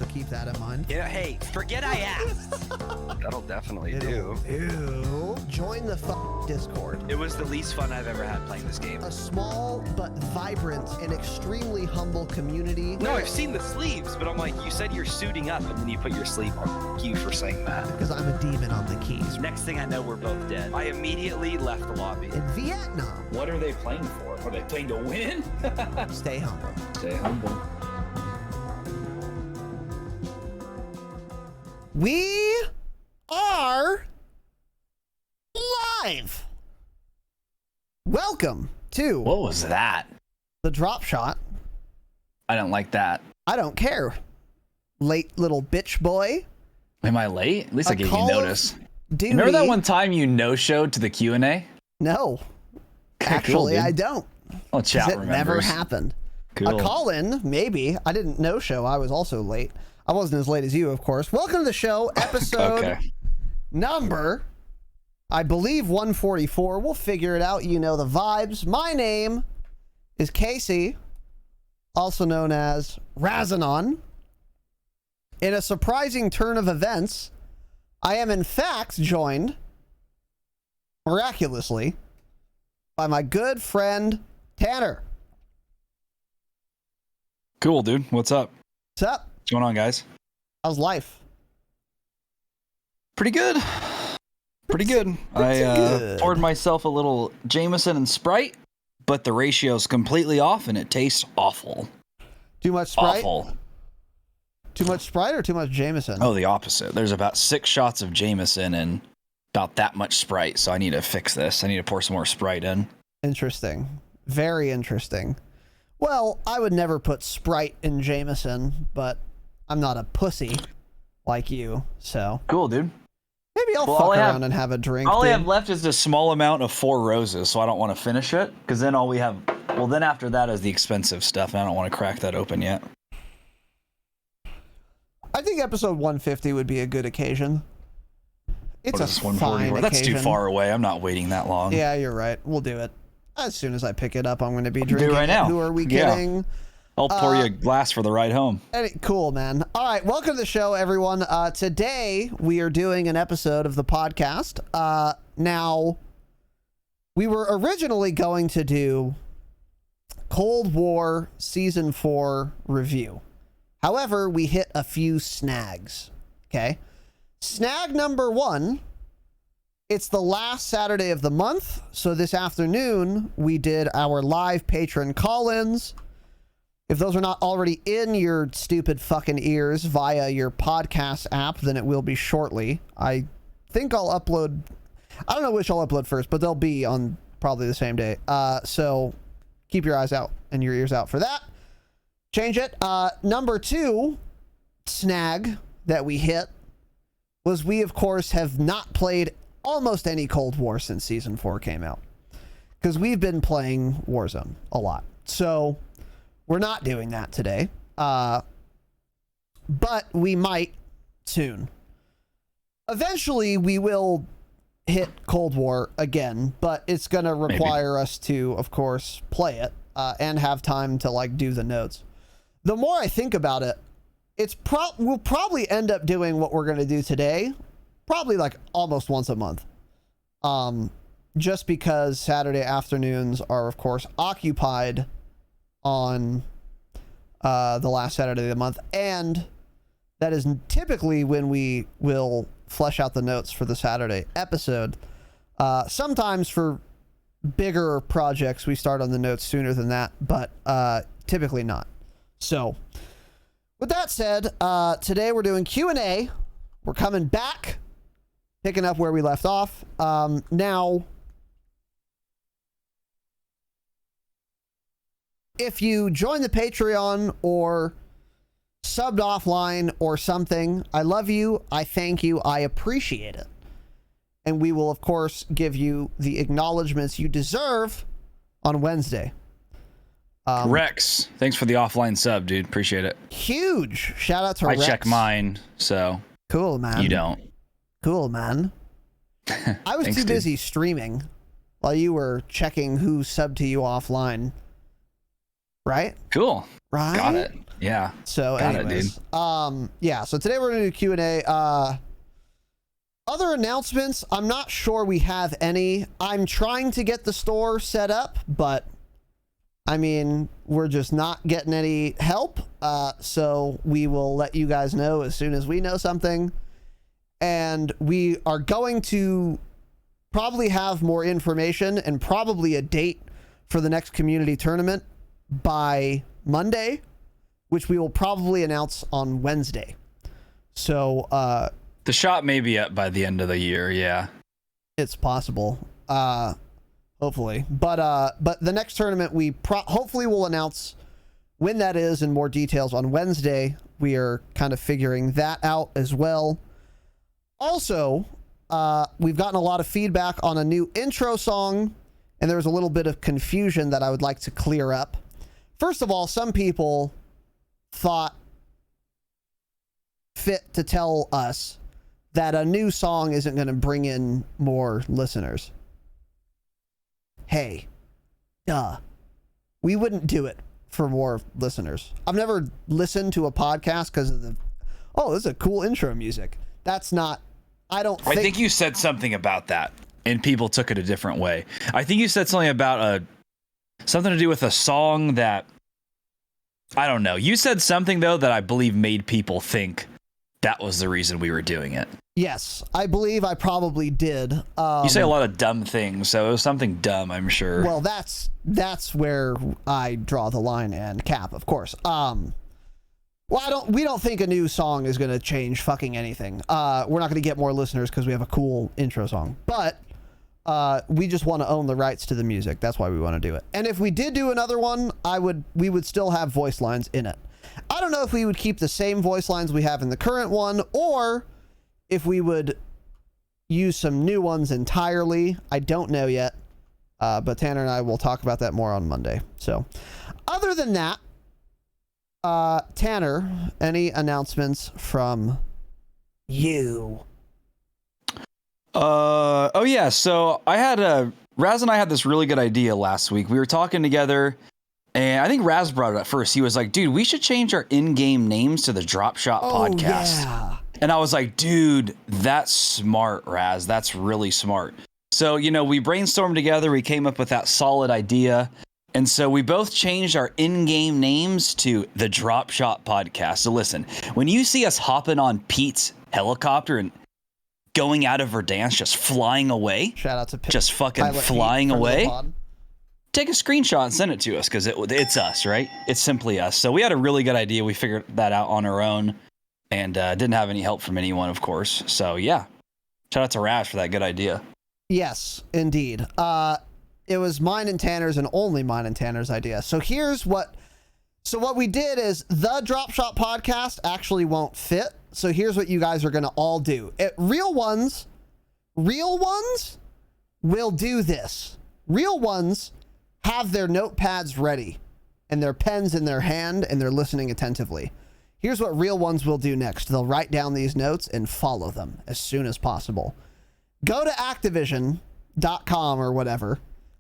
so keep that in mind. Yeah, hey, forget I asked. That'll definitely do. Ew. Join the Discord. It was the least fun I've ever had playing this game. A small but vibrant and extremely humble community. No, I've seen the sleeves, but I'm like, you said you're suiting up, and then you put your sleeve on. Thank you for saying that. Because I'm a demon on the keys. Next thing I know, we're both dead. I immediately left the lobby. In Vietnam. What are they playing for? Are they playing to win? Stay humble. Stay humble. We are live. Welcome to What was that? the Dropshot. I don't like that. I don't care. Late little bitch boy. Am I late? At least I gave you notice. Duty. Remember that one time you no-showed to the Q&A? No. Cool, Actually, dude. I don't. Oh, chat It remembers. never happened. Cool. A call-in, maybe. I didn't no-show. I was also late. I wasn't as late as you, of course. Welcome to the show, episode number, I believe, 144. We'll figure it out. You know the vibes. My name is Casey, also known as Razinon. In a surprising turn of events, I am in fact joined, miraculously, by my good friend, Tanner. Cool, dude. What's up? What's up? What's going on, guys? How's life? Pretty good. Pretty good. I poured myself a little Jameson and Sprite, but the ratio's completely off and it tastes awful. Too much Sprite? Awful. Too much Sprite or too much Jameson? Oh, the opposite. There's about 6 shots of Jameson and about that much Sprite, so I need to fix this. I need to pour some more Sprite in. Interesting. Very interesting. Well, I would never put Sprite in Jameson, but I'm not a pussy like you, so Cool, dude. maybe I'll fuck around and have a drink. All I dude. have left is a small amount of 4 roses, so I don't want to finish it, because then all we have... Well, then after that is the expensive stuff, and I don't want to crack that open yet. I think episode 150 would be a good occasion. It's What a is this, fine 144? That's too occasion. far away. I'm not waiting that long. Yeah, you're right. We'll do it. As soon as I pick it up, I'm going to be Do it drinking right now. Who are we Yeah. kidding? I'll pour you a glass for the ride home. Cool, man. All right, welcome to the show, everyone. Today, we are doing an episode of the podcast. Now, we were originally going to do Cold War Season 4 review. However, we hit a few snags, okay? Snag number 1, it's the last Saturday of the month, so this afternoon, we did our live patron call-ins. If those are not already in your stupid fucking ears via your podcast app, then it will be shortly. I think I'll upload... I don't know which I'll upload first, but they'll be on probably the same day. So keep your eyes out and your ears out for that. Change it. Number 2 snag that we hit was we, of course, have not played almost any Cold War since Season 4 came out. Because we've been playing Warzone a lot. So... we're not doing that today, but we might soon. Eventually, we will hit Cold War again, but it's going to require us to, of course, play it and have time to like do the notes. The more I think about it, we'll probably end up doing what we're going to do today, probably like almost once a month. Just because Saturday afternoons are, of course, occupied on the last Saturday of the month, and that is typically when we will flesh out the notes for the Saturday episode. Sometimes for bigger projects we start on the notes sooner than that, but typically not. So with that said, today we're doing Q&A. We're coming back, picking up where we left off. Now, if you join the Patreon or subbed offline or something, I love you, I thank you, I appreciate it. And we will, of course, give you the acknowledgments you deserve on Wednesday. Rex, thanks for the offline sub, dude. Appreciate it. Huge shout out to I Rex. check mine, so Cool, man. you don't. Cool, man. I was Thanks, too dude. busy streaming while you were checking who subbed to you offline. Right? Cool. Right? Got it. Yeah. So Got anyways, it, dude. yeah, so today we're going to do Q&A. Other announcements, I'm not sure we have any. I'm trying to get the store set up, but I mean, we're just not getting any help. So we will let you guys know as soon as we know something. And we are going to probably have more information and probably a date for the next community tournament by Monday, which we will probably announce on Wednesday. So, The shop may be up by the end of the year. Yeah. it's possible. Hopefully. But the next tournament, we hopefully will announce when that is and more details on Wednesday. We are kind of figuring that out as well. Also, we've gotten a lot of feedback on a new intro song, and there was a little bit of confusion that I would like to clear up. First of all, some people thought fit to tell us that a new song isn't going to bring in more listeners. Hey, duh. We wouldn't do it for more listeners. I've never listened to a podcast because of the, oh, this is a cool intro music. That's not, I think you said something about that and people took it a different way. I think you said something about something to do with a song that, I don't know. You said something though that I believe made people think that was the reason we were doing it. Yes, I believe I probably did. You say a lot of dumb things, so it was something dumb, I'm sure. Well, that's where I draw the line and cap, of course. Well, we don't think a new song is going to change fucking anything. We're not going to get more listeners because we have a cool intro song, but we just want to own the rights to the music. That's why we want to do it. And if we did do another one, we would still have voice lines in it. I don't know if we would keep the same voice lines we have in the current one, or if we would use some new ones entirely. I don't know yet, but Tanner and I will talk about that more on Monday. So, other than that, Tanner, any announcements from you? Oh yeah, so Raz and I had this really good idea last week. We were talking together, and I think Raz brought it up first. He was like, dude, we should change our in-game names to the Dropshot podcast. Yeah. And I was like, dude, that's smart, Raz. That's really smart. So, we brainstormed together. We came up with that solid idea. And so we both changed our in-game names to the Dropshot podcast. So listen, when you see us hopping on Pete's helicopter and going out of Verdansk, just flying away, Shout out to just fucking flying away, take a screenshot and send it to us because it's us, right? It's simply us. So we had a really good idea. We figured that out on our own. And didn't have any help from anyone, of course. So, yeah. Shout out to Rash for that good idea. Yes, indeed. It was mine and Tanner's and only mine and Tanner's idea. So what we did is the Dropshot podcast actually won't fit. So here's what you guys are going to all do. Real ones will do this. Real ones have their notepads ready and their pens in their hand and they're listening attentively. Here's what real ones will do next. They'll write down these notes and follow them as soon as possible. Go to Activision.com or whatever,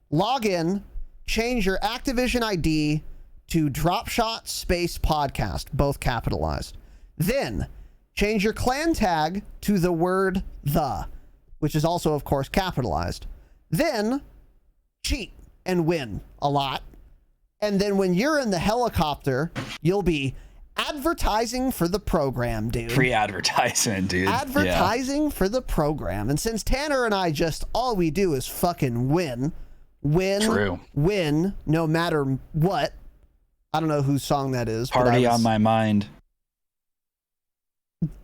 log in, change your Activision ID to Dropshot Space Podcast, both capitalized. Then change your clan tag to the word the, which is also, of course, capitalized. Then cheat and win a lot. And then when you're in the helicopter, you'll be advertising for the program, dude. Free advertisement, dude. Advertising for the program. And since Tanner and I all we do is fucking win, no matter what. I don't know whose song that is. Party on my mind.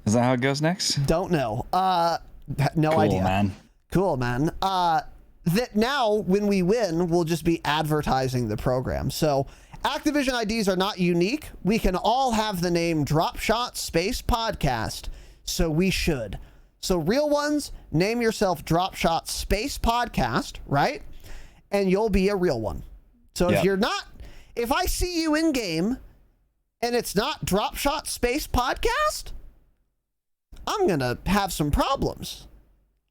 Is that how it goes next? Don't know. No cool, idea. Man. Cool, man. That now when we win, we'll just be advertising the program. So Activision IDs are not unique. We can all have the name Dropshot Space Podcast, so we should. So real ones, name yourself Dropshot Space Podcast, right? And you'll be a real one. So if I see you in game and it's not Dropshot Space Podcast, I'm going to have some problems.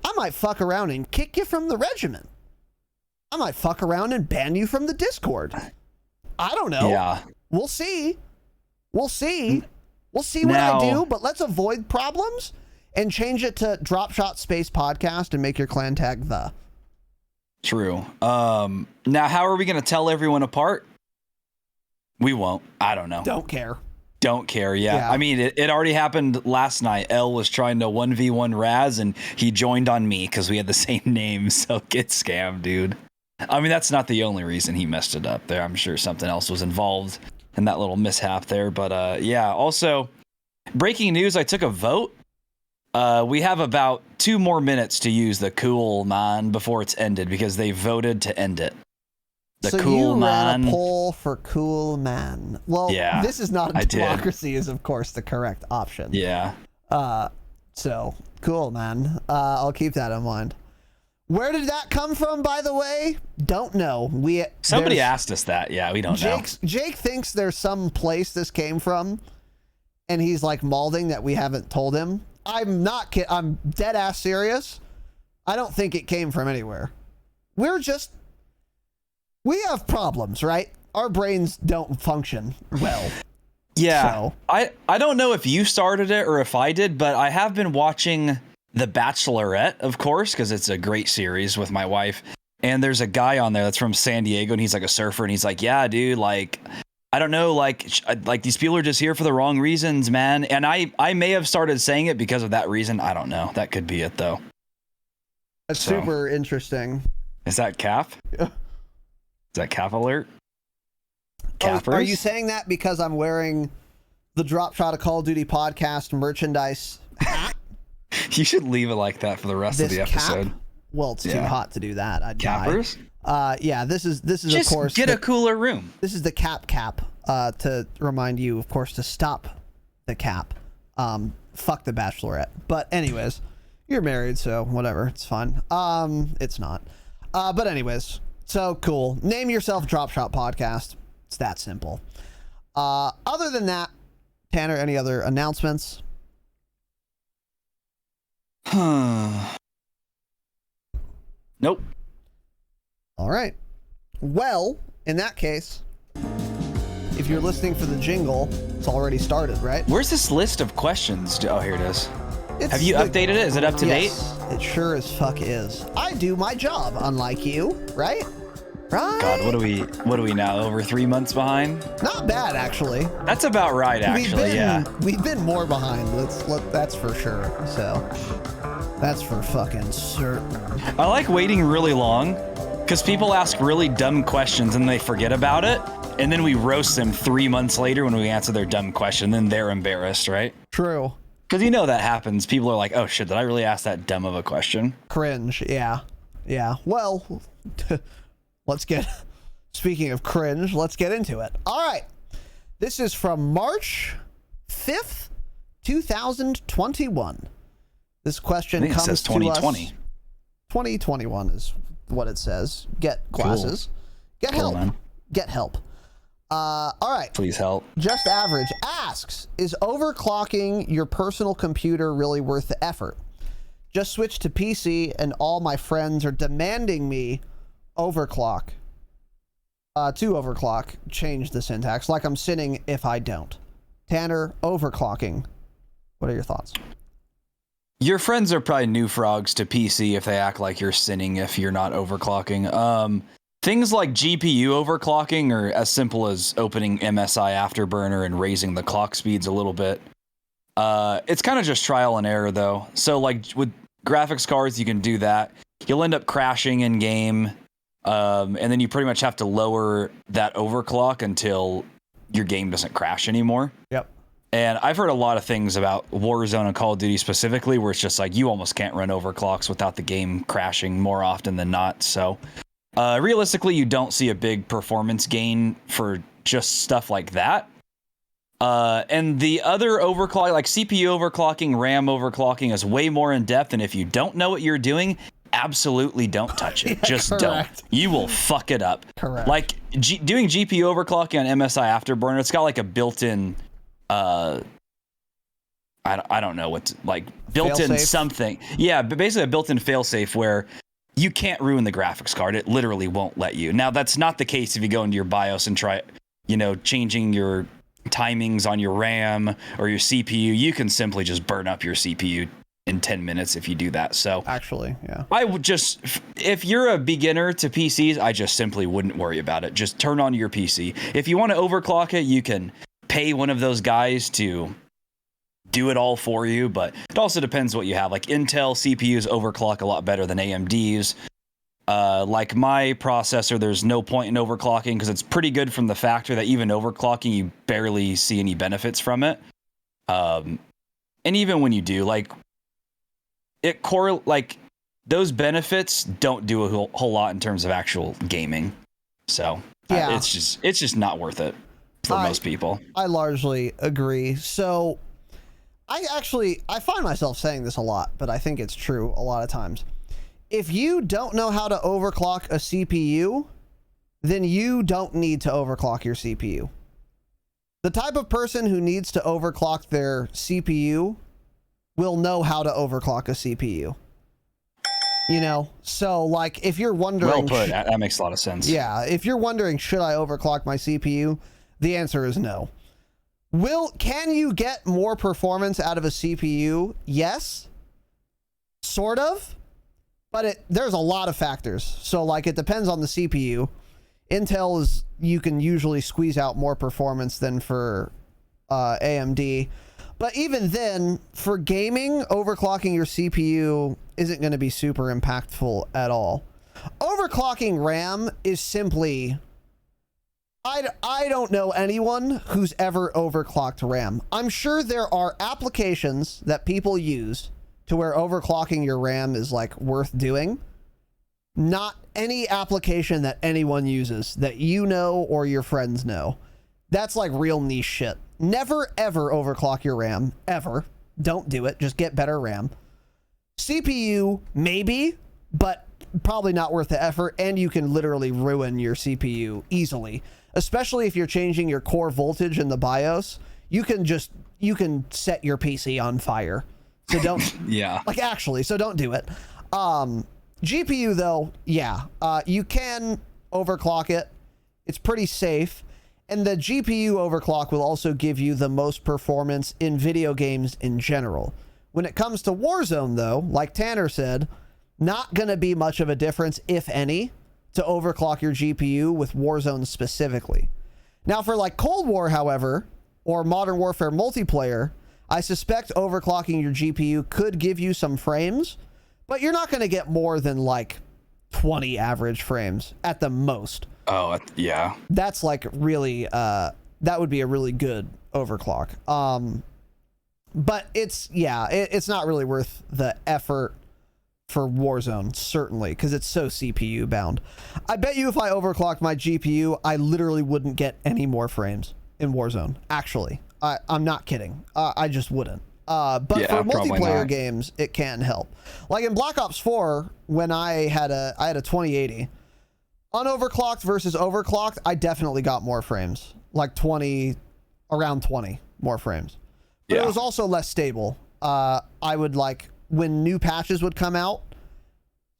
I might fuck around and kick you from the regiment. I might fuck around and ban you from the Discord. I don't know. Yeah. We'll see. We'll see. We'll see what I do, but let's avoid problems and change it to Dropshot Space Podcast and make your clan tag the. True. Now, how are we going to tell everyone apart? We won't. I don't know. Don't care. Don't care. Yeah. I mean, it already happened last night. L was trying to 1v1 Raz and he joined on me because we had the same name. So get scammed, dude. I mean, that's not the only reason he messed it up there. I'm sure something else was involved in that little mishap there. But yeah, also breaking news. I took a vote. We have about 2 more minutes to use the cool man before it's ended because they voted to end it. The so cool you man. ran a poll for cool man. Well, yeah, this is not a democracy is of course the correct option. Yeah. So cool man. I'll keep that in mind. Where did that come from, by the way? Don't know. Somebody asked us that. Yeah, we don't know. Jake thinks there's some place this came from, and he's like malding that we haven't told him. I'm not kidding. I'm dead ass serious. I don't think it came from anywhere. We have problems, right? Our brains don't function well. Yeah. So. I don't know if you started it or if I did, but I have been watching The Bachelorette, of course, because it's a great series with my wife. And there's a guy on there that's from San Diego, and he's like a surfer, and he's like, yeah, dude, like, I don't know, like these people are just here for the wrong reasons, man. And I may have started saying it because of that reason. I don't know. That could be it, though. That's super interesting. Is that Cap? Is that Cap alert? Cappers? Are you saying that because I'm wearing the Dropshot of Call of Duty podcast merchandise hat? You should leave it like that for the rest of the episode. Cap? Well, it's too hot to do that. I'd Cappers? Yeah, this is just of course get a cooler room. This is the cap to remind you, of course, to stop the cap. Fuck the Bachelorette. But anyways, you're married, so whatever, it's fine. It's not. But anyways, so cool. Name yourself Dropshot Podcast. It's that simple. Other than that, Tanner, any other announcements? Nope. All right. Well, in that case, if you're listening for the jingle, it's already started, right? Where's this list of questions? Oh, here it is. Have you updated it? Is it up to date? It sure as fuck is. I do my job, unlike you, right? Right. God, what are we now? Over 3 months behind? Not bad, actually. That's about right, actually. We've been more behind. That's for sure. So that's for fucking certain. I like waiting really long because people ask really dumb questions and they forget about it, and then we roast them 3 months later when we answer their dumb question. Then they're embarrassed, right? True. Because you know that happens. People are like, "Oh shit, did I really ask that dumb of a question?" Cringe. Yeah. Well. Speaking of cringe, let's get into it. All right. This is from March 5th, 2021. This question comes says to us. 2020. 2021 is what it says. Get glasses. Cool. Get help. Man. Get help. All right. Please help. Just Average asks, is overclocking your personal computer really worth the effort? Just switched to PC and all my friends are demanding me overclock. To overclock, change the syntax. Like I'm sinning if I don't. Tanner, overclocking. What are your thoughts? Your friends are probably new frogs to PC if they act like you're sinning if you're not overclocking. Things like GPU overclocking are as simple as opening MSI Afterburner and raising the clock speeds a little bit. It's kind of just trial and error though. So like with graphics cards, you can do that. You'll end up crashing in game. And then you pretty much have to lower that overclock until your game doesn't crash anymore. Yep. And I've heard a lot of things about Warzone and Call of Duty specifically, where it's just like you almost can't run overclocks without the game crashing more often than not. So realistically, you don't see a big performance gain for just stuff like that. And the other overclock, like CPU overclocking, RAM overclocking, is way more in depth. And if you don't know what you're doing, absolutely don't touch it. Just correct. Don't. You will fuck it up. Correct. Like doing GPU overclocking on MSI Afterburner, it's got like a built-in I don't know what's like built-in fail-safe? Something. Yeah, but basically a built-in failsafe where you can't ruin the graphics card. It literally won't let you. Now that's not the case if you go into your BIOS and try changing your timings on your RAM or your CPU, you can simply just burn up your CPU in 10 minutes if you do that. So actually, yeah, I would just, if you're a beginner to PCs, I just simply wouldn't worry about it. Just turn on your PC. If you want to overclock it, you can pay one of those guys to do it all for you, but it also depends what you have. Like Intel CPUs overclock a lot better than AMD's. Like my processor, there's no point in overclocking because it's pretty good from the factor that even overclocking, you barely see any benefits from it. And even when you do, like those benefits don't do a whole lot in terms of actual gaming. So yeah, it's just not worth it for most people. I largely agree. So I find myself saying this a lot, but I think it's true a lot of times. If you don't know how to overclock a CPU, then you don't need to overclock your CPU. The type of person who needs to overclock their CPU will know how to overclock a CPU. So like if you're wondering... Well put, that makes a lot of sense. Yeah, if you're wondering, should I overclock my CPU? The answer is no. Can you get more performance out of a CPU? Yes. Sort of. But there's a lot of factors. So like it depends on the CPU. Intel you can usually squeeze out more performance than for AMD. But even then, for gaming, overclocking your CPU isn't going to be super impactful at all. Overclocking RAM is simply... I don't know anyone who's ever overclocked RAM. I'm sure there are applications that people use to where overclocking your RAM is like worth doing. Not any application that anyone uses that or your friends know. That's like real niche shit. Never ever overclock your RAM, ever. Don't do it. Just get better RAM. CPU, maybe, but probably not worth the effort, and you can literally ruin your CPU easily. Especially if you're changing your core voltage in the BIOS, you can set your PC on fire. So don't, yeah. Like actually, so don't do it. GPU though, yeah, you can overclock it. It's pretty safe. And the GPU overclock will also give you the most performance in video games in general. When it comes to Warzone though, like Tanner said, not going to be much of a difference, if any, to overclock your GPU with Warzone specifically. Now for like Cold War, however, or Modern Warfare multiplayer, I suspect overclocking your GPU could give you some frames, but you're not going to get more than like 20 average frames at the most. Oh, yeah. That's like really, that would be a really good overclock. But it's not really worth the effort for Warzone, certainly, because it's so CPU bound. I bet you if I overclocked my GPU, I literally wouldn't get any more frames in Warzone. Actually, I'm not kidding. I just wouldn't. But for multiplayer games, it can help. Like in Black Ops 4, when I had a 2080, unoverclocked versus overclocked, I definitely got more frames, like around 20 more frames. But it was also less stable. I would like, when new patches would come out,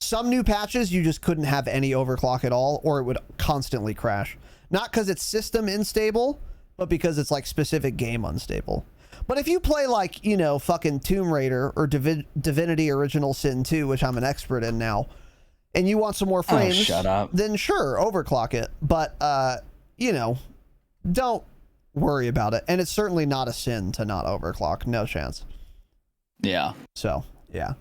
some new patches you just couldn't have any overclock at all, or it would constantly crash. Not because it's system unstable, but because it's like specific game unstable. But if you play like, fucking Tomb Raider or Divinity Original Sin 2, which I'm an expert in now, and you want some more frames, shut up. Then sure, overclock it. But, don't worry about it. And it's certainly not a sin to not overclock. No chance. Yeah. So, yeah.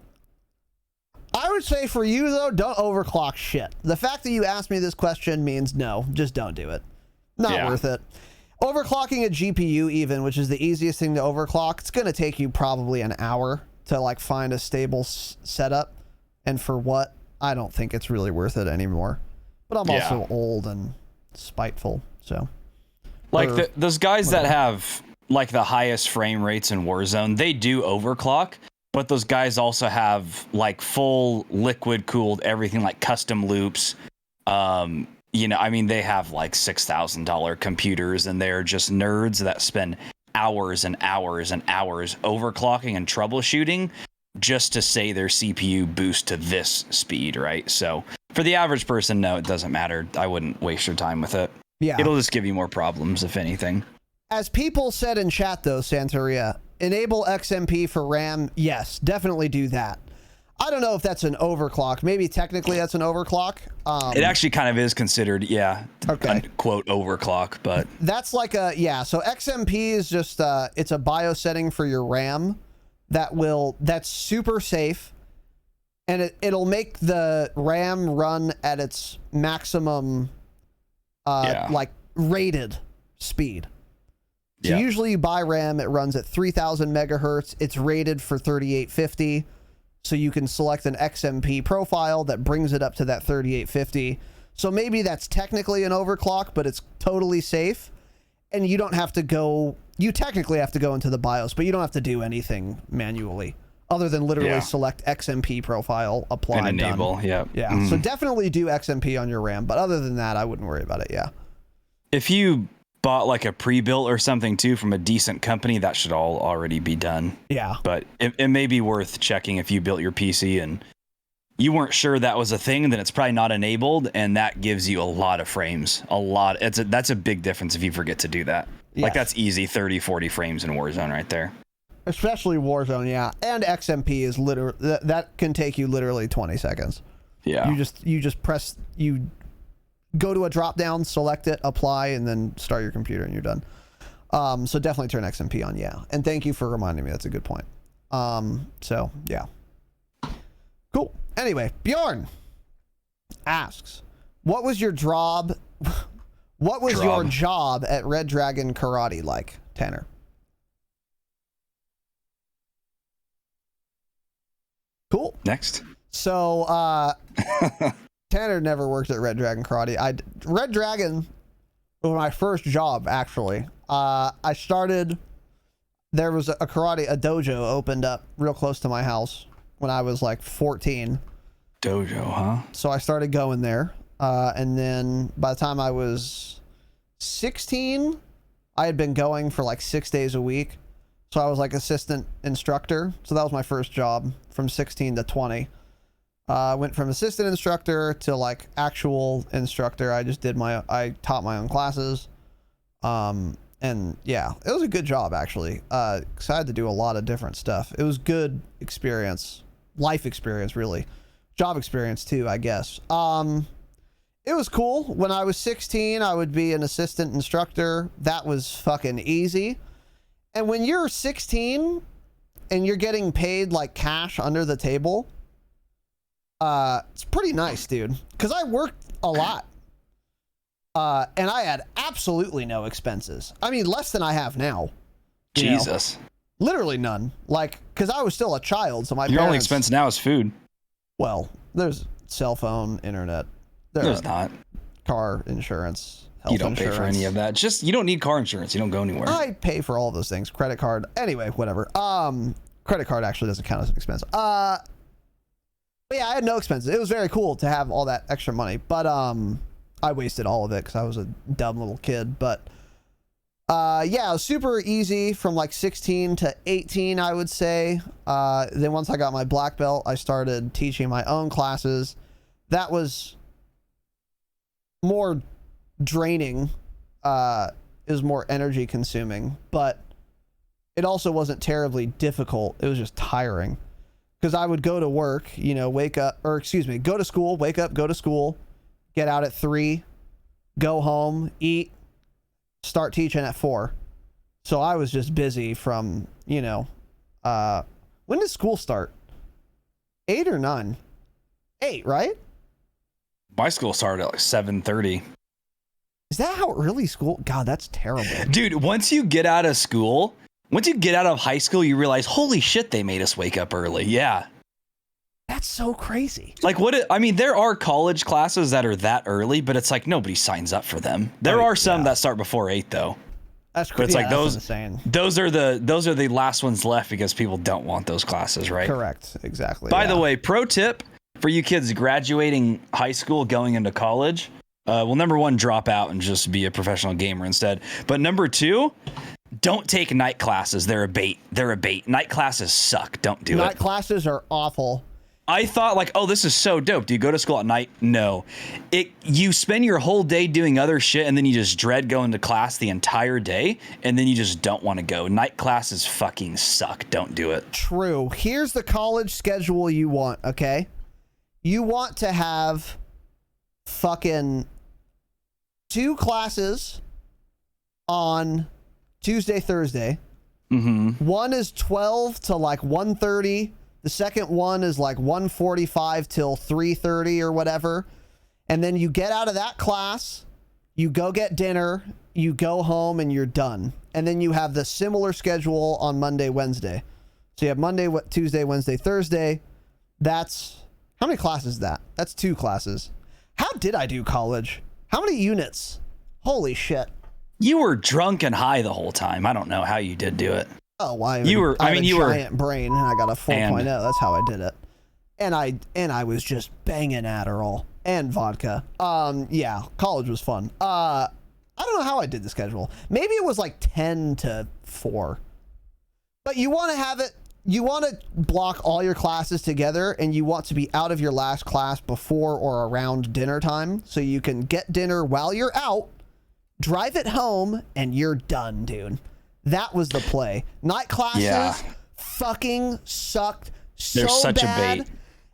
I would say for you, though, don't overclock shit. The fact that you asked me this question means no, just don't do it. Not worth it. Overclocking a GPU even, which is the easiest thing to overclock, it's going to take you probably an hour to like find a stable setup. And for what? I don't think it's really worth it anymore. But I'm also old and spiteful, so. Like those guys that have like the highest frame rates in Warzone, they do overclock, but those guys also have like full liquid cooled everything, like custom loops. They have like $6,000 computers, and they're just nerds that spend hours and hours and hours overclocking and troubleshooting just to say their CPU boost to this speed, right? So for the average person, no, it doesn't matter. I wouldn't waste your time with it. Yeah. It'll just give you more problems, if anything. As people said in chat, though, Santeria, enable XMP for RAM. Yes, definitely do that. I don't know if that's an overclock. Maybe technically that's an overclock. It actually kind of is considered, Okay. unquote, overclock, but that's like a, so XMP is just, it's a BIOS setting for your RAM that's super safe. And it'll make the RAM run at its maximum, like rated speed. So usually you buy RAM, it runs at 3000 megahertz. It's rated for 3850. So you can select an XMP profile that brings it up to that 3850. So maybe that's technically an overclock, but it's totally safe. And you don't have to go, you technically have to go into the BIOS, but you don't have to do anything manually other than literally select XMP profile, apply, and enable, done. Yeah. So definitely do XMP on your RAM, but other than that, I wouldn't worry about it. Yeah. If you bought like a pre-built or something too from a decent company, that should all already be done. Yeah. But it may be worth checking if you built your PC and you weren't sure that was a thing, then it's probably not enabled, and that gives you a lot of frames. That's a big difference if you forget to do that. Yes. Like that's easy 30, 40 frames in Warzone right there. Especially Warzone, yeah. And XMP is literally, that can take you literally 20 seconds. Yeah. You just press, you go to a drop down, select it, apply, and then start your computer and you're done. So definitely turn XMP on, yeah. And thank you for reminding me. That's a good point. So yeah. Cool. Anyway, Bjorn asks, what was your job? What was your job at Red Dragon Karate like, Tanner? Cool. Next. So, Tanner never worked at Red Dragon Karate. Red Dragon was my first job, actually. I started, there was a dojo opened up real close to my house when I was like 14. Dojo, huh? So I started going there. And then by the time I was 16, I had been going for like 6 days a week. So I was like assistant instructor. So that was my first job from 16 to 20. Went from assistant instructor to like actual instructor. I taught my own classes. And yeah, it was a good job actually. 'Cause I had to do a lot of different stuff. It was good experience, life experience really. Job experience too, I guess. It was cool. When I was 16, I would be an assistant instructor. That was fucking easy. And when you're 16 and you're getting paid like cash under the table, it's pretty nice, dude. Because I worked a lot. And I had absolutely no expenses. I mean, less than I have now. Jesus. Literally none. Like, because I was still a child, so my Your only expense now is food. Well, there's cell phone, internet. There's not. Car insurance, health You don't insurance. pay for any of that. Just, you don't need car insurance. You don't go anywhere. I pay for all those things. Credit card. Anyway, whatever. Credit card actually doesn't count as an expense. But yeah, I had no expenses. It was very cool to have all that extra money. But I wasted all of it because I was a dumb little kid. But yeah, it was super easy from like 16 to 18, I would say. Then once I got my black belt, I started teaching my own classes. That was more draining. It was more energy consuming, but it also wasn't terribly difficult. It was just tiring because I would go to work, go to school, wake up, go to school, get out at 3, go home, eat, start teaching at 4. So I was just busy from, when did school start? 8 or 9? 8, right? My school started at like 7:30. Is that how early school? God, that's terrible. Dude, once you get out of high school, you realize, holy shit, they made us wake up early. Yeah. That's so crazy. Like there are college classes that are that early, but it's like nobody signs up for them. There are some that start before 8 though. That's crazy. But it's like those are the last ones left because people don't want those classes, right? Correct. Exactly. By the way, pro tip for you kids graduating high school, going into college. Number 1, drop out and just be a professional gamer instead. But number 2, don't take night classes. They're a bait. Night classes suck. Don't do it. Night classes are awful. I thought like, oh, this is so dope. Do you go to school at night? No. You spend your whole day doing other shit, and then you just dread going to class the entire day, and then you just don't want to go. Night classes fucking suck. Don't do it. True. Here's the college schedule you want, okay? You want to have fucking 2 classes on Tuesday, Thursday. Mm-hmm. One is 12 to like 1:30. The second one is like 1:45 till 3:30 or whatever. And then you get out of that class, you go get dinner, you go home, and you're done. And then you have the similar schedule on Monday, Wednesday. So you have Monday, Tuesday, Wednesday, Thursday. That's, how many classes is that? That's 2 classes. How did I do college? How many units? Holy shit. You were drunk and high the whole time. I don't know how you did do it. Oh, why? You were. I mean, you were. Giant brain, and I got a 4.0. That's how I did it. And I was just banging Adderall and vodka. Yeah, college was fun. I don't know how I did the schedule. Maybe it was like 10 to 4. But you want to have it. You want to block all your classes together, and you want to be out of your last class before or around dinner time, so you can get dinner while you're out, drive it home, and you're done, dude. That was the play. Night classes fucking sucked so They're such bad, a bait.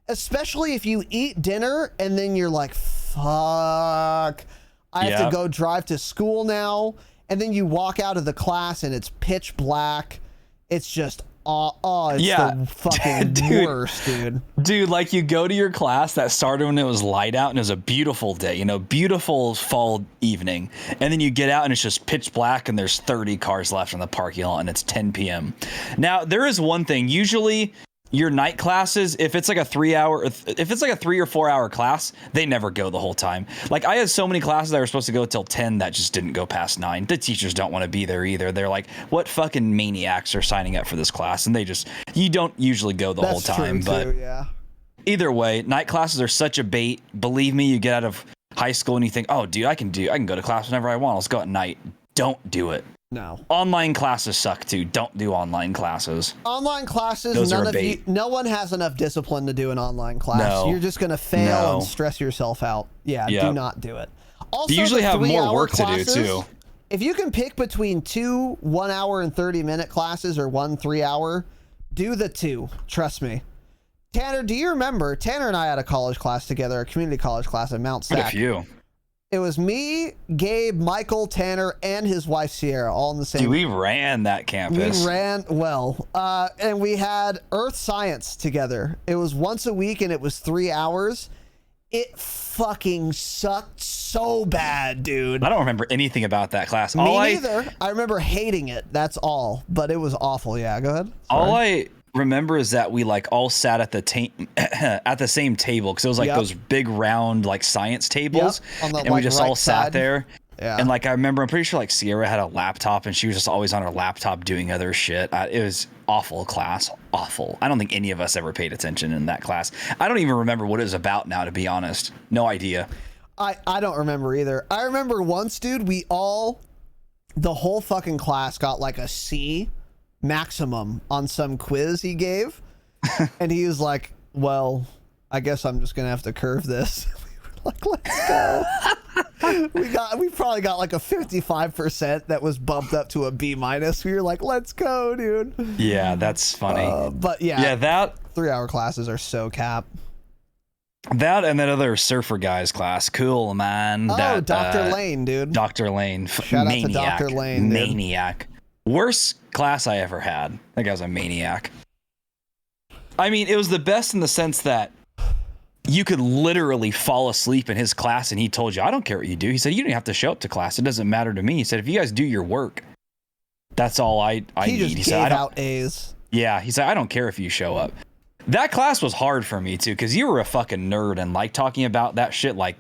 especially if you eat dinner and then you're like, fuck, I have to go drive to school now. And then you walk out of the class and it's pitch black. It's just, it's the fucking worst, dude. Dude, like you go to your class that started when it was light out and it was a beautiful day, you know, beautiful fall evening. And then you get out and it's just pitch black and there's 30 cars left in the parking lot and it's 10 p.m. Now, there is one thing. Usually your night classes, if it's like a 3 or 4 hour class, they never go the whole time. Like I had so many classes that were supposed to go till 10 that just didn't go past 9. The teachers don't want to be there either. They're like, what fucking maniacs are signing up for this class? And you don't usually go the whole time. True too, yeah. Either way, night classes are such a bait. Believe me, you get out of high school and you think, oh dude, I can go to class whenever I want. Let's go at night. Don't do it. No. Online classes suck too. Don't do online classes. Online classes, Those no one has enough discipline to do an online class. No. You're just going to fail and stress yourself out. Yeah, do not do it. Also, you usually have more work classes, to do too. If you can pick between 2 1 hour and 30-minute classes or 1 3 hour, do the 2. Trust me. Tanner, do you remember? Tanner and I had a college class together, a community college class at Mount Sac. A few. It was me, Gabe, Michael, Tanner, and his wife Sierra, all in the same. Dude, we ran that campus. We ran well, and we had Earth Science together. It was once a week, and it was 3 hours. It fucking sucked so bad, dude. I don't remember anything about that class. Me neither. I remember hating it. That's all. But it was awful. Yeah, go ahead. Sorry. All I remember is that we like all sat at the at the same table because it was like those big round like science tables, and we just all sat there. Yeah. And like I remember, I'm pretty sure like Sierra had a laptop and she was just always on her laptop doing other shit. It was awful class, awful. I don't think any of us ever paid attention in that class. I don't even remember what it was about now, to be honest. No idea. I don't remember either. I remember once, dude, the whole fucking class got like a C maximum on some quiz he gave. And he was like, well, I guess I'm just going to have to curve this. We were like, let's go. we probably got like a 55% that was bumped up to a B-. We were like, let's go, dude. Yeah, that's funny. But yeah, that 3 hour classes are so cap. That and that other surfer guys class. Cool, man. Oh, Dr. Lane, dude. Dr. Lane. Shout out to Dr. Lane, dude. Maniac. Worst class I ever had. That guy's a maniac. I mean, it was the best in the sense that you could literally fall asleep in his class and he told you, I don't care what you do. He said, you don't have to show up to class. It doesn't matter to me. He said, if you guys do your work, that's all I need. He just gave out A's. Yeah, he said, I don't care if you show up. That class was hard for me too, because you were a fucking nerd and like talking about that shit. Like,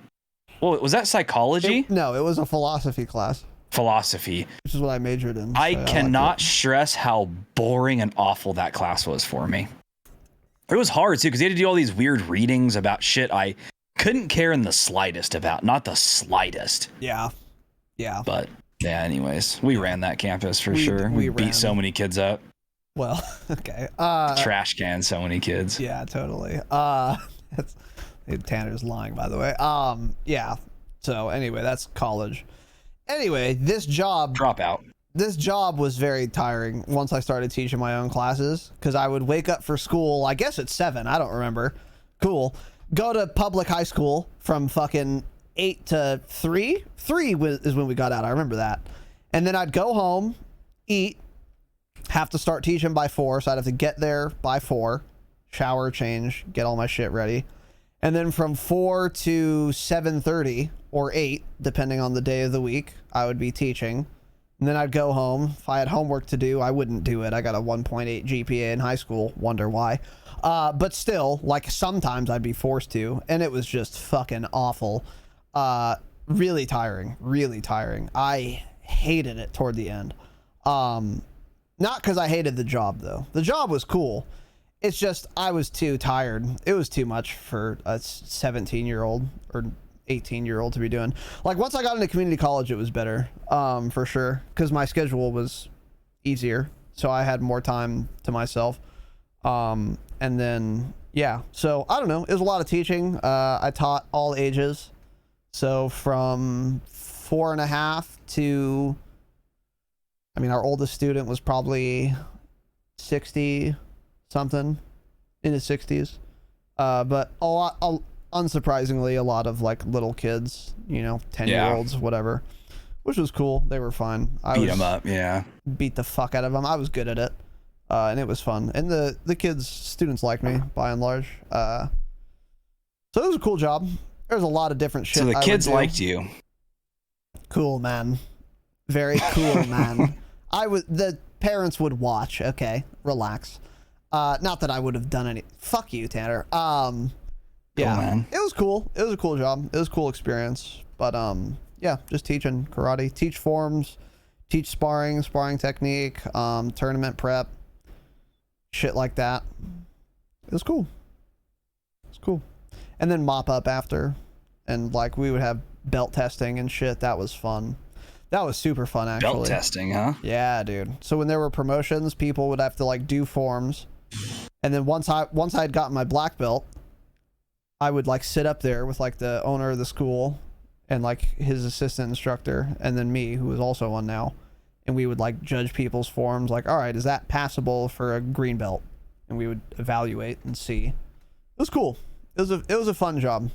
well, was that psychology? No, it was a philosophy class. Philosophy, which is what I majored in. I cannot stress how boring and awful that class was for me. It was hard too, because you had to do all these weird readings about shit I couldn't care in the slightest about. Not the slightest. Yeah. But yeah, anyways, we ran that campus for sure. We beat so many kids up. Well, okay. Trash can so many kids. Yeah, totally. Tanner's lying, by the way. Yeah. So anyway, that's college. Anyway, this job was very tiring once I started teaching my own classes, because I would wake up for school, I guess at 7, I don't remember. Cool. Go to public high school from fucking 8 to 3. 3 is when we got out. I remember that. And then I'd go home, eat, have to start teaching by 4, so I'd have to get there by 4, shower, change, get all my shit ready. And then from 4 to 7:30 or 8, depending on the day of the week, I would be teaching. And then I'd go home. If I had homework to do, I wouldn't do it. I got a 1.8 GPA in high school. Wonder why. But still, like, sometimes I'd be forced to, and it was just fucking awful. Really tiring. Really tiring. I hated it toward the end. Not because I hated the job, though. The job was cool. It's just I was too tired. It was too much for a 17-year-old or 18-year-old to be doing. Like, once I got into community college, it was better, for sure, because my schedule was easier, so I had more time to myself. And then, yeah, so I don't know. It was a lot of teaching. I taught all ages, so from 4.5 to, I mean, our oldest student was probably 60 something, in his 60s, but a lot, unsurprisingly, a lot of like little kids, you know, 10-year-olds, whatever, which was cool. They were fun. I beat them up. Yeah, beat the fuck out of them. I was good at it, and it was fun. And the students liked me by and large. So it was a cool job. There's a lot of different shit. So the kids liked you. Cool, man. Very cool, man. The parents would watch. Okay, relax. Not that I would have done any. Fuck you, Tanner. Yeah, man. It was cool. It was a cool job. It was a cool experience. But yeah, just teaching karate, teach forms, teach sparring technique, tournament prep, shit like that. It was cool. It's cool. And then mop up after, and like we would have belt testing and shit. That was fun. That was super fun, actually. Belt testing, huh? Yeah, dude. So when there were promotions, people would have to like do forms. And then once I had gotten my black belt, I would like sit up there with like the owner of the school and like his assistant instructor, and then me, who was also one now, and we would like judge people's forms, like, all right, is that passable for a green belt? And we would evaluate and see. It was cool. It was a fun job.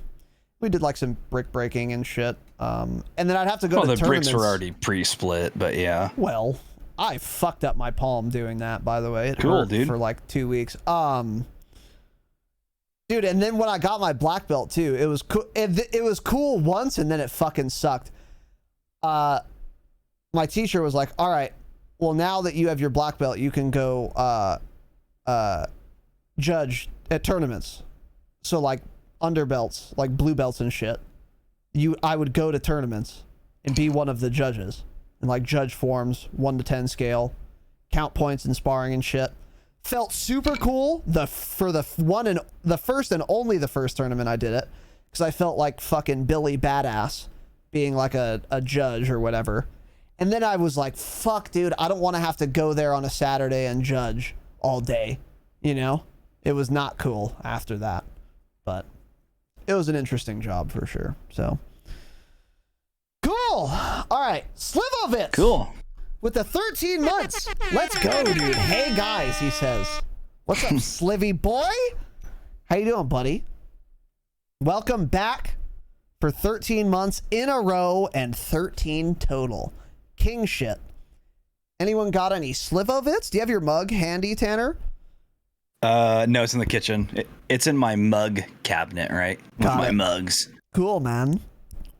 We did like some brick breaking and shit. And then I'd have to go to the tournaments. bricks were already pre-split, but yeah. Well, I fucked up my palm doing that, by the way. It cool, hurt dude. For like 2 weeks. Dude, and then when I got my black belt too, it was cool. It was cool once, and then it fucking sucked. My teacher was like, all right, well, now that you have your black belt, you can go judge at tournaments. So like underbelts, like blue belts and shit. I would go to tournaments and be one of the judges and like judge forms, 1 to 10 scale, count points in sparring and shit. Felt super cool for the first and only the first tournament I did it, because I felt like fucking Billy Badass being like a judge or whatever. And then I was like, fuck, dude, I don't want to have to go there on a Saturday and judge all day, you know? It was not cool after that, but it was an interesting job for sure. So cool. All right, Slivovitz. Cool. With the 13 months. Let's go, dude. Hey, guys, he says. What's up, Slivy boy? How you doing, buddy? Welcome back for 13 months in a row and 13 total. King shit. Anyone got any Slivovitz? Do you have your mug handy, Tanner? No, it's in the kitchen. It's in my mug cabinet, right? With my mugs. Cool, man.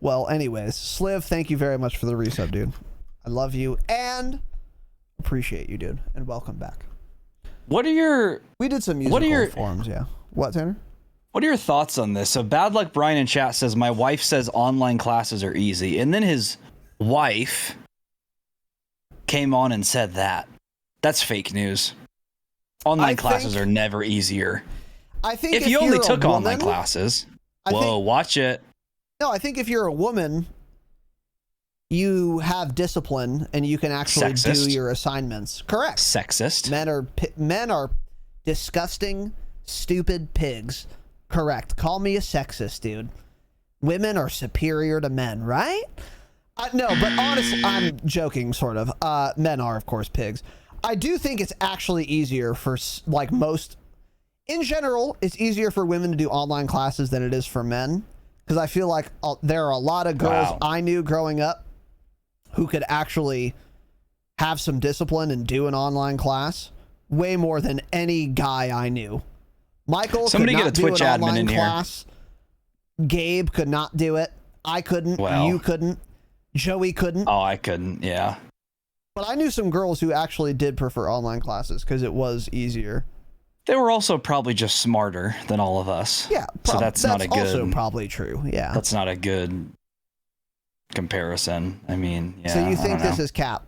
Well, anyways, Sliv, thank you very much for the resub, dude. I love you and appreciate you, dude, and welcome back. We did some musical forms, yeah. What, Tanner? What are your thoughts on this? So Bad Luck Brian in chat says, my wife says online classes are easy. And then his wife came on and said that. That's fake news. Online classes are never easier. I think if you only took online classes, watch it. No, I think if you're a woman, you have discipline and you can actually Sexist. do your assignments. Correct. Sexist. Men are disgusting, stupid pigs. Correct. Call me a sexist, dude. Women are superior to men, right? No, but honestly, I'm joking, sort of. Men are, of course, pigs. I do think it's actually easier for, like, most... In general, it's easier for women to do online classes than it is for men. Because I feel like there are a lot of girls I knew growing up who could actually have some discipline and do an online class way more than any guy I knew. Michael Somebody could get not a Twitch do an admin online in here. class. Gabe could not do it. I couldn't. Well. You couldn't. Joey couldn't. Oh, I couldn't. Yeah. But I knew some girls who actually did prefer online classes because it was easier. They were also probably just smarter than all of us. Yeah, so that's not a good. Also probably true. Yeah. That's not a good comparison. I mean, yeah. So you think this is cap?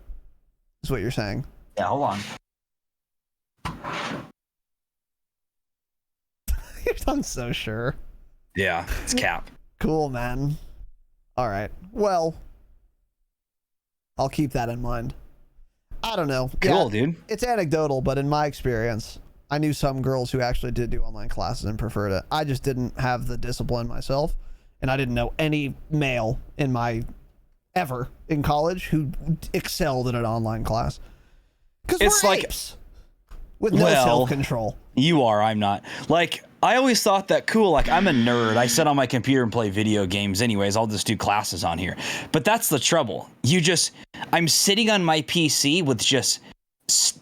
Is what you're saying? Yeah. Hold on. I'm so sure. Yeah, it's cap. Cool, man. All right. Well, I'll keep that in mind. I don't know. Cool, Yeah, dude. it's anecdotal, but in my experience, I knew some girls who actually did do online classes and preferred it. I just didn't have the discipline myself, and I didn't know any male in my ever in college who excelled in an online class. Because It's we're like- apes with no Well, self-control. You are. I'm not. Like, I always thought that cool. Like, I'm a nerd. I sit on my computer and play video games anyways. I'll just do classes on here. But that's the trouble. I'm sitting on my PC with just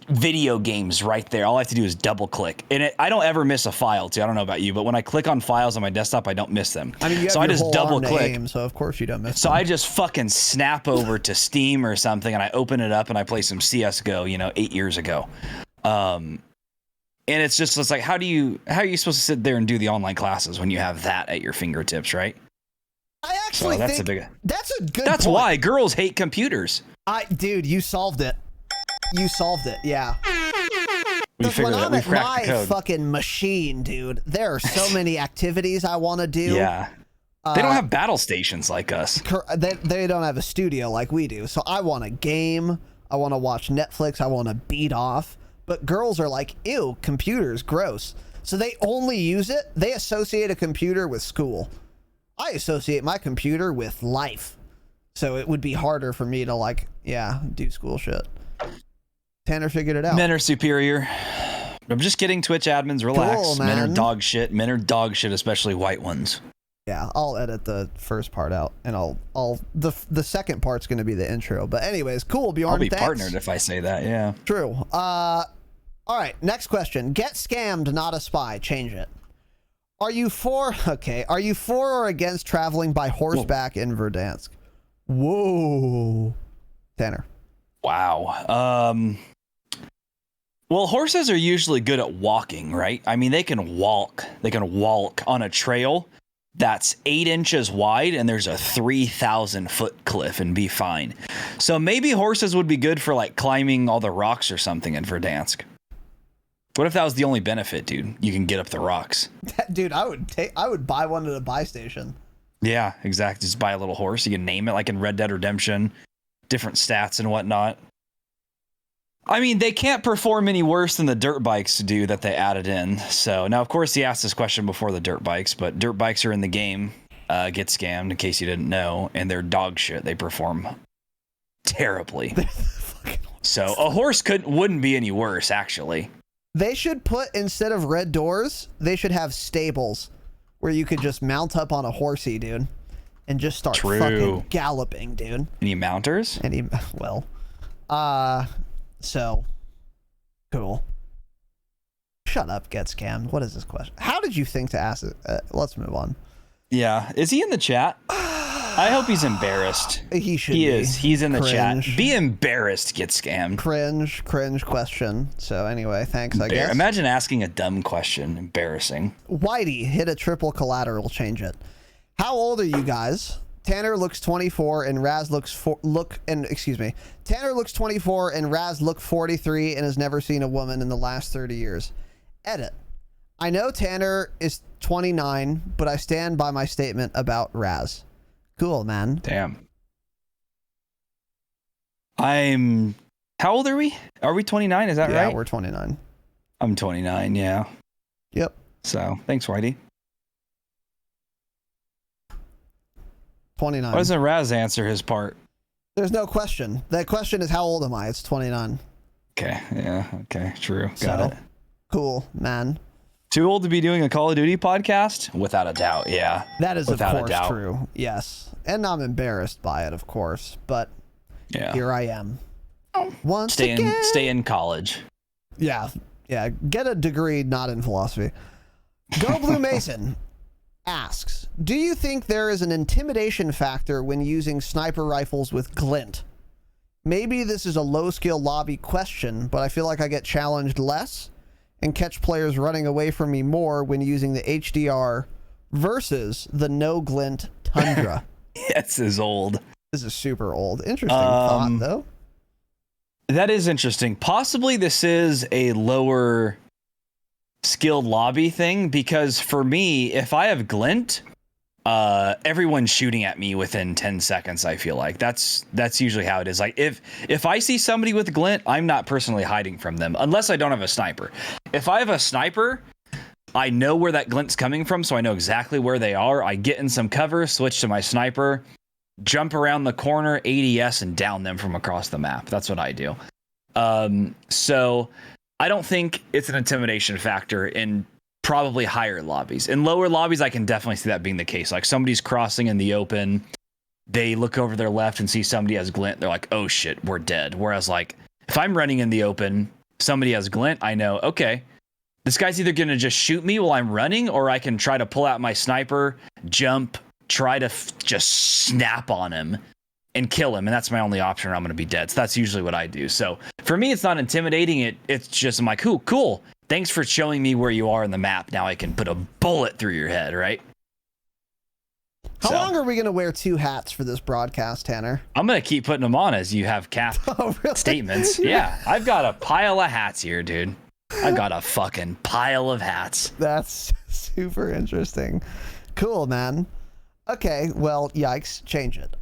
video games right there. All I have to do is double click. And I don't ever miss a file, too. I don't know about you, but when I click on files on my desktop, I don't miss them. I mean, you have so your I just whole double arm to click. aim, so of course you don't miss So them. I just fucking snap over to Steam or something, and I open it up and I play some CS:GO, 8 years ago. And it's like, how are you supposed to sit there and do the online classes when you have that at your fingertips, right? I actually So that's think a big. that's a good That's point. why girls hate computers. Dude, you solved it. You solved it, yeah. We Because when figured that I'm we at cracked my the code. fucking machine, dude, there are so many activities I want to do. Yeah. They don't have battle stations like us. They don't have a studio like we do. So I want to game. I want to watch Netflix. I want to beat off. But girls are like, ew, computers, gross. So they only use it. They associate a computer with school. I associate my computer with life. So it would be harder for me to do school shit. Tanner figured it out. Men are superior. I'm just kidding, Twitch admins. Relax. Cool, Men are man. dog shit. Men are dog shit, especially white ones. Yeah, I'll edit the first part out, and the second part's going to be the intro. But anyways, cool, Bjorn. I'll be thanks. partnered if I say that. Yeah. True. All right, next question. Get scammed, not a spy. Change it. Are you for or against traveling by horseback in Verdansk? Whoa. Tanner. Wow. Well, horses are usually good at walking, right? I mean, they can walk. They can walk on a trail that's 8 inches wide, and there's a 3,000-foot cliff and be fine. So maybe horses would be good for like climbing all the rocks or something in Verdansk. What if that was the only benefit, dude? You can get up the rocks. Dude, I would buy one at a buy station. Yeah, exactly. Just buy a little horse. You can name it like in Red Dead Redemption, different stats and whatnot. I mean, they can't perform any worse than the dirt bikes do that they added in. So now, of course, he asked this question before the dirt bikes, but dirt bikes are in the game. Get scammed, in case you didn't know, and they're dog shit. They perform terribly. So a horse wouldn't be any worse, actually. They should put, instead of red doors, they should have stables where you could just mount up on a horsey, dude, and just start fucking galloping, dude. Any mounters? So cool. Shut up, get scammed. What is this question? How did you think to ask it? Let's move on. Yeah. Is he in the chat? I hope he's embarrassed. He should He be. is. He's in the Cringe. chat. Be embarrassed, get scammed. Cringe question. So anyway, thanks, I guess. Imagine asking a dumb question. Embarrassing. Whitey, hit a triple collateral, change it. How old are you guys? Tanner looks 24 and Raz Tanner looks 24 and Raz look 43 and has never seen a woman in the last 30 years. Edit. I know Tanner is 29, but I stand by my statement about Raz. Cool, man. Damn. How old are we? Are we 29? Is that right? Yeah, we're 29. I'm 29, yeah. Yep. So, thanks, Whitey. 29. Why doesn't Raz answer his part? There's no question. The question is, how old am I? It's 29. Okay, yeah, okay, true. Got it. Cool, man. Too old to be doing a Call of Duty podcast? Without a doubt, yeah. That is, without of course, a doubt. true. Yes. And I'm embarrassed by it, of course. But here I am. Stay in college. Yeah. Yeah. Get a degree not in philosophy. Go Blue Mason asks, do you think there is an intimidation factor when using sniper rifles with glint? Maybe this is a low skill lobby question, but I feel like I get challenged less and catch players running away from me more when using the HDR versus the no glint Tundra. This is old. This is super old. Interesting thought, though. That is interesting. Possibly this is a lower skilled lobby thing, because for me, if I have glint, everyone's shooting at me within 10 seconds. I feel like that's usually how it is. Like if I see somebody with glint, I'm not personally hiding from them unless I don't have a sniper. If I have a sniper, I know where that glint's coming from, so I know exactly where they are. I get in some cover, switch to my sniper, jump around the corner, ADS, and down them from across the map. That's what I do. So I don't think it's an intimidation factor in probably higher lobbies. In lower lobbies, I can definitely see that being the case. Like somebody's crossing in the open, they look over their left and see somebody has glint. They're like, oh shit, we're dead. Whereas like if I'm running in the open, somebody has glint, I know, okay, this guy's either going to just shoot me while I'm running, or I can try to pull out my sniper, jump, try to just snap on him and kill him. And that's my only option, or I'm going to be dead. So that's usually what I do. So for me, it's not intimidating. It's just, I'm like, cool. Thanks for showing me where you are in the map. Now I can put a bullet through your head, right? How long are we going to wear two hats for this broadcast, Tanner? I'm going to keep putting them on as you have cap statements. Yeah, I've got a pile of hats here, dude. I got a fucking pile of hats. That's super interesting. Cool, man. Okay, well, yikes, change it.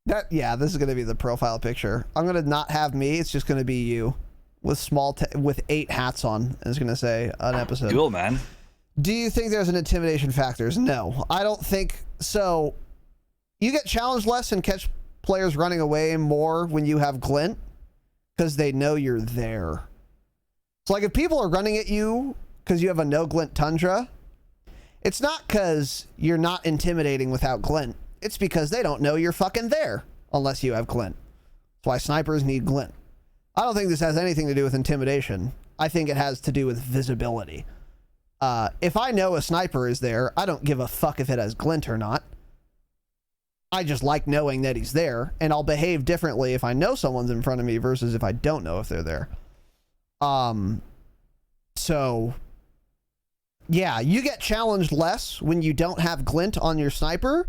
This is gonna be the profile picture. I'm gonna not have me. It's just gonna be you with with 8 hats on. It's gonna say an episode. Cool, man. Do you think there's an intimidation factor? No, I don't think so. You get challenged less and catch players running away more when you have glint because they know you're there. So like if people are running at you because you have a no glint Tundra, it's not because you're not intimidating without glint. It's because they don't know you're fucking there unless you have glint. That's why snipers need glint. I don't think this has anything to do with intimidation. I think it has to do with visibility. If I know a sniper is there, I don't give a fuck if it has glint or not. I just like knowing that he's there, and I'll behave differently if I know someone's in front of me versus if I don't know if they're there. So yeah, you get challenged less when you don't have glint on your sniper,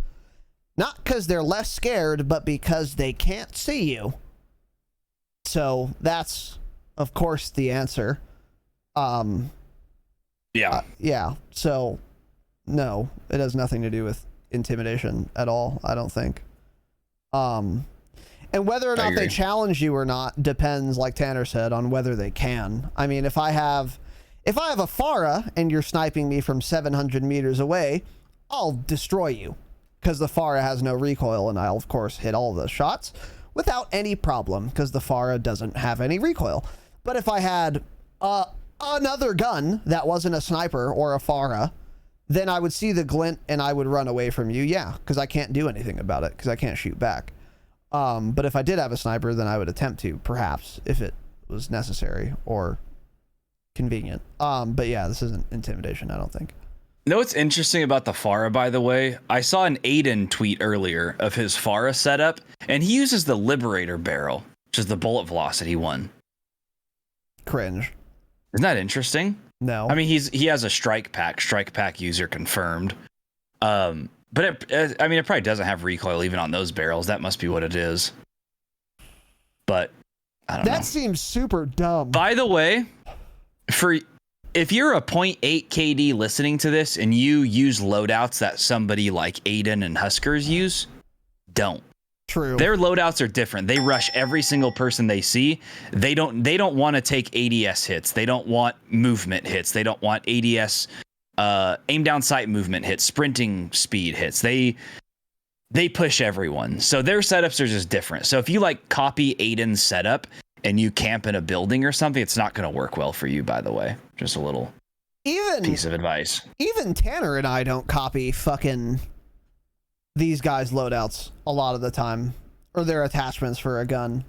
not because they're less scared, but because they can't see you. So that's, of course, the answer. Yeah. So no, it has nothing to do with intimidation at all, I don't think. And whether or not they challenge you or not depends, like Tanner said, on whether they can. I mean, if I have a Farah and you're sniping me from 700 meters away, I'll destroy you because the Farah has no recoil, and I'll of course hit all the shots without any problem because the Farah doesn't have any recoil. But if I had another gun that wasn't a sniper or a Farah, then I would see the glint and I would run away from you. Yeah, because I can't do anything about it because I can't shoot back. But if I did have a sniper, then I would attempt to, perhaps, if it was necessary or convenient. But yeah, this isn't intimidation, I don't think. You know what's interesting about the Farah, by the way? I saw an Aiden tweet earlier of his Farah setup, and he uses the Liberator barrel, which is the bullet velocity one. Cringe. Isn't that interesting? No. I mean, he has a strike pack user confirmed. But it probably doesn't have recoil even on those barrels. That must be what it is. But I don't know. That seems super dumb. By the way, if you're a 0.8 KD listening to this and you use loadouts that somebody like Aiden and Huskers use, don't. True. Their loadouts are different. They rush every single person they see. They don't want to take ADS hits. They don't want movement hits. They don't want ADS aim down sight movement hits, sprinting speed hits. They push everyone. So their setups are just different. So if you like copy Aiden's setup and you camp in a building or something, it's not going to work well for you, by the way. Just a little piece of advice. Even Tanner and I don't copy fucking these guys' loadouts a lot of the time, or their attachments for a gun.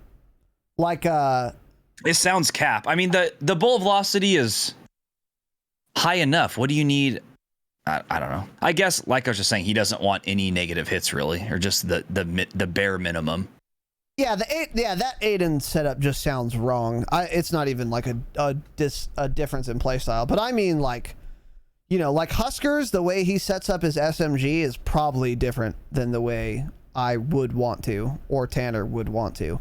Like, it sounds cap. I mean, the bullet velocity is high enough. What do you need? I don't know. I guess, like I was just saying, he doesn't want any negative hits really, or just the bare minimum. Yeah, that Aiden setup just sounds wrong. It's not even like a difference in playstyle, but I mean, like, you know, like Huskers, the way he sets up his SMG is probably different than the way I would want to, or Tanner would want to.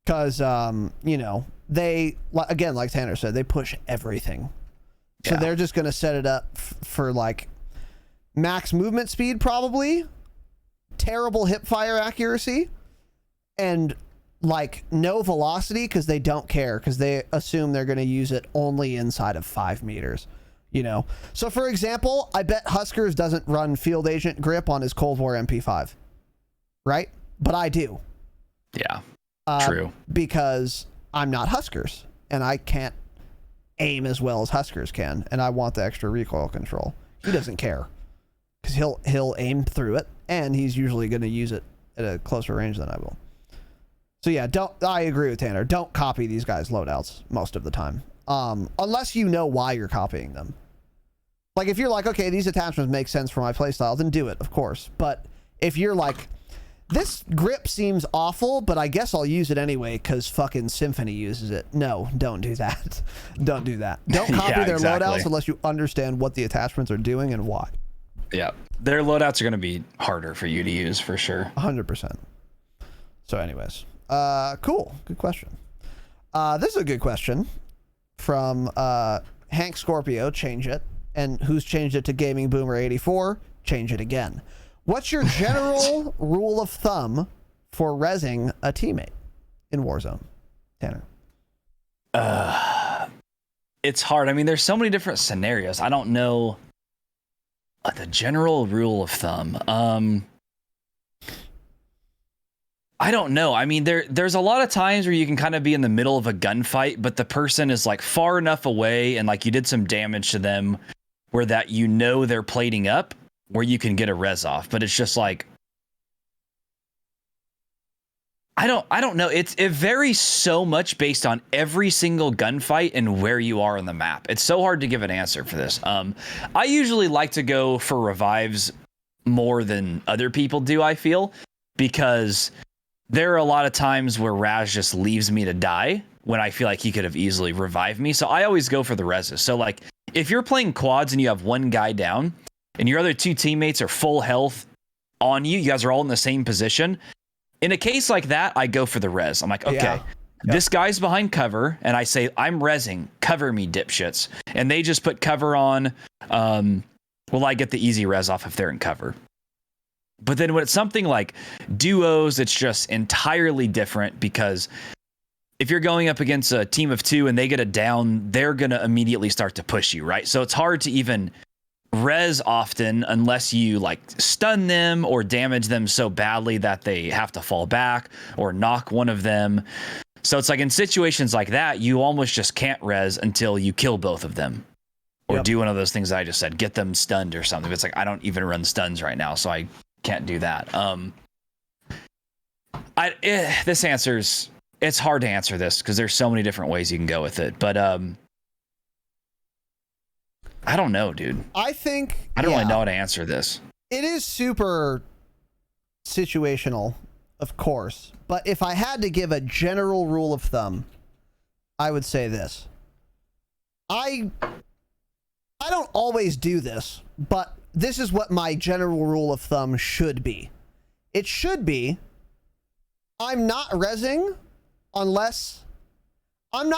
Because, you know, they, again, like Tanner said, they push everything. So they're just going to set it up for, like, max movement speed, probably, terrible hip fire accuracy, and, like, no velocity because they don't care, because they assume they're going to use it only inside of 5 meters. You know, so for example, I bet Huskers doesn't run field agent grip on his Cold War MP5, right? But I do. Yeah, true. Because I'm not Huskers and I can't aim as well as Huskers can, and I want the extra recoil control. He doesn't care because he'll aim through it, and he's usually going to use it at a closer range than I will. So yeah, I agree with Tanner. Don't copy these guys' loadouts most of the time, unless you know why you're copying them. Like, if you're like, okay, these attachments make sense for my playstyle, then do it, of course. But if you're like, this grip seems awful, but I guess I'll use it anyway because fucking Symphony uses it. No, don't do that. Don't do that. Don't copy their loadouts unless you understand what the attachments are doing and why. Yeah, their loadouts are going to be harder for you to use for sure. 100%. So anyways, cool. Good question. This is a good question from Hank Scorpio. Change it. And who's changed it to Gaming Boomer 84? Change it again. What's your general rule of thumb for rezzing a teammate in Warzone, Tanner? It's hard. I mean, there's so many different scenarios. I don't know the general rule of thumb. I don't know. I mean, there's a lot of times where you can kind of be in the middle of a gunfight, but the person is like far enough away and like you did some damage to them where that, you know, they're plating up where you can get a res off. But it's just like, I don't know. It varies so much based on every single gunfight and where you are on the map. It's so hard to give an answer for this. I usually like to go for revives more than other people do, I feel, because there are a lot of times where Raz just leaves me to die when I feel like he could have easily revived me. So I always go for the reses. So like, if you're playing quads and you have one guy down and your other two teammates are full health on you, you guys are all in the same position. In a case like that, I go for the res. I'm like, okay, this guy's behind cover, and I say, I'm rezzing, cover me, dipshits. And they just put cover on. Well, I get the easy res off if they're in cover. But then when it's something like duos, it's just entirely different, because if you're going up against a team of two and they get a down, they're going to immediately start to push you, right? So it's hard to even res often unless you like stun them or damage them so badly that they have to fall back or knock one of them. So it's like in situations like that, you almost just can't res until you kill both of them or do one of those things that I just said, get them stunned or something. It's like, I don't even run stuns right now, so I can't do that. This answers, it's hard to answer this because there's so many different ways you can go with it, but I don't know, dude. I think I don't really know how to answer this. It is super situational, of course, but if I had to give a general rule of thumb, I would say this. I don't always do this, but this is what my general rule of thumb should be. It should be, I'm not rezzing unless one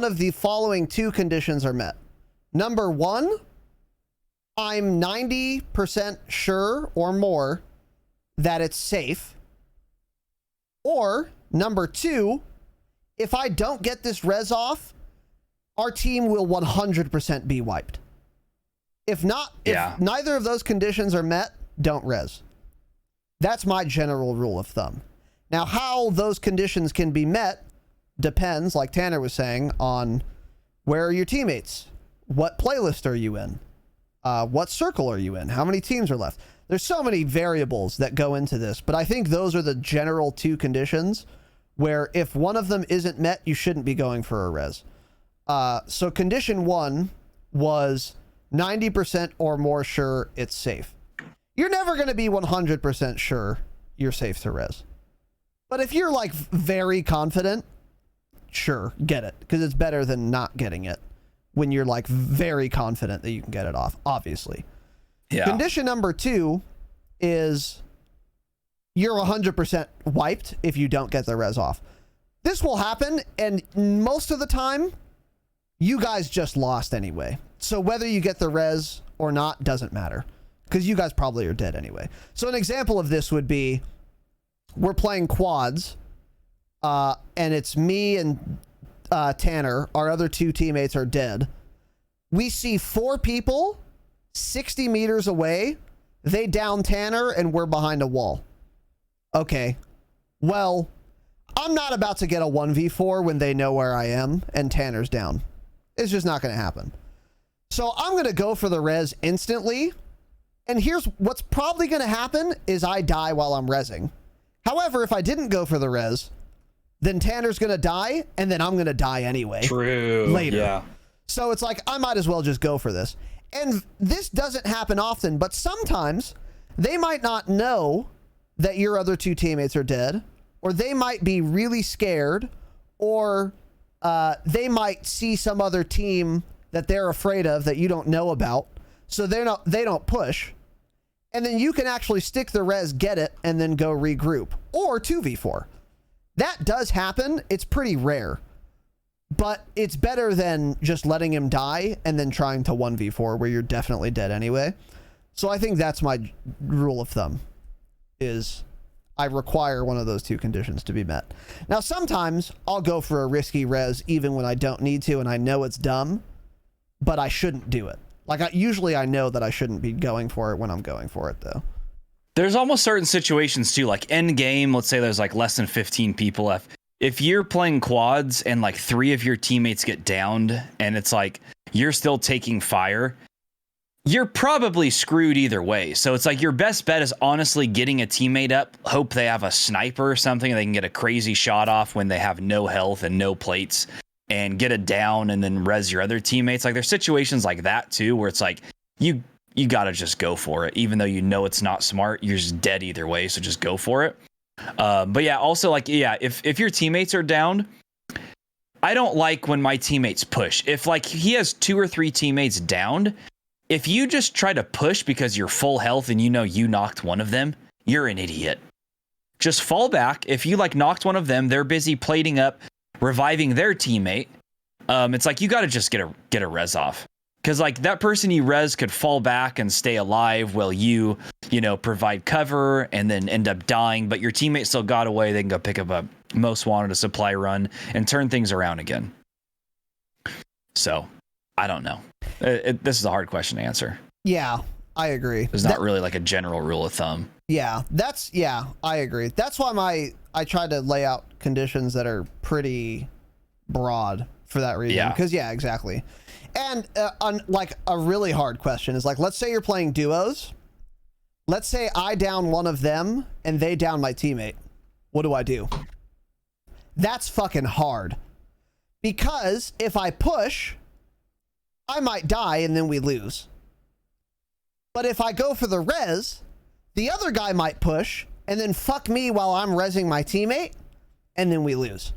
of the following two conditions are met. Number one, I'm 90% sure or more that it's safe. Or number 2, if I don't get this res off, our team will 100% be wiped. If not, if neither of those conditions are met, don't res. That's my general rule of thumb. Now, how those conditions can be met depends, like Tanner was saying, on where are your teammates? What playlist are you in? What circle are you in? How many teams are left? There's so many variables that go into this, but I think those are the general 2 conditions where if one of them isn't met, you shouldn't be going for a res. So condition 1 was 90% or more sure it's safe. You're never going to be 100% sure you're safe to res. But if you're like very confident, sure, get it, because it's better than not getting it when you're like very confident that you can get it off, obviously. Yeah. Condition number 2 is you're 100% wiped if you don't get the res off. This will happen, and most of the time, you guys just lost anyway. So whether you get the res or not doesn't matter, because you guys probably are dead anyway. So an example of this would be, we're playing quads, and it's me and Tanner. Our other 2 teammates are dead. We see 4 people 60 meters away. They down Tanner, and we're behind a wall. Okay, well, I'm not about to get a 1v4 when they know where I am and Tanner's down. It's just not going to happen. So I'm going to go for the res instantly. And here's what's probably going to happen is I die while I'm rezzing. However, if I didn't go for the res, then Tanner's going to die, and then I'm going to die anyway. True. Later. Yeah. So it's like, I might as well just go for this. And this doesn't happen often, but sometimes they might not know that your other 2 teammates are dead, or they might be really scared, or they might see some other team that they're afraid of that you don't know about. So they don't push. And then you can actually stick the res, get it, and then go regroup. Or 2v4. That does happen. It's pretty rare. But it's better than just letting him die and then trying to 1v4 where you're definitely dead anyway. So I think that's my rule of thumb, is I require one of those 2 conditions to be met. Now, sometimes I'll go for a risky res even when I don't need to and I know it's dumb, but I shouldn't do it. Like, usually I know that I shouldn't be going for it when I'm going for it, though. There's almost certain situations, too, like end game, let's say there's like less than 15 people left. If you're playing quads and like 3 of your teammates get downed and it's like you're still taking fire, you're probably screwed either way. So it's like your best bet is honestly getting a teammate up, hope they have a sniper or something, and they can get a crazy shot off when they have no health and no plates, and get it down and then res your other teammates. Like, there's situations like that too, where it's like you gotta just go for it, even though you know it's not smart. You're just dead either way, so just go for it. But yeah, also, like, yeah, if your teammates are down, I don't like when my teammates push. If like he has 2 or 3 teammates downed, if you just try to push because you're full health and you know you knocked one of them, you're an idiot. Just fall back. If you like knocked one of them, they're busy plating up, reviving their teammate. It's like you got to just get a res off, because like that person you res could fall back and stay alive while you provide cover and then end up dying, but your teammate still got away. They can go pick up a most wanted, a supply run, and turn things around again. So I don't know. This is a hard question to answer. Yeah, I agree. There's not really like a general rule of thumb. Yeah, I agree. That's why I try to lay out conditions that are pretty broad for that reason. Because yeah, exactly. And on like a really hard question is like, let's say you're playing duos. Let's say I down one of them and they down my teammate. What do I do? That's fucking hard. Because if I push, I might die and then we lose. But if I go for the res, the other guy might push and then fuck me while I'm rezzing my teammate, and then we lose.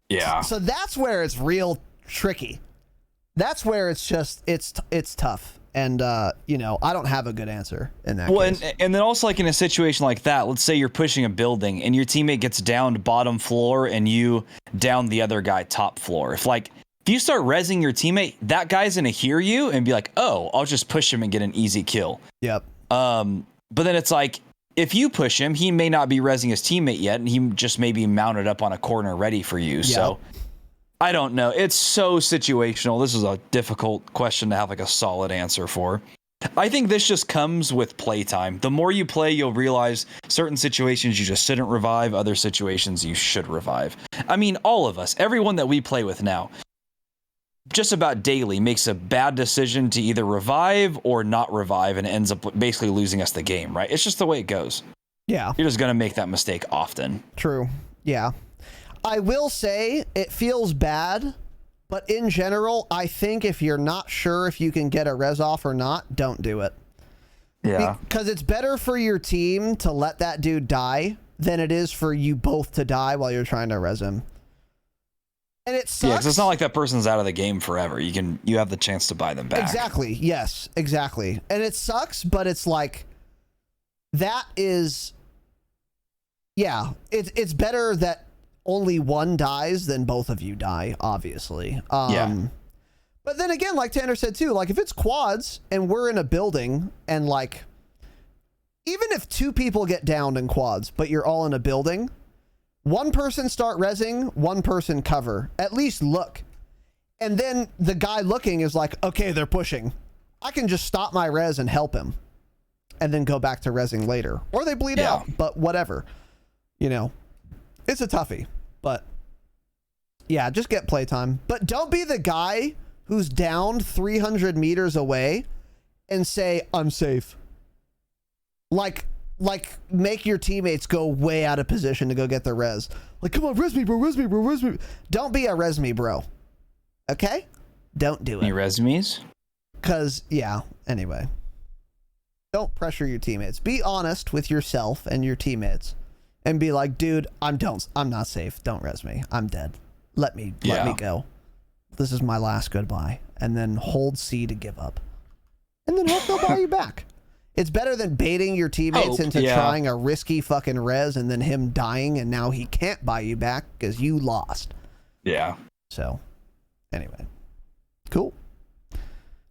Yeah. So that's where it's real tricky. That's where it's just, it's tough. And, I don't have a good answer in that case. And then also, like, in a situation like that, let's say you're pushing a building and your teammate gets downed bottom floor and you down the other guy top floor. If you start rezzing your teammate, that guy's going to hear you and be like, oh, I'll just push him and get an easy kill. Yep. But then it's like, if you push him, he may not be rezzing his teammate yet, and he just may be mounted up on a corner ready for you. Yep. So I don't know. It's so situational. This is a difficult question to have like a solid answer for. I think this just comes with playtime. The more you play, you'll realize certain situations you just shouldn't revive, other situations you should revive. I mean, all of us, everyone that we play with now, just about daily makes a bad decision to either revive or not revive, and it ends up basically losing us the game, right? It's just the way it goes. Yeah. You're just going to make that mistake often. True. Yeah. I will say it feels bad, but in general, I think if you're not sure if you can get a res off or not, don't do it. Yeah. Because it's better for your team to let that dude die than it is for you both to die while you're trying to res him. And it sucks. Yeah, because it's not like that person's out of the game forever. You have the chance to buy them back. Exactly. Yes, exactly. And it sucks, but it's like, that is, yeah, it's better that only one dies than both of you die, obviously. Yeah. But then again, like Tanner said too, like if it's quads and we're in a building and like, even if 2 people get downed in quads, but you're all in a building, one person start rezzing, one person cover. At least look. And then the guy looking is like, okay, they're pushing. I can just stop my res and help him. And then go back to rezzing later. Or they bleed out, but whatever. You know, it's a toughie. But yeah, just get playtime. But don't be the guy who's down 300 meters away and say, I'm safe. Like make your teammates go way out of position to go get their res. Like, come on, res me, bro, res me, bro, res me. Don't be a res me, bro. Okay? Don't do it. Any resumes? Because, yeah, anyway. Don't pressure your teammates. Be honest with yourself and your teammates. And be like, dude, I'm not safe. Don't res me. I'm dead. Let me go. This is my last goodbye. And then hold C to give up. And then hope they'll buy you back. It's better than baiting your teammates into trying a risky fucking res and then him dying and now he can't buy you back because you lost. Yeah. So, anyway. Cool.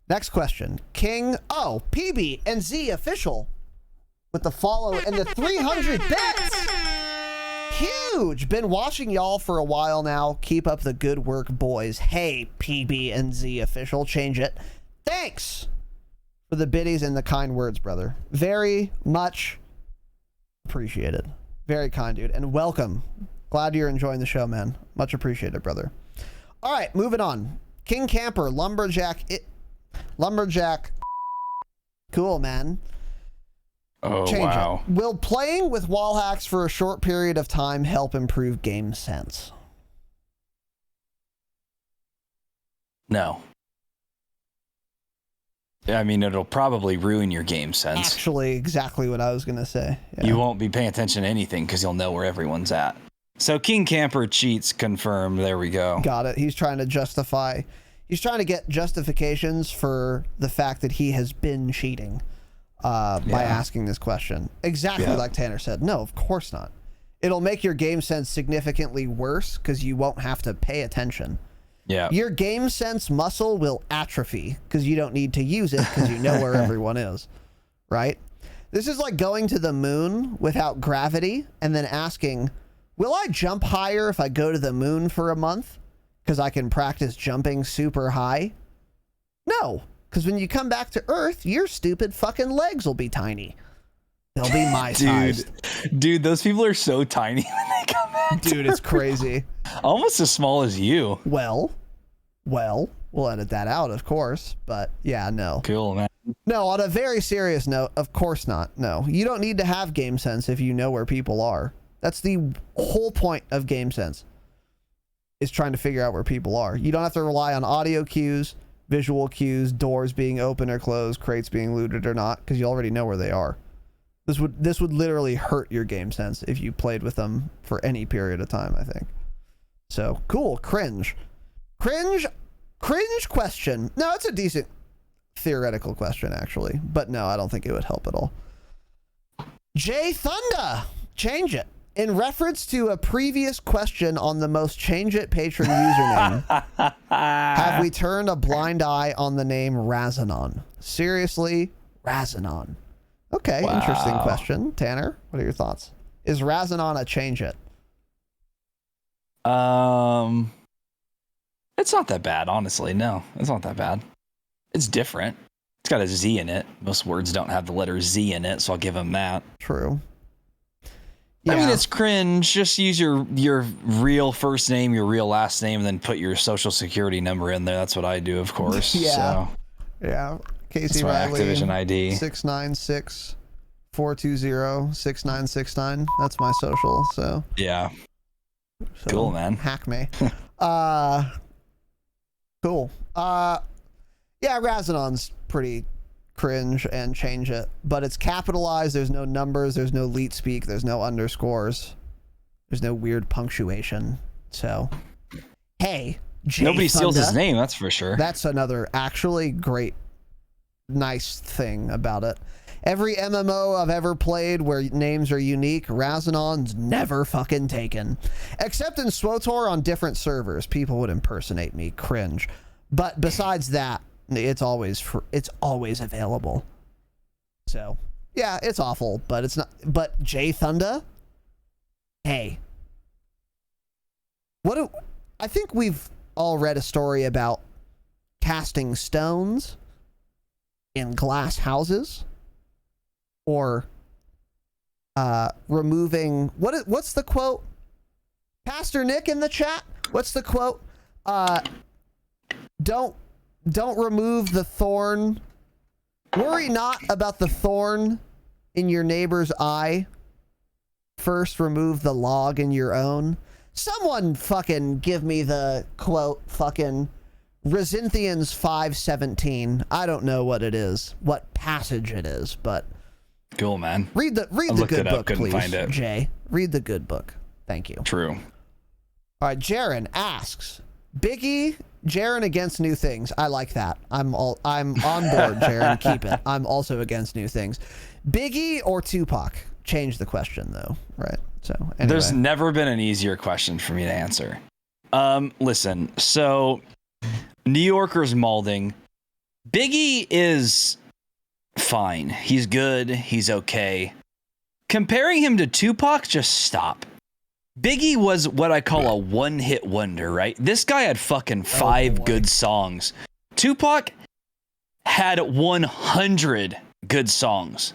Next question. PB and Z official with the follow and the 300 bits. Huge. Been watching y'all for a while now. Keep up the good work, boys. Hey, PB and Z official. Change it. Thanks for the biddies and the kind words, brother. Very much appreciated. Very kind, dude. And welcome. Glad you're enjoying the show, man. Much appreciated, brother. All right, moving on. King Camper, Lumberjack. Cool, man. Oh, Change wow. it. Will playing with wall hacks for a short period of time help improve game sense? No. I mean, it'll probably ruin your game sense. Actually, exactly what I was going to say. Yeah. You won't be paying attention to anything because you'll know where everyone's at. So King Camper cheats confirmed. There we go. Got it. He's trying to justify. He's trying to get justifications for the fact that he has been cheating by asking this question. Exactly like Tanner said. No, of course not. It'll make your game sense significantly worse because you won't have to pay attention. Yeah. Your game sense muscle will atrophy because you don't need to use it because you know where everyone is, right? This is like going to the moon without gravity and then asking, will I jump higher if I go to the moon for a month because I can practice jumping super high? No, because when you come back to Earth, your stupid fucking legs will be tiny. They'll be my size. Dude, those people are so tiny when they come back. Dude, it's crazy. Almost as small as you. Well, we'll edit that out, of course. But yeah, no. Cool, man. No, on a very serious note, of course not. No, you don't need to have game sense if you know where people are. That's the whole point of game sense, is trying to figure out where people are. You don't have to rely on audio cues, visual cues, doors being open or closed, crates being looted or not, because you already know where they are. This would literally hurt your game sense if you played with them for any period of time, I think. So, cool. Cringe question. No, it's a decent theoretical question, actually. But no, I don't think it would help at all. Jay Thunder, change it. In reference to a previous question on the most change it patron username, have we turned a blind eye on the name Razinon? Seriously, Razinon. Okay, Wow. interesting question. Tanner, what are your thoughts? Is Razinon a change it? It's not that bad, honestly. No, it's not that bad. It's different. It's got a Z in it. Most words don't have the letter Z in it, so I'll give him that. True. I mean, it's cringe. Just use your real first name, your real last name, and then put your social security number in there. That's what I do, of course. Yeah. So, yeah. Casey that's my Riley, Activision ID. 696-420-6969. That's my social. So Yeah. Cool, man. Hack me. Cool. Yeah, Razinon's pretty cringe and change it, but it's capitalized. There's no numbers. There's no leet speak. There's no underscores. There's no weird punctuation. So, hey, Nobody steals his name, that's for sure. That's another actually great, nice thing about it. Every MMO I've ever played where names are unique, Razinon's never fucking taken. Except in SWTOR on different servers. People would impersonate me. Cringe. But besides that, it's always available. So, yeah, it's awful, but it's not. But J Thunder, hey, I think we've all read a story about casting stones in glass houses, or removing what's the quote? Pastor Nick in the chat. What's the quote? Don't remove the thorn. Worry not about the thorn in your neighbor's eye. First, remove the log in your own. Someone fucking give me the quote. Fucking Rezinthians 5:17. I don't know what it is, what passage it is, but cool, man. Read the good book, please, find it. Jay. Read the good book. Thank you. True. All right, Jaren asks, Biggie, Jaren against new things. I like that. I'm on board, Jaren. Keep it. I'm also against new things. Biggie or Tupac? Change the question though, right? So anyway. There's never been an easier question for me to answer. Listen, so New Yorker's molding. Biggie is fine. He's good. He's okay. Comparing him to Tupac, just stop. Biggie was what I call a one-hit wonder, right? This guy had fucking 5 good songs. Tupac had 100 good songs.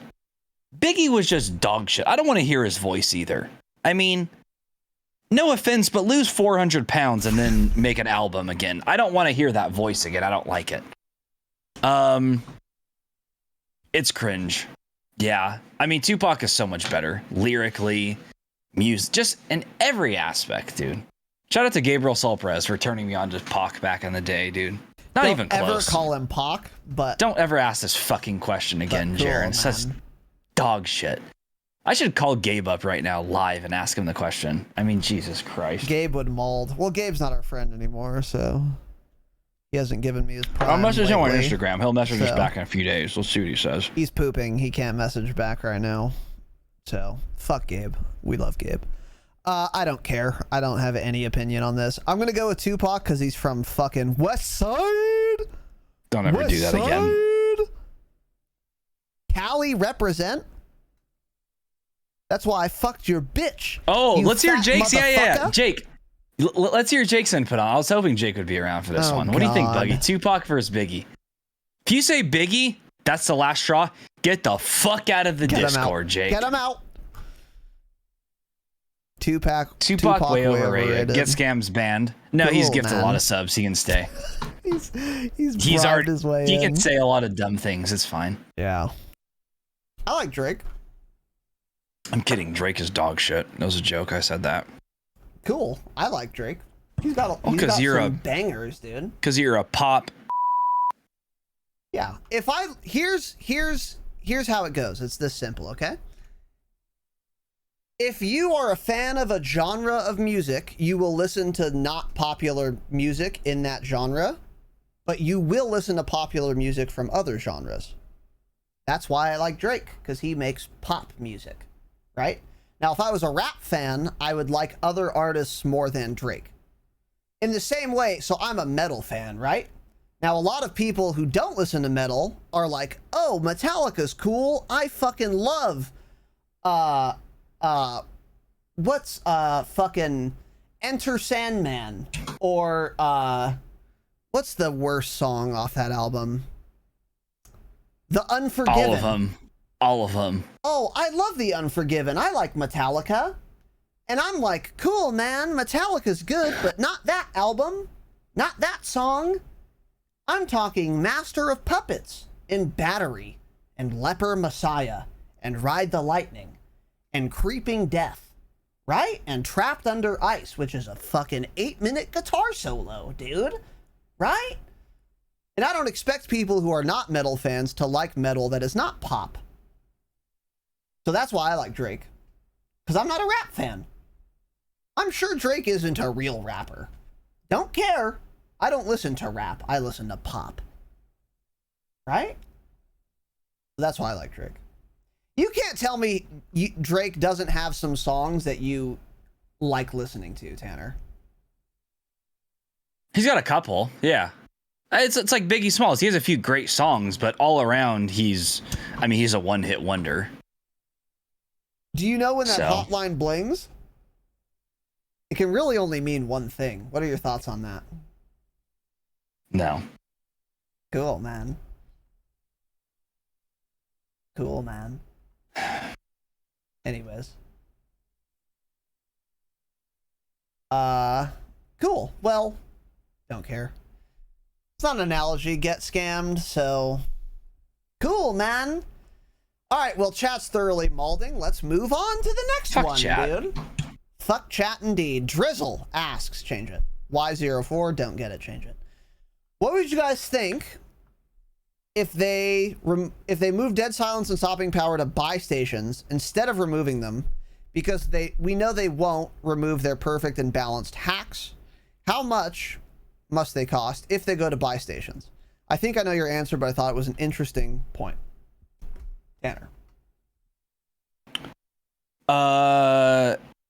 Biggie was just dog shit. I don't want to hear his voice either. I mean, no offense, but lose 400 pounds and then make an album again. I don't want to hear that voice again. I don't like it. It's cringe. Yeah. I mean, Tupac is so much better. Lyrically, music, just in every aspect, dude. Shout out to Gabriel Solprez for turning me on to Pac back in the day, dude. Not even close. Don't ever call him Pac, but... Don't ever ask this fucking question again, cool, Jaren. Such dog shit. I should call Gabe up right now live and ask him the question. I mean, Jesus Christ. Gabe would mold. Well, Gabe's not our friend anymore, so... He hasn't given me his prime. I'll message him on Instagram. He'll message us back in a few days. We'll see what he says. He's pooping. He can't message back right now. So, fuck Gabe. We love Gabe. I don't care. I don't have any opinion on this. I'm going to go with Tupac because he's from fucking West Side. Don't ever do that again. Cali represent. That's why I fucked your bitch. Oh, let's hear Jake's. Yeah. Jake. Let's hear Jake's input on. I was hoping Jake would be around for this one. What do you think, Buggy? Tupac versus Biggie. If you say Biggie, that's the last straw. Get the fuck out of the Discord, Jake. Get him out. Tupac way overrated. Get Scams banned. No, cool, he's gifted a lot of subs. He can stay. he's already his way. He can say a lot of dumb things. It's fine. Yeah. I like Drake. I'm kidding. Drake is dog shit. That was a joke. I said that. Cool. I like Drake. He's got some bangers, dude. Because you're a pop. Yeah. Here's how it goes. It's this simple, okay? If you are a fan of a genre of music, you will listen to not popular music in that genre, but you will listen to popular music from other genres. That's why I like Drake, because he makes pop music, right? Now, if I was a rap fan, I would like other artists more than Drake. In the same way, so I'm a metal fan, right? Now, a lot of people who don't listen to metal are like, oh, Metallica's cool. I fucking love, what's, fucking Enter Sandman? Or, what's the worst song off that album? The Unforgiven. All of them. All of them. Oh, I love The Unforgiven. I like Metallica. And I'm like, cool, man. Metallica's good, but not that album. Not that song. I'm talking Master of Puppets and Battery and Leper Messiah and Ride the Lightning and Creeping Death, right? And Trapped Under Ice, which is a fucking 8-minute guitar solo, dude. Right? And I don't expect people who are not metal fans to like metal that is not pop. So that's why I like Drake. Because I'm not a rap fan. I'm sure Drake isn't a real rapper. Don't care. I don't listen to rap. I listen to pop. Right? That's why I like Drake. You can't tell me Drake doesn't have some songs that you like listening to, Tanner. He's got a couple, yeah. It's like Biggie Smalls. He has a few great songs, but all around he's a one-hit wonder. Do you know when that hotline blings? It can really only mean one thing. What are your thoughts on that? No. Cool, man. Cool, man. Anyways. Cool. Well, don't care. It's not an analogy. Get scammed, so... Cool, man. Alright, well, chat's thoroughly malding. Let's move on to the next Fuck one, chat. dude. Fuck chat indeed. Drizzle asks, change it. Y04, don't get it, change it. What would you guys think if they move Dead Silence and Stopping Power to buy stations instead of removing them, because we know they won't remove their perfect and balanced hacks? How much must they cost if they go to buy stations? I think I know your answer, but I thought it was an interesting point. Tanner.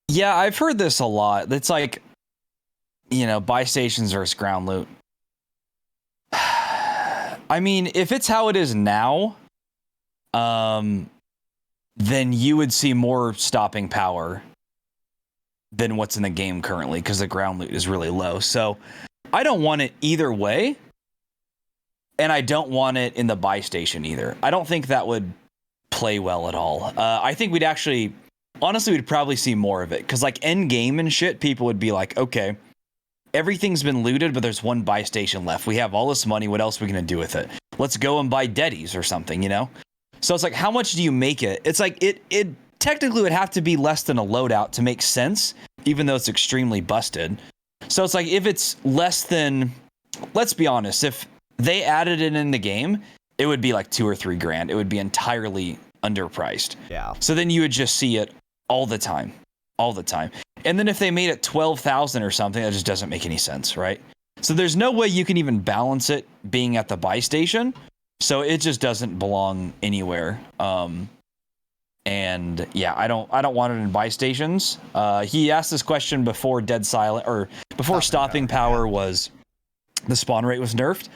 Yeah, I've heard this a lot. It's like, buy stations versus ground loot. I mean, if it's how it is now, then you would see more stopping power than what's in the game currently, because the ground loot is really low. So I don't want it either way, and I don't want it in the buy station either. I don't think that would play well at all. I think we'd probably see more of it, because like end game and shit, people would be like, okay, everything's been looted, but there's one buy station left. We have all this money. What else are we going to do with it? Let's go and buy deadies or something, So it's like, how much do you make it? It's like, it technically would have to be less than a loadout to make sense, even though it's extremely busted. So it's like, if it's less than, let's be honest, if they added it in the game, it would be like $2,000 or $3,000. It would be entirely underpriced. Yeah. So then you would just see it all the time. And then if they made it 12,000 or something, that just doesn't make any sense, right? So there's no way you can even balance it being at the buy station. So it just doesn't belong anywhere. And yeah, I don't want it in buy stations. He asked this question before Dead Silent, or before Stopping Power was, the spawn rate was nerfed.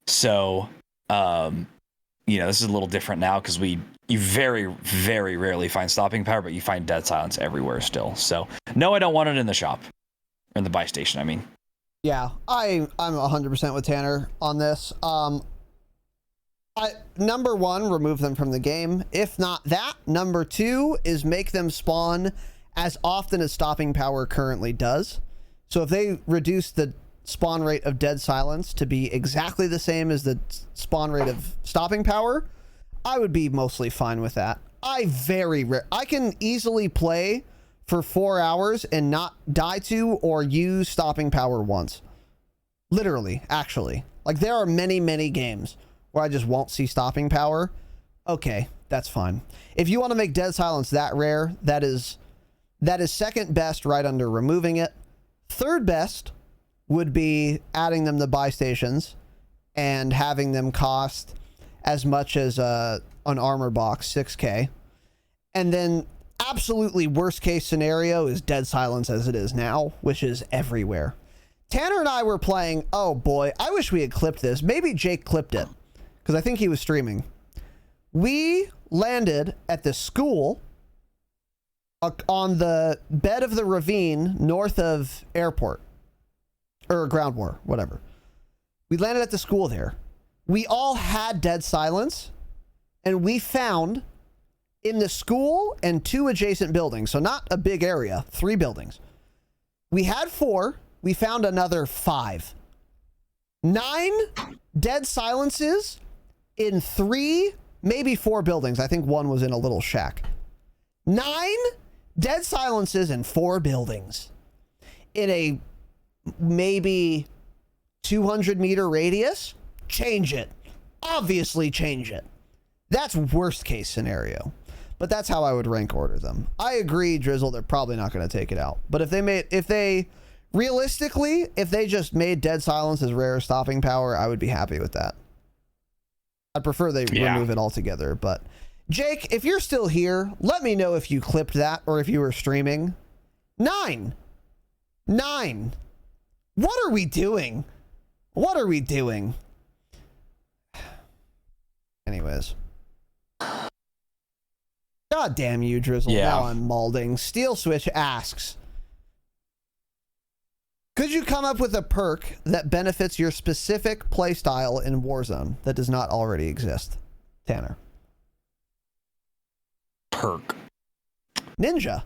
So, this is a little different now, because you very, very rarely find Stopping Power, but you find Dead Silence everywhere still. So no, I don't want it in the shop, or in the buy station, I mean. Yeah, I'm 100% with Tanner on this. Number one, remove them from the game. If not that, number two is make them spawn as often as Stopping Power currently does. So if they reduce the spawn rate of Dead Silence to be exactly the same as the spawn rate of Stopping Power, I would be mostly fine with that. I can easily play for 4 hours and not die to or use Stopping Power once. Literally, actually. Like, there are many, many games where I just won't see Stopping Power. Okay, that's fine. If you want to make Dead Silence that rare, that is second best, right under removing it. Third best would be adding them to buy stations and having them cost as much as an armor box, 6K. And then absolutely worst case scenario is Dead Silence as it is now, which is everywhere. Tanner and I were playing. Oh boy, I wish we had clipped this. Maybe Jake clipped it because I think he was streaming. We landed at the school on the bed of the ravine north of airport or ground war, whatever. We landed at the school there. We all had dead silence, and we found in the school and 2 adjacent buildings, so not a big area, 3 buildings. We had 4. We found another 5. 9 dead silences in 3, maybe 4 buildings. I think 1 was in a little shack. 9 dead silences in 4 buildings in a maybe 200-meter radius. Change it. Obviously change it. That's worst case scenario. But that's how I would rank order them. I agree, Drizzle, they're probably not going to take it out. But if they realistically, if they just made dead silence as rare stopping power, I would be happy with that. I'd prefer they remove it altogether. But Jake, if you're still here, let me know if you clipped that or if you were streaming. 9. What are we doing? What are we doing? Anyways. God damn you, Drizzle. Yeah. Now I'm malding. Steel Switch asks, could you come up with a perk that benefits your specific playstyle in Warzone that does not already exist? Tanner. Perk. Ninja.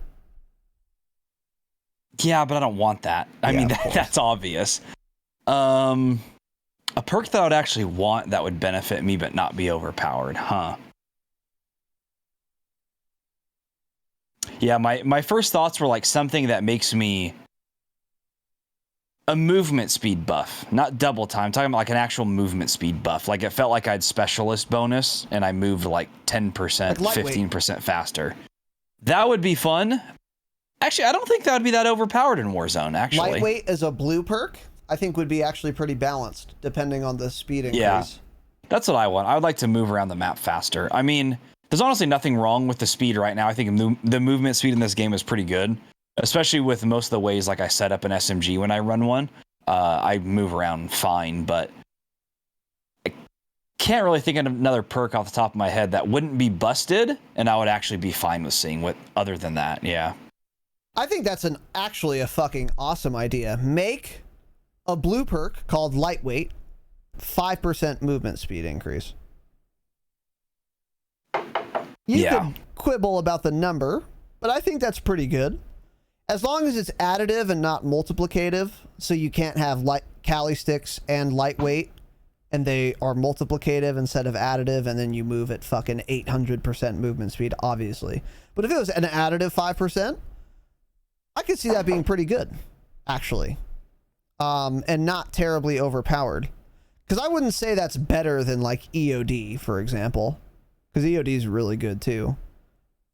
Yeah, but I don't want that. I mean, that's obvious. A perk that I would actually want that would benefit me but not be overpowered, huh? Yeah, my first thoughts were like something that makes me a movement speed buff, not double time. I'm talking about like an actual movement speed buff. Like it felt like I had specialist bonus and I moved like 10%, like 15% faster. That would be fun. Actually, I don't think that would be that overpowered in Warzone, actually. Lightweight as a blue perk, I think would be actually pretty balanced, depending on the speed increase. Yeah, that's what I want. I would like to move around the map faster. I mean, there's honestly nothing wrong with the speed right now. I think the movement speed in this game is pretty good, especially with most of the ways like I set up an SMG when I run one. I move around fine, but I can't really think of another perk off the top of my head that wouldn't be busted, and I would actually be fine with seeing what other than that, yeah. I think that's actually a fucking awesome idea. Make a blue perk called Lightweight, 5% movement speed increase. You could quibble about the number, but I think that's pretty good. As long as it's additive and not multiplicative, so you can't have Cali sticks and lightweight, and they are multiplicative instead of additive, and then you move at fucking 800% movement speed, obviously. But if it was an additive 5%, I could see that being pretty good, actually. And not terribly overpowered. Because I wouldn't say that's better than, like, EOD, for example. Because EOD is really good, too.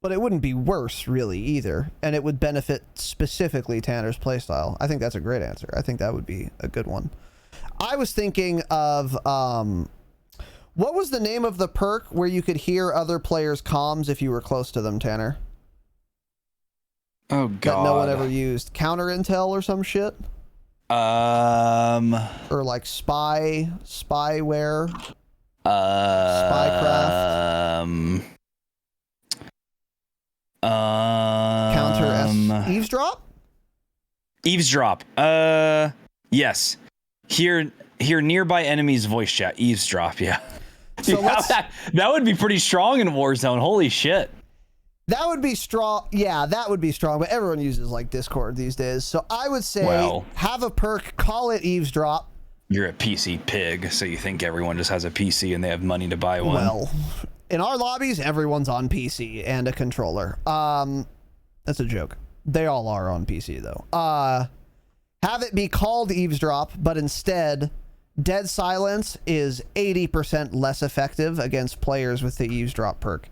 But it wouldn't be worse, really, either. And it would benefit specifically Tanner's playstyle. I think that's a great answer. I think that would be a good one. I was thinking of... what was the name of the perk where you could hear other players' comms if you were close to them, Tanner? Oh, God. That no one ever used. Counter intel or some shit? Or like spyware? Spycraft? Counter eavesdrop? Eavesdrop. Yes. Hear nearby enemies' voice chat. Eavesdrop, yeah. So that would be pretty strong in Warzone. Holy shit. That would be strong. Yeah, that would be strong, but everyone uses like Discord these days. So I would say have a perk, call it eavesdrop. You're a PC pig, so you think everyone just has a PC and they have money to buy one. Well, in our lobbies, everyone's on PC and a controller. That's a joke. They all are on PC though. Have it be called eavesdrop, but instead dead silence is 80% less effective against players with the eavesdrop perk.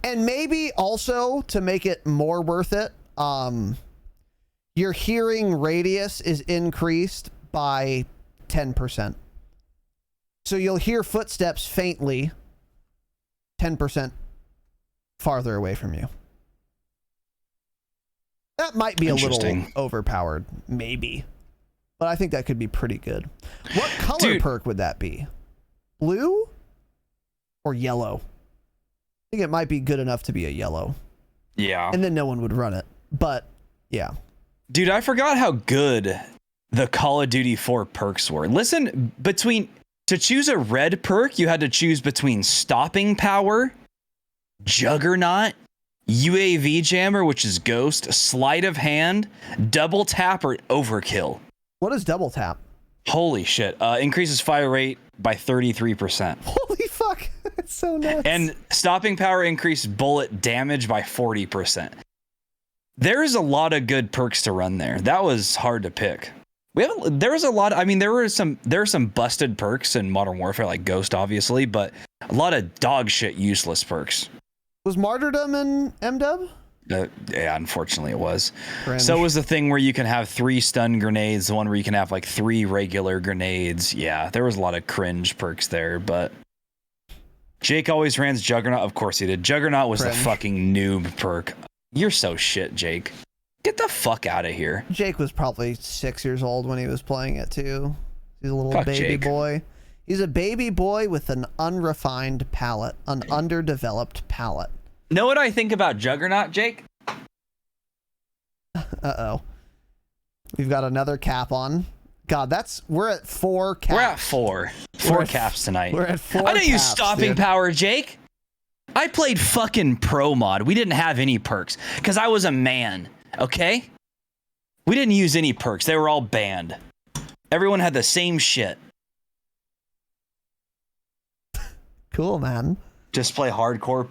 And maybe also to make it more worth it, your hearing radius is increased by 10%. So you'll hear footsteps faintly 10% farther away from you. That might be a little overpowered, maybe. but I think that could be pretty good. What color Dude. perk would that be? Blue or yellow? I think it might be good enough to be a yellow. Yeah. And then no one would run it. But yeah. Dude, I forgot how good the Call of Duty 4 perks were. Listen, to choose a red perk, you had to choose between stopping power, Juggernaut, UAV jammer, which is ghost, sleight of hand, double tap, or overkill. What is double tap? Holy shit. Increases fire rate by 33%. Holy fuck. It's so nuts. And stopping power increased bullet damage by 40%. There's a lot of good perks to run there. That was hard to pick. There was a lot. I mean, there are some busted perks in Modern Warfare, like Ghost, obviously, but a lot of dog shit useless perks. Was Martyrdom in MW? Yeah, unfortunately it was. Cringe. So was the thing where you can have 3 stun grenades, the one where you can have like 3 regular grenades. Yeah, there was a lot of cringe perks there, but Jake always ran Juggernaut. Of course he did. Juggernaut was Cringe. the fucking noob perk. You're so shit, Jake. Get the fuck out of here. Jake was probably 6 years old when he was playing it too. He's a little Fuck baby Jake. boy. He's a baby boy with an unrefined palate, an underdeveloped palate. Know what I think about Juggernaut, Jake? Uh-oh. We've got another cap on. God, we're at 4 caps. We're at 4. 4 caps tonight. We're at 4 I don't use caps, stopping dude. power, Jake. I played fucking pro mod. We didn't have any perks because I was a man. Okay? We didn't use any perks. They were all banned. Everyone had the same shit. Cool, man. Just play hardcore.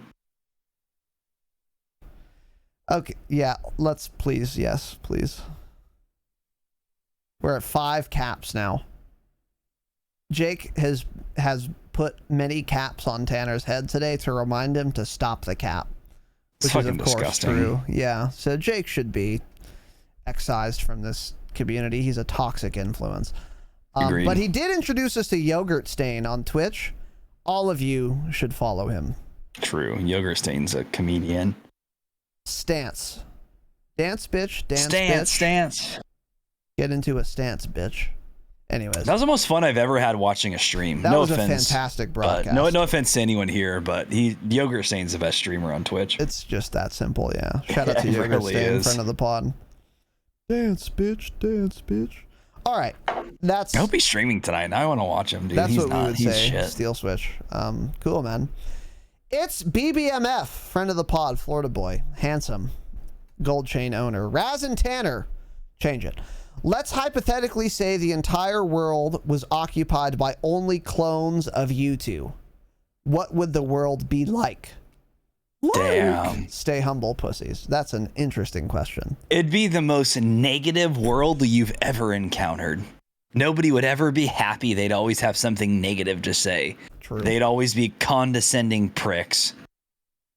Okay, yeah, let's please, yes, please. We're at 5 caps now. Jake has put many caps on Tanner's head today to remind him to stop the cap. It's Which is, fucking of course, disgusting. true. Yeah, so Jake should be excised from this community. He's a toxic influence. Agreed. But he did introduce us to Yogurt Stain on Twitch. All of you should follow him. True. Yogurt Stain's a comedian. Stance. Dance, bitch. Dance, Stance, bitch. stance. Get into a stance, bitch. Anyways. That was the most fun I've ever had watching a stream. That no was offense, a fantastic but broadcast. no offense to anyone here, but Yogurt Stain's the best streamer on Twitch. It's just that simple, yeah. Shout out to It Yogurt really Stain, is. friend of the pod. Dance, bitch. Dance, bitch. All right. That's I hope he's streaming tonight. I want to watch him, dude. that's He's what not. we would He's say. shit. Steel switch. Cool, man. It's BBMF, friend of the pod, Florida boy, handsome, gold chain owner, Razinon Tanner. Change it. Let's hypothetically say the entire world was occupied by only clones of you two. What would the world be like? Damn. Stay humble, pussies. That's an interesting question. It'd be the most negative world you've ever encountered. Nobody would ever be happy. They'd always have something negative to say. True. They'd always be condescending pricks.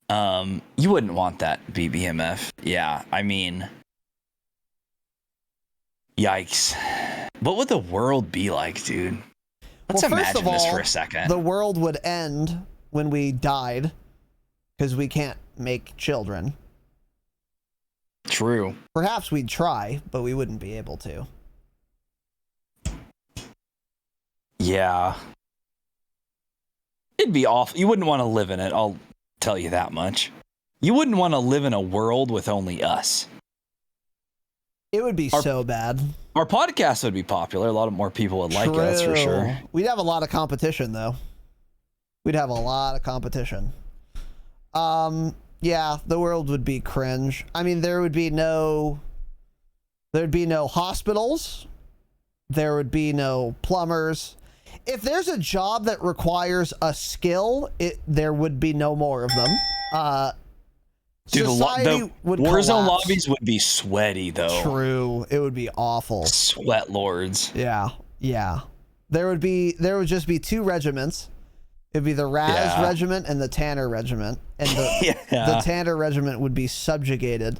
You wouldn't want that, BBMF. Yeah, I mean, yikes. What would the world be like, dude? Let's Well, first imagine of this all, for a second. The world would end when we died because we can't make children. True. Perhaps we'd try, but we wouldn't be able to. Yeah. It'd be awful. You wouldn't want to live in it, I'll tell you that much. You wouldn't want to live in a world with only us. It would be so bad. Our podcast would be popular. A lot more people would like it, that's for True. sure. We'd have a lot of competition, though. We'd have a lot of competition. Yeah, the world would be cringe. I mean, there'd be no hospitals. There would be no plumbers. If there's a job that requires a skill, there would be no more of them. Dude, Society would Warzone collapse. lobbies would be sweaty, though. True. It would be awful. Sweat lords. Yeah. There would just be 2 regiments. It'd be the Raz regiment and the Tanner regiment. And the Tanner regiment would be subjugated.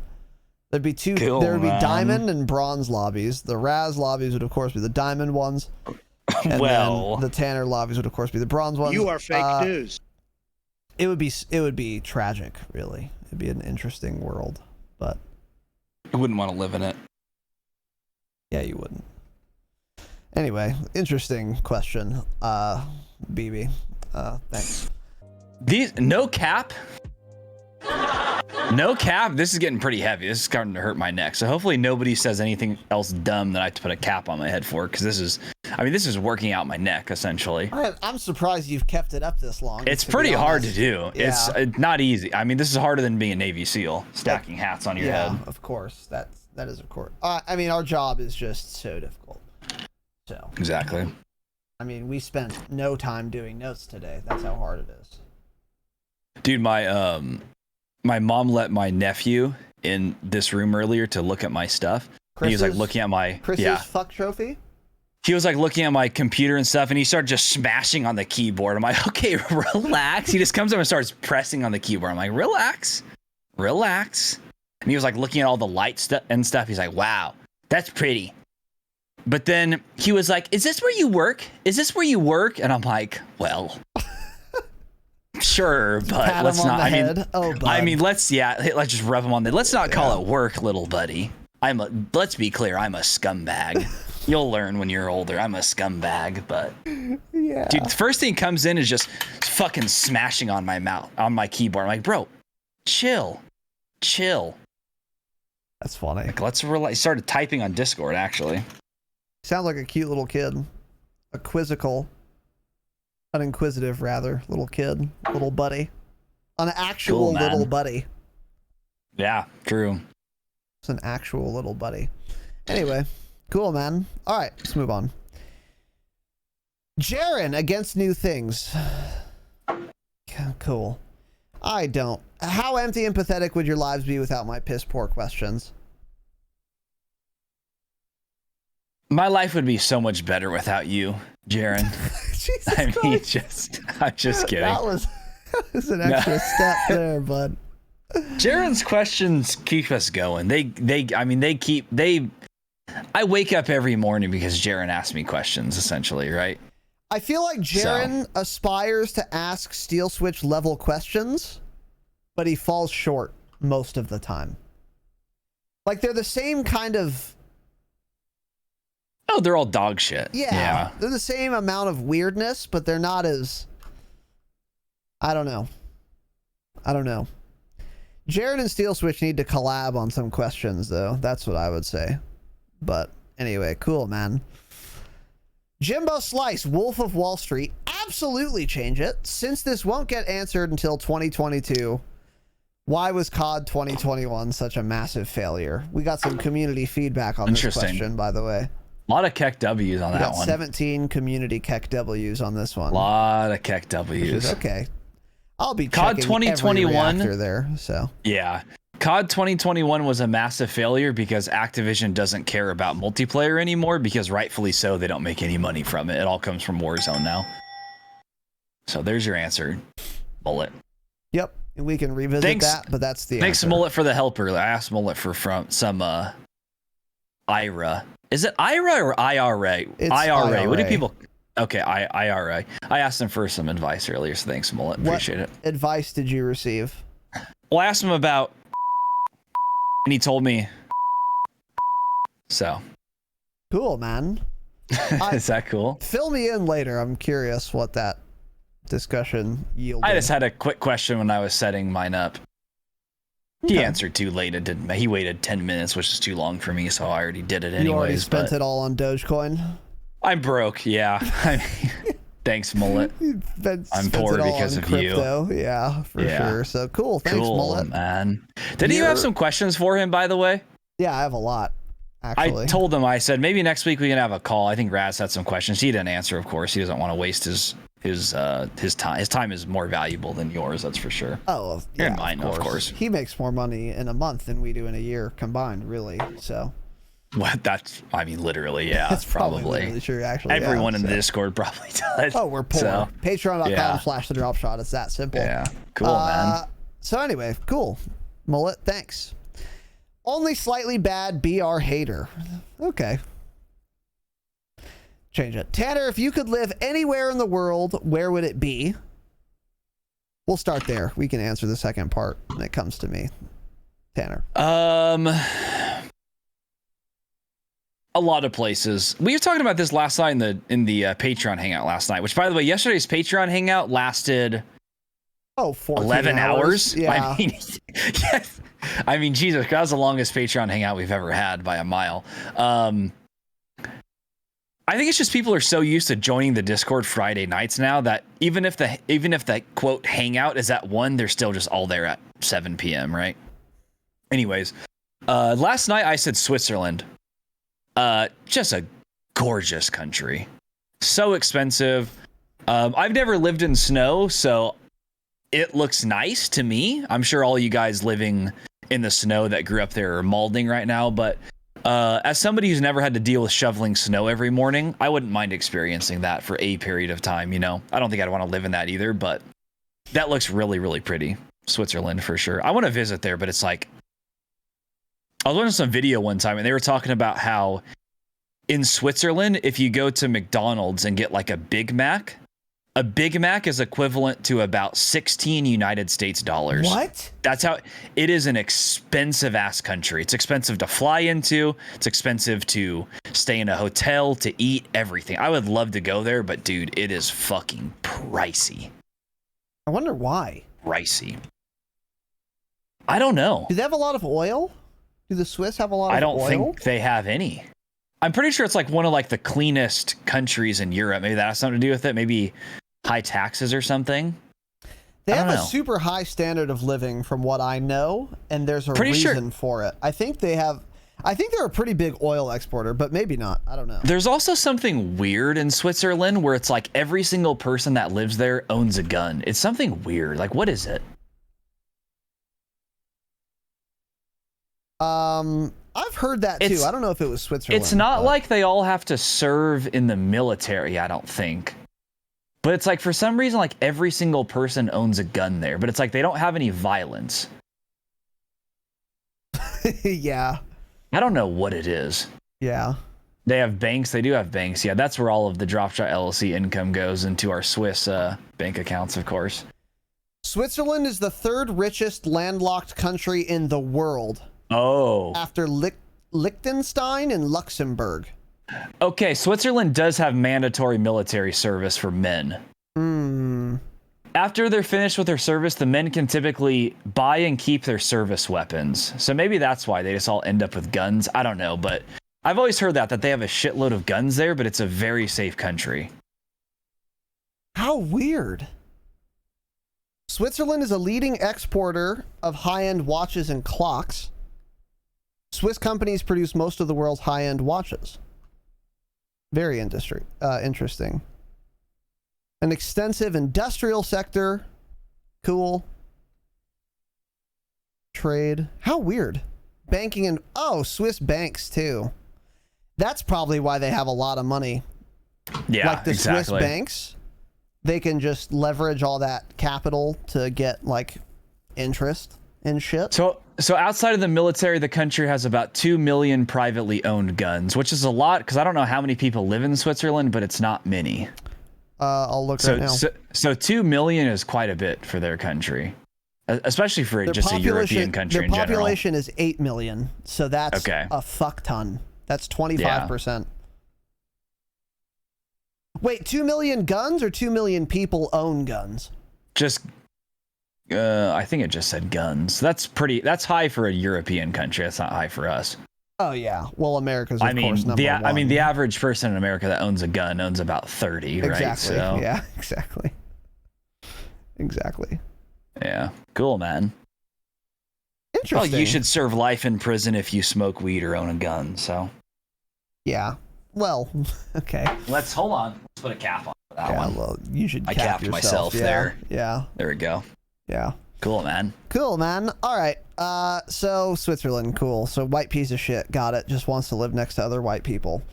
There'd be 2 Cool, there would be man. diamond and bronze lobbies. The Raz lobbies would of course be the diamond ones. And Well, then the Tanner lobbies would of course be the bronze ones. You are fake news. It would be tragic, really. It'd be an interesting world, but I wouldn't want to live in it. yeah, you wouldn't. Anyway, interesting question, BB. Thanks. These no cap. No cap. This is getting pretty heavy. This is starting to hurt my neck. So hopefully nobody says anything else dumb that I have to put a cap on my head for, because this is working out my neck essentially. I'm surprised you've kept it up this long. It's pretty hard to do. Yeah. It's not easy. I mean, this is harder than being a Navy SEAL, stacking hats on your head. Yeah, of course. That is of course. I mean, our job is just so difficult. So Exactly. I mean, we spent no time doing notes today. That's how hard it is. Dude, my mom let my nephew in this room earlier to look at my stuff. He was like looking at my Chris's fuck trophy. He was like looking at my computer and stuff, and he started just smashing on the keyboard. I'm like, okay, relax. He just comes up and starts pressing on the keyboard. I'm like, relax. And he was like looking at all the lights and stuff. He's like, wow, that's pretty. But then he was like, is this where you work? And I'm like, well, sure, but let's not. I mean, let's just rub him on the. Let's not call it work, little buddy. Let's be clear, I'm a scumbag. You'll learn when you're older. I'm a scumbag, but yeah, dude, the first thing comes in is just fucking smashing on my keyboard. I'm like, bro, chill. That's funny. Like, let's relax. Started typing on Discord actually. Sounds like a cute little kid, uninquisitive rather, little kid, little buddy, an actual little buddy. Yeah, true. It's an actual little buddy. Anyway, cool, man. All right, let's move on. Jaren against new things. Cool. I don't. How empty and pathetic would your lives be without my piss poor questions? My life would be so much better without you, Jaren. I'm just kidding. That was an extra step there, bud. Jaren's questions keep us going. I wake up every morning because Jaren asks me questions, essentially, right? I feel like Jaren aspires to ask Steel Switch level questions, but he falls short most of the time. Like, they're the same kind of... Oh, they're all dog shit. Yeah. They're the same amount of weirdness, but they're not as... I don't know. Jaren and Steel Switch need to collab on some questions, though. That's what I would say. But anyway, cool, man. Jimbo Slice, Wolf of Wall Street. Absolutely change it. Since this won't get answered until 2022, why was COD 2021 such a massive failure? We got some community feedback on this question, by the way. A lot of Keck W's on that one. 17 community Keck W's on this one. A lot of Keck W's. Okay. I'll be COD checking 2021 every reactor there, so. Yeah. COD 2021 was a massive failure because Activision doesn't care about multiplayer anymore, because rightfully so, they don't make any money from it. It all comes from Warzone now. So there's your answer, Mullet. Yep. We can revisit that, but that's the Thanks, answer. Mullet, for the helper. I asked Mullet for some IRA. Is it IRA or IRA? It's IRA. What do people... Okay, IRA. I asked him for some advice earlier, so thanks, Mullet. Appreciate it. What advice did you receive? Well, I asked him about... And he told me... So. Cool, man. Is that cool? Fill me in later. I'm curious what that discussion yielded. I just had a quick question when I was setting mine up. He answered too late. It didn't. He waited 10 minutes, which is too long for me, so I already did it anyways. You already spent it all on Dogecoin? I'm broke, yeah. Thanks, Mullet. I'm poor because of crypto. You. Yeah, for sure. So cool. Thanks, Mullet. Man. Did you have some questions for him, by the way? Yeah, I have a lot. Actually. I told him, I said, maybe next week we can have a call. I think Raz had some questions. He didn't answer, of course. He doesn't want to waste his time. His time is more valuable than yours, that's for sure. Oh, yeah, and mine, of course. He makes more money in a month than we do in a year combined, really. So. What? That's, I mean, literally, yeah. That's probably true, actually. Everyone in the Discord probably does. Oh, we're poor. So, Patreon.com/thedropshot. It's that simple. Yeah. Cool, man. So anyway, cool. Mullet, thanks. Only slightly bad BR hater. Okay. Change it. Tanner, if you could live anywhere in the world, where would it be? We'll start there. We can answer the second part when it comes to me. Tanner. A lot of places. We were talking about this last night in the Patreon hangout last night, which, by the way, yesterday's Patreon hangout lasted 11 hours. Yeah. I mean, yes. I mean, Jesus, that was the longest Patreon hangout we've ever had by a mile. I think it's just people are so used to joining the Discord Friday nights now that even if the quote hangout is at 1, they're still just all there at 7 p.m. Right? Anyways, last night I said Switzerland. Just a gorgeous country. So expensive. I've never lived in snow, so it looks nice to me. I'm sure all you guys living in the snow that grew up there are malding right now, but as somebody who's never had to deal with shoveling snow every morning, I wouldn't mind experiencing that for a period of time, you know? I don't think I'd want to live in that either, but that looks really, really pretty. Switzerland for sure. I want to visit there, but it's like, I was watching some video one time and they were talking about how in Switzerland, if you go to McDonald's and get like a Big Mac is equivalent to about 16 United States dollars. What? That's how it is. An expensive ass country. It's expensive to fly into. It's expensive to stay in a hotel, to eat, everything. I would love to go there, but dude, it is fucking pricey. I wonder why. Pricey. I don't know. Do they have a lot of oil? Do the Swiss have a lot of oil? I don't think they have any. I'm pretty sure it's like one of like the cleanest countries in Europe. Maybe that has something to do with it. Maybe high taxes or something. They have a super high standard of living from what I know, and there's a reason for it. I think they're a pretty big oil exporter, but maybe not. I don't know. There's also something weird in Switzerland where it's like every single person that lives there owns a gun. It's something weird. Like, what is it? I've heard that too. I don't know if it was Switzerland. It's not like they all have to serve in the military, I don't think. But it's like for some reason, like every single person owns a gun there, but it's like they don't have any violence. Yeah. I don't know what it is. Yeah. They have banks. They do have banks. Yeah, that's where all of the Dropshot LLC income goes into our Swiss bank accounts, of course. Switzerland is the third richest landlocked country in the world. Oh. After Liechtenstein and Luxembourg. Okay, Switzerland does have mandatory military service for men. After they're finished with their service, the men can typically buy and keep their service weapons. So maybe that's why they just all end up with guns. I don't know, but I've always heard that they have a shitload of guns there, but it's a very safe country. How weird. Switzerland is a leading exporter of high-end watches and clocks. Swiss companies produce most of the world's high-end watches. Very interesting. An extensive industrial sector. Cool. Trade. How weird. Banking and... Oh, Swiss banks, too. That's probably why they have a lot of money. Yeah, like the exactly. Swiss banks, they can just leverage all that capital to get, like, interest and shit. So outside of the military, the country has about 2 million privately owned guns, which is a lot because I don't know how many people live in Switzerland, but it's not many. I'll look right now. So 2 million is quite a bit for their country, especially for just a European country in general. Their population is 8 million, so that's a fuck ton. That's 25%. Wait, 2 million guns or 2 million people own guns? Just... I think it just said guns. That's high for a European country. That's not high for us. Oh yeah. Well, America's of course number one. I mean, the average person in America that owns a gun owns about 30, exactly. Right? So, yeah, exactly. Exactly. Yeah. Cool, man. Interesting. Well, you should serve life in prison if you smoke weed or own a gun, so. Yeah. Well, okay. Let's hold on. Let's put a cap on that one. Well, you should I cap capped yourself. myself there. Yeah. There we go. Yeah. Cool, man. Cool, man. All right. So Switzerland, cool. So white piece of shit. Got it. Just wants to live next to other white people.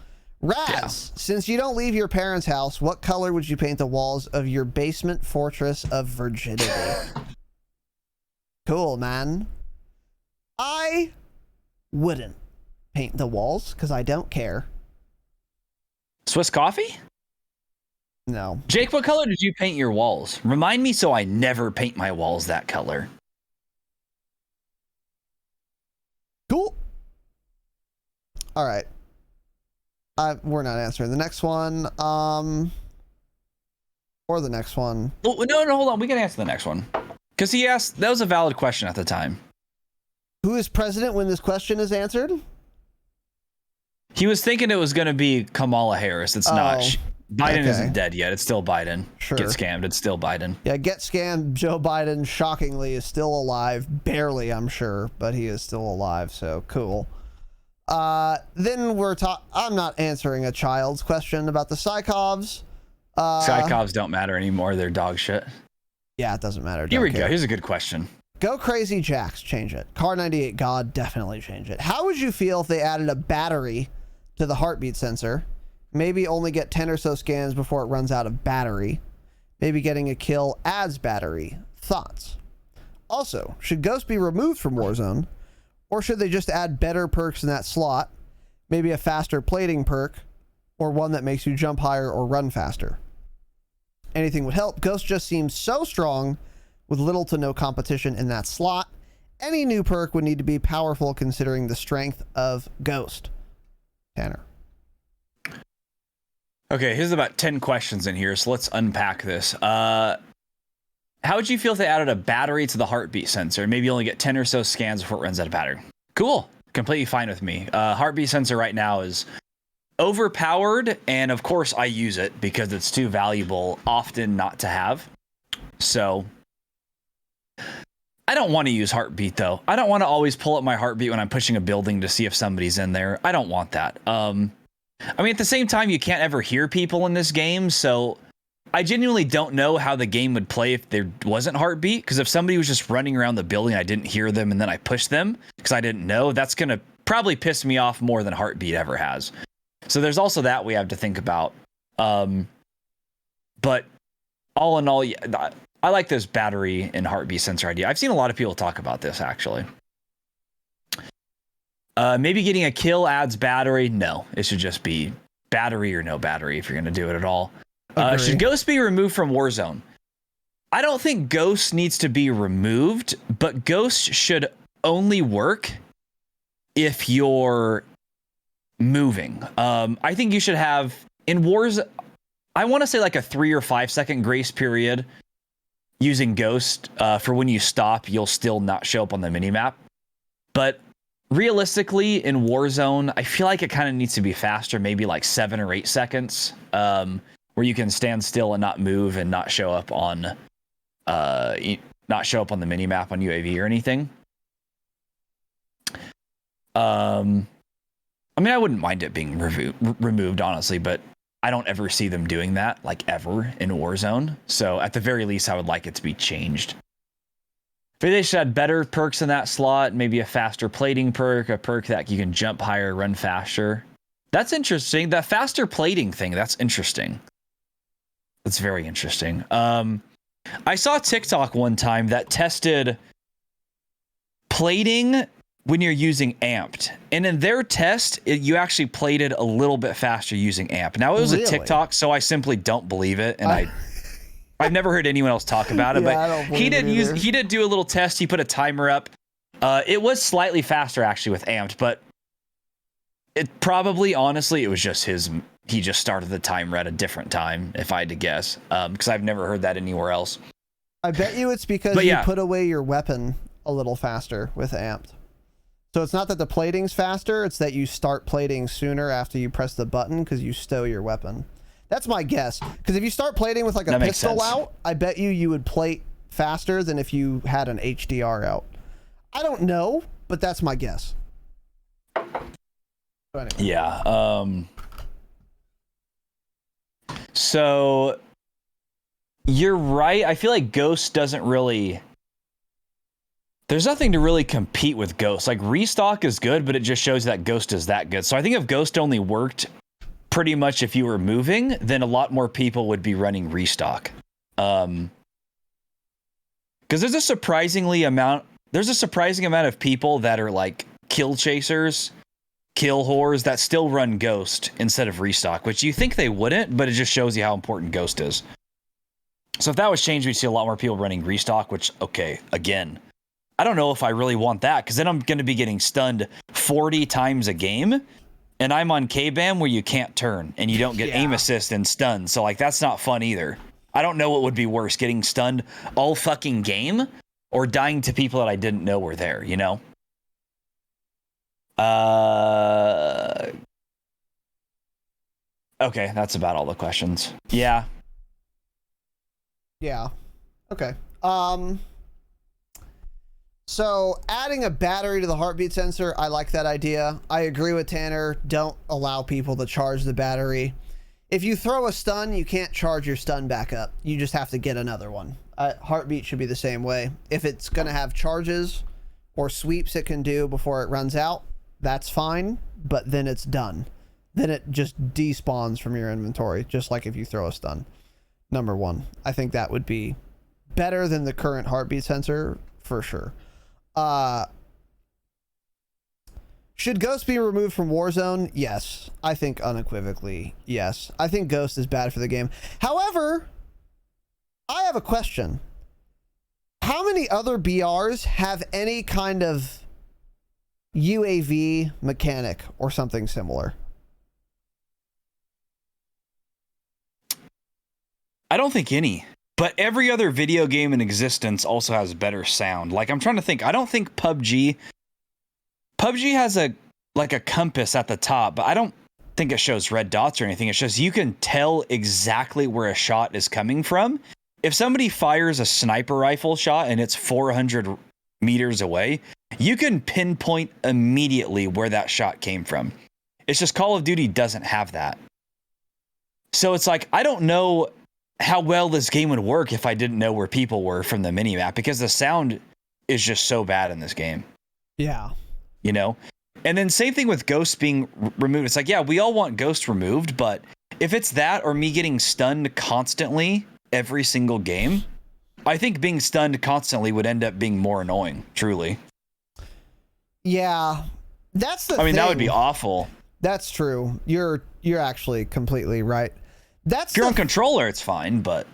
Raz, since you don't leave your parents' house, what color would you paint the walls of your basement fortress of virginity? Cool, man. I wouldn't paint the walls because I don't care. Swiss coffee? No. Jake, what color did you paint your walls? Remind me so I never paint my walls that color. Cool. All right. We're not answering the next one. Or the next one. Well, no, hold on. We can answer the next one. Because he asked, that was a valid question at the time. Who is president when this question is answered? He was thinking it was going to be Kamala Harris. It's not. Biden isn't dead yet. It's still Biden. Sure. Get scammed. It's still Biden. Yeah, get scammed. Joe Biden, shockingly, is still alive. Barely, I'm sure, but he is still alive, so cool. Then I'm not answering a child's question about the Psychovs. Psychovs don't matter anymore. They're dog shit. Yeah, it doesn't matter. Here we go. Here's a good question. Go Crazy Jacks, change it. Car98 God, definitely change it. How would you feel if they added a battery to the heartbeat sensor? Maybe only get 10 or so scans before it runs out of battery. Maybe getting a kill adds battery. Thoughts? Also, should Ghost be removed from Warzone? Or should they just add better perks in that slot? Maybe a faster plating perk, or one that makes you jump higher or run faster. Anything would help. Ghost just seems so strong with little to no competition in that slot. Any new perk would need to be powerful considering the strength of Ghost. Tanner. Okay, here's about 10 questions in here, so let's unpack this. How would you feel if they added a battery to the heartbeat sensor? Maybe you only get 10 or so scans before it runs out of battery. Cool. Completely fine with me. Heartbeat sensor right now is overpowered, and of course I use it because it's too valuable often not to have. So I don't want to use heartbeat though. I don't want to always pull up my heartbeat when I'm pushing a building to see if somebody's in there. I don't want that. I mean, at the same time, you can't ever hear people in this game, so I genuinely don't know how the game would play if there wasn't heartbeat, because if somebody was just running around the building, I didn't hear them, and then I pushed them because I didn't know, that's going to probably piss me off more than heartbeat ever has. So there's also that we have to think about. But all in all, yeah, I like this battery and heartbeat sensor idea. I've seen a lot of people talk about this, actually. Maybe getting a kill adds battery. No, it should just be battery or no battery if you're going to do it at all. Should Ghost be removed from Warzone? I don't think Ghost needs to be removed, but Ghost should only work if you're moving. I think you should have, in Wars, I want to say like a 3 or 5 second grace period using Ghost for when you stop, you'll still not show up on the minimap. But realistically, in Warzone, I feel like it kind of needs to be faster, maybe like 7 or 8 seconds, where you can stand still and not move and not show up on the minimap on UAV or anything. I mean, I wouldn't mind it being removed, honestly, but I don't ever see them doing that, like, ever in Warzone. So at the very least, I would like it to be changed. Maybe they should add better perks in that slot, maybe a faster plating perk, a perk that you can jump higher, run faster. That's interesting. That faster plating thing, that's interesting. That's very interesting. I saw TikTok one time that tested plating when you're using amped, and in their test, you actually plated a little bit faster using amp. Now it was a TikTok, so I simply don't believe it, and I've never heard anyone else talk about it. But he did do a little test. He put a timer up. It was slightly faster actually with amped, but it probably, honestly, it was just he just started the timer at a different time, if I had to guess, because I've never heard that anywhere else. I bet you it's because you put away your weapon a little faster with amped. So it's not that the plating's faster, it's that you start plating sooner after you press the button because you stow your weapon. That's my guess. Because if you start plating with like a pistol out, I bet you would plate faster than if you had an HDR out. I don't know, but that's my guess. Anyway. Yeah. So you're right. I feel like Ghost doesn't really... There's nothing to really compete with Ghost. Like, Restock is good, but it just shows that Ghost is that good. So I think if Ghost only worked pretty much if you were moving, then a lot more people would be running Restock. Because there's a surprising amount of people that are like kill chasers, kill whores that still run Ghost instead of Restock, which you think they wouldn't, but it just shows you how important Ghost is. So if that was changed, we'd see a lot more people running Restock, which, okay, again, I don't know if I really want that, because then I'm going to be getting stunned 40 times a game, And I'm on K-Bam where you can't turn and you don't get aim assist and stun. So like that's not fun either. I don't know what would be worse, getting stunned all fucking game or dying to people that I didn't know were there, you know? Okay, that's about all the questions. Yeah. Yeah. Okay. So adding a battery to the heartbeat sensor, I like that idea. I agree with Tanner. Don't allow people to charge the battery. If you throw a stun, you can't charge your stun back up. You just have to get another one. Heartbeat should be the same way. If it's going to have charges or sweeps it can do before it runs out, that's fine, but then it's done. Then it just despawns from your inventory, just like if you throw a stun. Number one. I think that would be better than the current heartbeat sensor for sure. Should Ghost be removed from Warzone? Yes. I think unequivocally, yes. I think Ghost is bad for the game. However, I have a question. How many other BRs have any kind of UAV mechanic or something similar? I don't think any. But every other video game in existence also has better sound. Like, I'm trying to think. I don't think PUBG has a compass at the top, but I don't think it shows red dots or anything. It's just you can tell exactly where a shot is coming from. If somebody fires a sniper rifle shot and it's 400 meters away, you can pinpoint immediately where that shot came from. It's just Call of Duty doesn't have that. So it's like, I don't know how well this game would work if I didn't know where people were from the minimap, because the sound is just so bad in this game. Yeah. You know? And then same thing with Ghost being removed. It's like, yeah, we all want Ghost removed, but if it's that or me getting stunned constantly every single game, I think being stunned constantly would end up being more annoying, truly. Yeah. That's the thing. I mean, that would be awful. That's true. You're actually completely right. That's if you're on controller, it's fine, but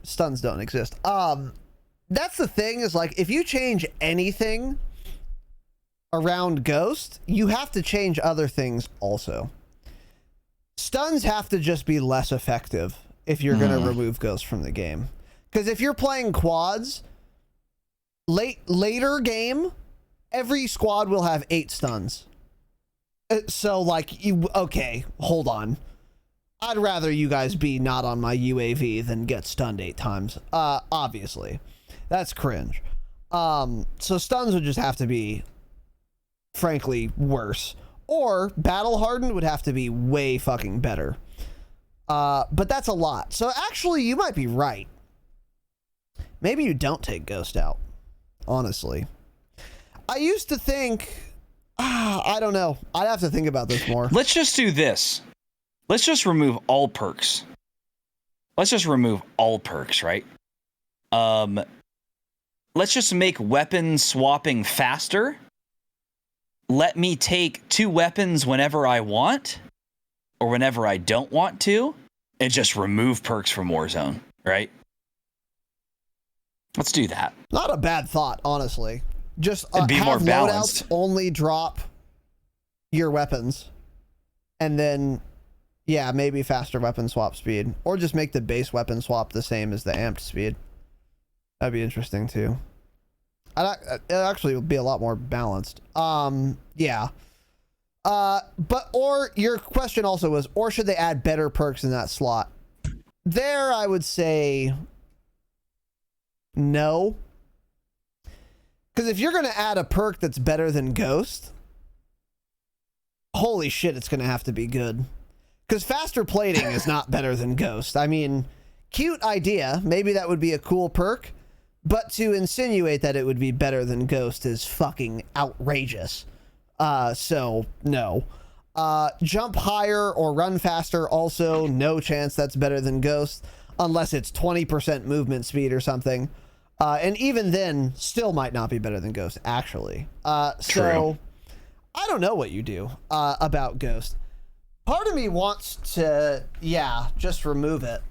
stuns don't exist. That's the thing, is like, if you change anything around Ghost, you have to change other things also. Stuns have to just be less effective if you're going to remove Ghost from the game. Because if you're playing quads, later game, every squad will have 8 stuns. So like, okay, hold on. I'd rather you guys be not on my UAV than get stunned 8 times. Obviously. That's cringe. So stuns would just have to be, frankly, worse. Or battle hardened would have to be way fucking better. But that's a lot. So actually, you might be right. Maybe you don't take Ghost out. Honestly. I used to think... I don't know. I'd have to think about this more. Let's just do this. Let's just remove all perks. Let's just remove all perks, right? Let's just make weapon swapping faster. Let me take 2 weapons whenever I want, or whenever I don't want to, and just remove perks from Warzone, right? Let's do that. Not a bad thought, honestly. Just be have more balanced. Loadouts only drop your weapons, and then... yeah, maybe faster weapon swap speed. Or just make the base weapon swap the same as the amped speed. That'd be interesting too. It actually would be a lot more balanced. Yeah. But, or your question also was, or should they add better perks in that slot? There, I would say no. Because if you're going to add a perk that's better than Ghost, holy shit, it's going to have to be good. Because faster plating is not better than Ghost. I mean, cute idea. Maybe that would be a cool perk. But to insinuate that it would be better than Ghost is fucking outrageous. So, no. Jump higher or run faster, also no chance that's better than Ghost. Unless it's 20% movement speed or something. And even then, still might not be better than Ghost, actually. So, I don't know what you do about Ghost. Part of me wants to, just remove it.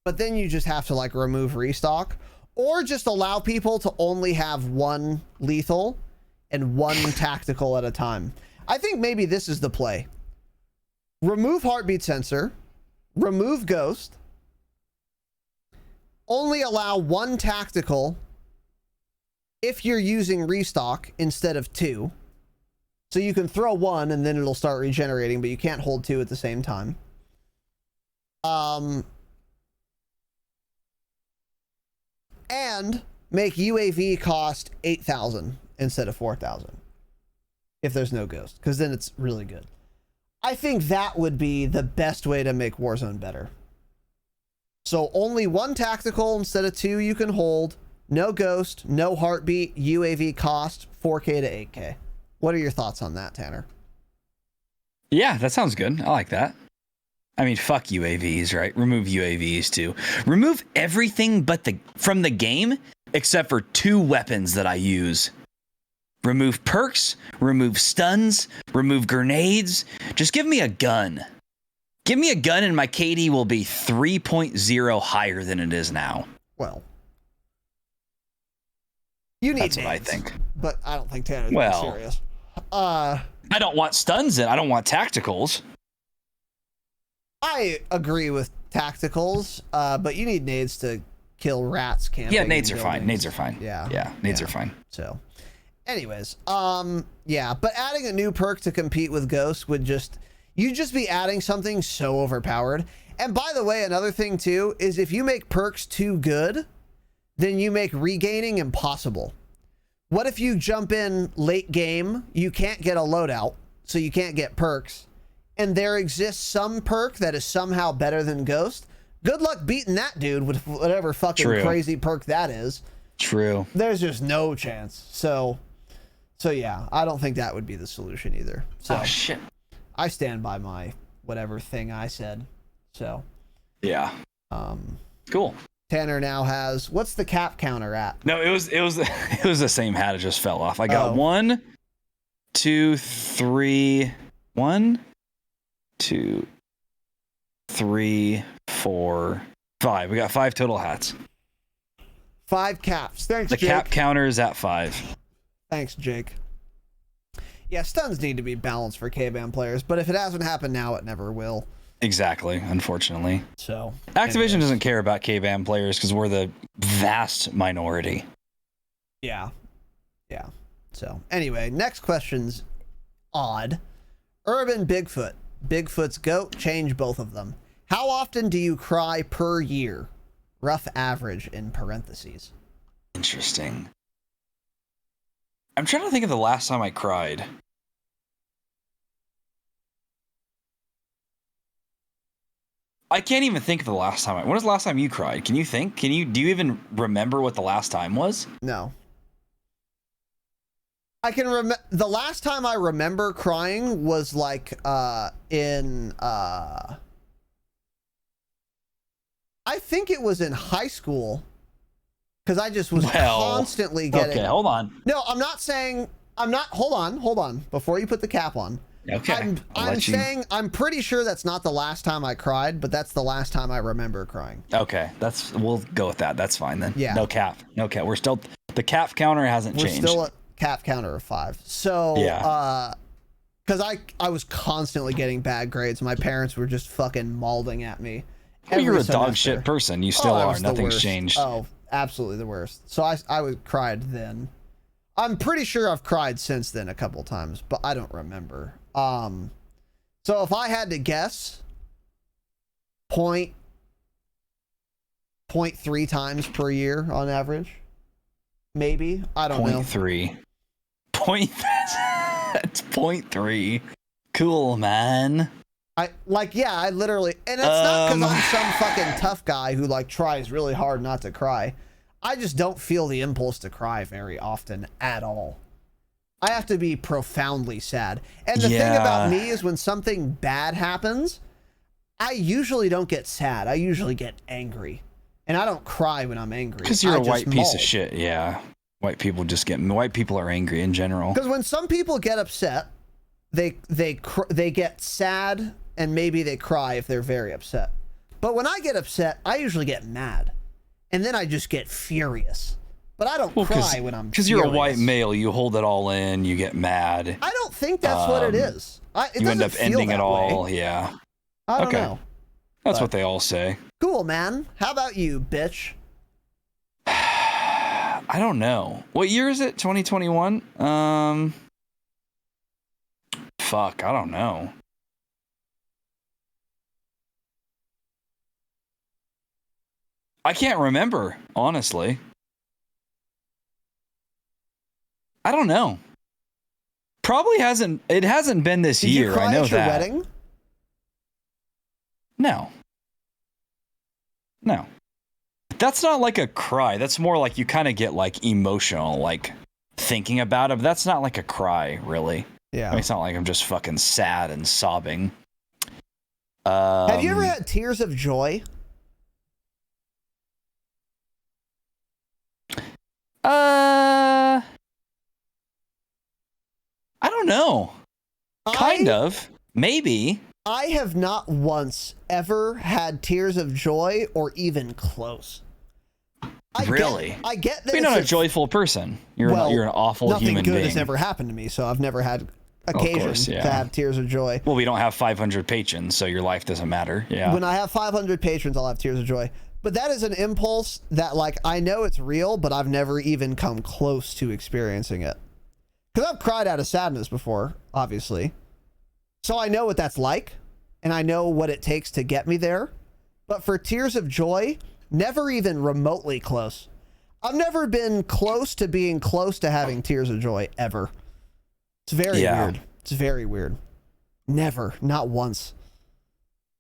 But then you just have to, like, remove restock. Or just allow people to only have 1 lethal and 1 tactical at a time. I think maybe this is the play. Remove heartbeat sensor, remove ghost, only allow 1 tactical if you're using restock instead of 2. So you can throw 1 and then it'll start regenerating, but you can't hold 2 at the same time. And make UAV cost 8,000 instead of 4,000 if there's no ghost, because then it's really good. I think that would be the best way to make Warzone better. So only 1 tactical instead of 2 you can hold, no ghost, no heartbeat, UAV cost 4K to 8K. What are your thoughts on that, Tanner? Yeah, that sounds good. I like that. I mean, fuck UAVs, right? Remove UAVs too. Remove everything but from the game except for 2 weapons that I use. Remove perks, remove stuns, remove grenades. Just give me a gun. Give me a gun and my KD will be 3.0 higher than it is now. Well, you need That's nades, what I think. but I don't think Tanner's Well, serious. I don't want stuns in. I don't want tacticals. I agree with tacticals, but you need nades to kill rats camping. Yeah, nades in are fine. buildings. Nades are fine. Yeah. Nades are fine. So, anyways, yeah, but adding a new perk to compete with Ghost would you'd just be adding something so overpowered. And by the way, another thing too is if you make perks too good, then you make regaining impossible. What if you jump in late game, you can't get a loadout, so you can't get perks, and there exists some perk that is somehow better than Ghost? Good luck beating that dude with whatever fucking crazy perk that is. True. There's just no chance. So yeah, I don't think that would be the solution either. So Oh shit. I stand by my whatever thing I said. So Yeah. Cool. Tanner now has, what's the cap counter at? No, it was it was the same hat. It just fell off. I got 1, 2, 3, 1, 2, 3, 4, 5. We got 5 total hats. 5 caps. Thanks, The Jake. cap counter is at 5. Thanks, Jake. Yeah, stuns need to be balanced for K-Band players, but if it hasn't happened now, it never will. Exactly, unfortunately. So Activision doesn't care about K-Band players because we're the vast minority. Yeah. Yeah. So anyway, next question's odd. Urban Bigfoot. Bigfoot's goat. Change both of them. How often do you cry per year? Rough average in parentheses. Interesting. I'm trying to think of the last time I cried. I can't even think of the last time. When was the last time you cried? Can you think? Do you even remember what the last time was? No. I can remember the last time I remember crying was like I think it was in high school because I just was constantly getting. Okay, hold on. No, I'm not saying hold on before you put the cap on. Okay. I'm saying I'm pretty sure that's not the last time I cried, but that's the last time I remember crying. Okay, we'll go with that. That's fine then. Yeah. No cap. We're still, the cap counter hasn't changed. We're still at cap counter of 5. So yeah. Because I was constantly getting bad grades. My parents were just fucking mauling at me. Well, you're a semester. dog shit person. You still are. Nothing's changed. Oh, absolutely the worst. So I cried then. I'm pretty sure I've cried since then a couple times, but I don't remember. So if I had to guess, 0.3 times per year on average, maybe. I don't know. 0.3. That's 0.3. Cool, man. I literally, and it's not because I'm some fucking tough guy who like tries really hard not to cry. I just don't feel the impulse to cry very often at all. I have to be profoundly sad. And the thing about me is when something bad happens, I usually don't get sad. I usually get angry. And I don't cry when I'm angry. Because you're a white piece of shit, yeah. White people are angry in general. Because when some people get upset, they get sad and maybe they cry if they're very upset. But when I get upset, I usually get mad. And then I just get furious. but I don't cry when I'm because you're a white furious. male. You hold it all in. You get mad. I don't think that's what it is. You end up ending it all. Yeah. I don't know. That's what they all say. Cool, man. How about you, bitch? I don't know. What year is it? 2021? Fuck, I don't know. I can't remember, honestly. I don't know. Probably hasn't. It hasn't been this Did year. you cry I know at your that. wedding? No. No. That's not like a cry. That's more like you kind of get like emotional, like thinking about it. But that's not like a cry, really. Yeah. I mean, it's not like I'm just fucking sad and sobbing. Have you ever had tears of joy? I don't know. Kind of. Maybe. I have not once ever had tears of joy or even close. Really? I get that You're not a joyful person. You're an awful human being. Nothing good has ever happened to me, so I've never had occasion to have tears of joy. Well, we don't have 500 patrons, so your life doesn't matter. Yeah. When I have 500 patrons, I'll have tears of joy. But that is an impulse that, like, I know it's real, but I've never even come close to experiencing it. Because I've cried out of sadness before, obviously. So I know what that's like, and I know what it takes to get me there. But for tears of joy, never even remotely close. I've never been close to being close to having tears of joy, ever. It's very weird. It's very weird. Never. Not once.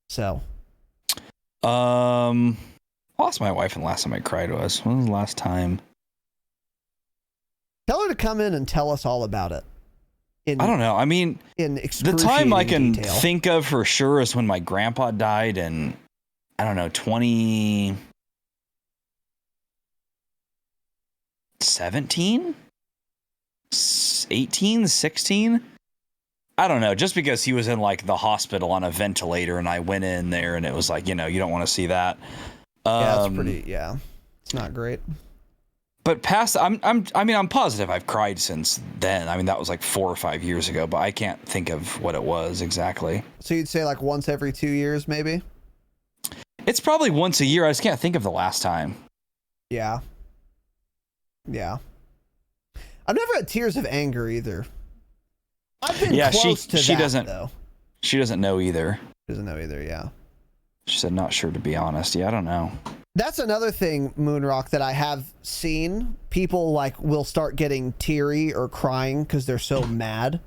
So. I lost my wife, and the last time I cried was. When was the last time? Tell her to come in and tell us all about it. I don't know. I mean, the time I can think of for sure is when my grandpa died in, I don't know, 2017? 18? 16? I don't know. Just because he was in like the hospital on a ventilator and I went in there and it was like, you know, you don't want to see that. Yeah, it's pretty, it's not great. But past, I'm positive I've cried since then. I mean, that was like 4 or 5 years ago, but I can't think of what it was exactly. So you'd say like once every 2 years, maybe? It's probably once a year. I just can't think of the last time. Yeah. Yeah. I've never had tears of anger either. I've been close to she that, doesn't, though. She doesn't know either. She doesn't know either, yeah. She said, not sure, to be honest. Yeah, I don't know. That's another thing, Moonrock, that I have seen. People like will start getting teary or crying because they're so mad.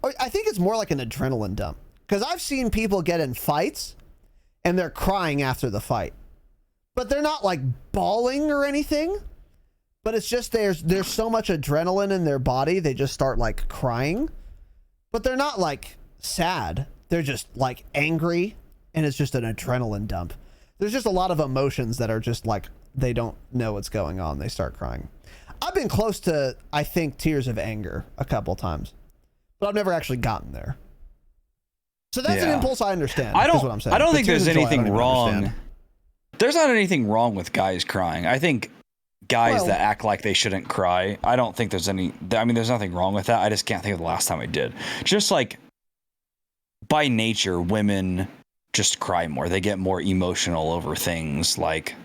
Or I think it's more like an adrenaline dump. Because I've seen people get in fights and they're crying after the fight. But they're not like bawling or anything. But it's just there's so much adrenaline in their body, they just start like crying. But they're not like sad. They're just like angry, and it's just an adrenaline dump. There's just a lot of emotions that are just like, they don't know what's going on. They start crying. I've been close to, I think, tears of anger a couple times, but I've never actually gotten there. So that's an impulse I understand. Is what I'm saying. I don't But think tears there's of joy, I anything don't even wrong. understand. There's not anything wrong with guys crying. I think guys that act like they shouldn't cry, I don't think there's any, I mean, there's nothing wrong with that. I just can't think of the last time I did. Just like by nature, women just cry more. They get more emotional over things, like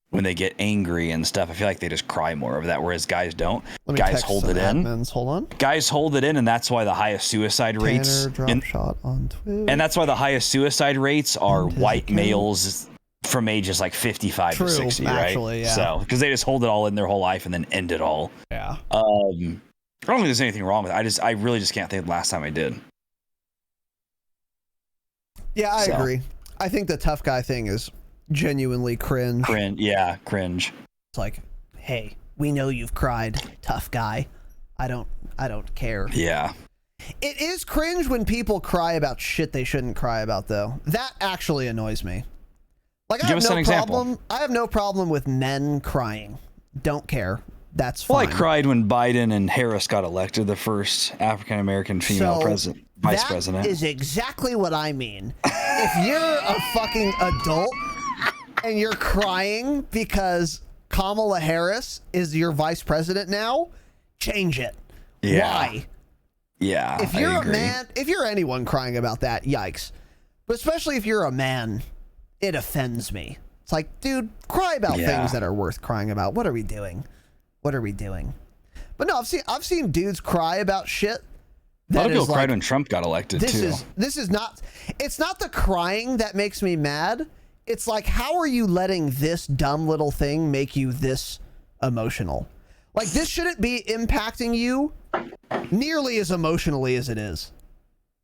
when they get angry and stuff. I feel like they just cry more over that, whereas guys don't. Guys hold it in. Hold on. Guys hold it in, and that's why the highest suicide rates. Dropshot on Twitter. And that's why the highest suicide rates are white males from ages like 55 to 60, actually, right? yeah. So, because they just hold it all in their whole life and then end it all. Yeah. I don't think there's anything wrong with it. I really just can't think of the last time I did. Yeah, I agree. I think the tough guy thing is genuinely cringe. Cringe. It's like, hey, we know you've cried, tough guy. I don't care. Yeah. It is cringe when people cry about shit they shouldn't cry about, though. That actually annoys me. Like, I have no problem with men crying. Don't care. That's fine. Well, I cried when Biden and Harris got elected, the first African American female vice president. That is exactly what I mean. If you're a fucking adult and you're crying because Kamala Harris is your vice president now, change it. Yeah. Why? Yeah. If you're a man, if you're anyone crying about that, yikes. But especially if you're a man, it offends me. It's like, dude, cry about things that are worth crying about. What are we doing? What are we doing? But no, I've seen dudes cry about shit. A lot of people cried when Trump got elected too. This is not. It's not the crying that makes me mad. It's like, how are you letting this dumb little thing make you this emotional? Like, this shouldn't be impacting you nearly as emotionally as it is.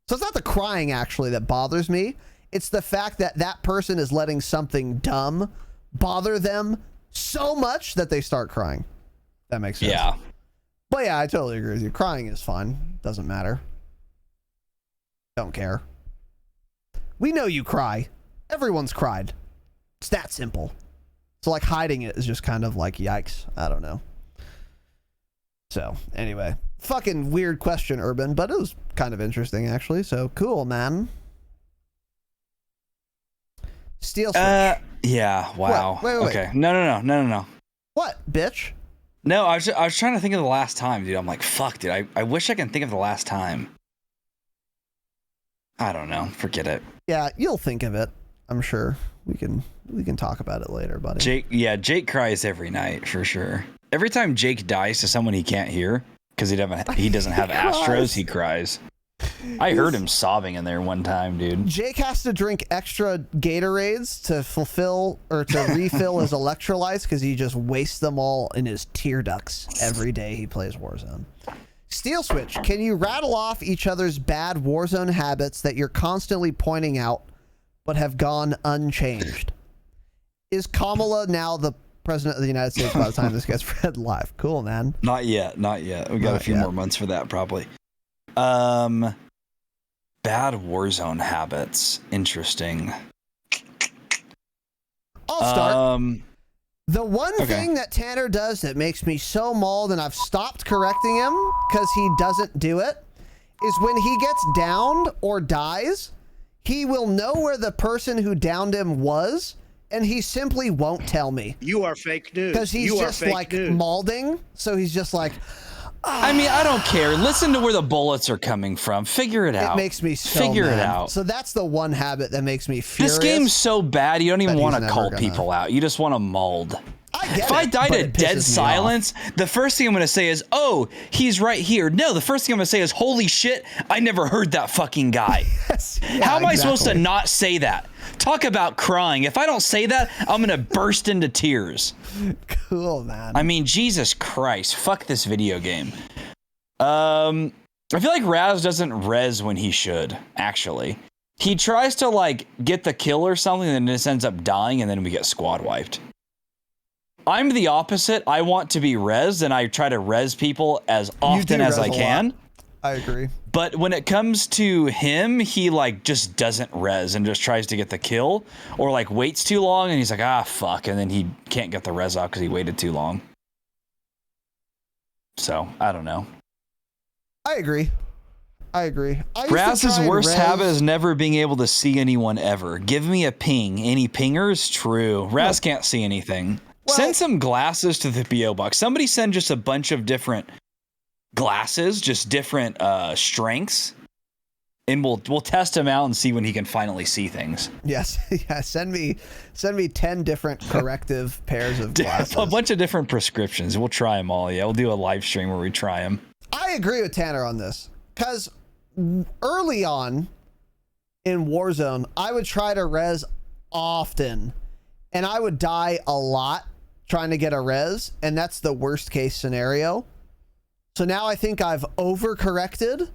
So it's not the crying actually that bothers me. It's the fact that that person is letting something dumb bother them so much that they start crying. That makes sense. Yeah. But yeah, I totally agree with you. Crying is fine. Doesn't matter. Don't care. We know you cry. Everyone's cried. It's that simple. So like hiding it is just kind of like, yikes. I don't know. So anyway, fucking weird question, Urban, but it was kind of interesting actually. So cool, man. Steel switch. Yeah. Wow. Wait. Okay. No. What, bitch? No, I was trying to think of the last time, dude. I'm like, fuck, dude. I wish I can think of the last time. I don't know. Forget it. Yeah, you'll think of it. I'm sure we can talk about it later, buddy. Jake cries every night for sure. Every time Jake dies to someone he can't hear because he doesn't have Astros, he cries. I heard him sobbing in there one time, dude. Jake has to drink extra Gatorades to fulfill or to refill his electrolytes because he just wastes them all in his tear ducts every day he plays Warzone. Steel Switch, can you rattle off each other's bad Warzone habits that you're constantly pointing out but have gone unchanged? Is Kamala now the president of the United States by the time this gets read live? Cool, man. Not yet. We got a few more months for that, probably. Bad Warzone habits. Interesting. I'll start. The one thing that Tanner does that makes me so mauled, and I've stopped correcting him because he doesn't do it, is when he gets downed or dies, he will know where the person who downed him was, and he simply won't tell me. You are fake news. Because he's just like maulding, so he's just like... I mean, I don't care. Listen to where the bullets are coming from. Figure it out. It makes me so Figure mad. it out. So that's the one habit that makes me furious. This game's so bad, you don't even want to call people out. You just want to mold. If I died at dead silence, the first thing I'm going to say is, oh, he's right here. No, the first thing I'm going to say is, holy shit, I never heard that fucking guy. Yes. Yeah, How am I supposed to not say that? Talk about crying. If I don't say that, I'm going to burst into tears. Cool, man. I mean, Jesus Christ. Fuck this video game. I feel like Raz doesn't res when he should, actually. He tries to, like, get the kill or something and then just ends up dying and then we get squad wiped. I'm the opposite. I want to be res and I try to res people as often as I can. I agree. But when it comes to him, he like just doesn't res and just tries to get the kill or like waits too long and he's like, ah, fuck. And then he can't get the res off because he waited too long. So I don't know. I agree. Raz's worst habit is never being able to see anyone ever. Give me a ping. Any pingers? True. Raz can't see anything. Well, send some glasses to the PO box. Somebody send just a bunch of different glasses, just different strengths, and we'll test him out and see when he can finally see things. Yes, yeah. Send me 10 different corrective pairs of glasses. A bunch of different prescriptions. We'll try them all. Yeah, we'll do a live stream where we try them. I agree with Tanner on this because early on in Warzone, I would try to res often, and I would die a lot trying to get a res, and that's the worst case scenario. So now I think I've overcorrected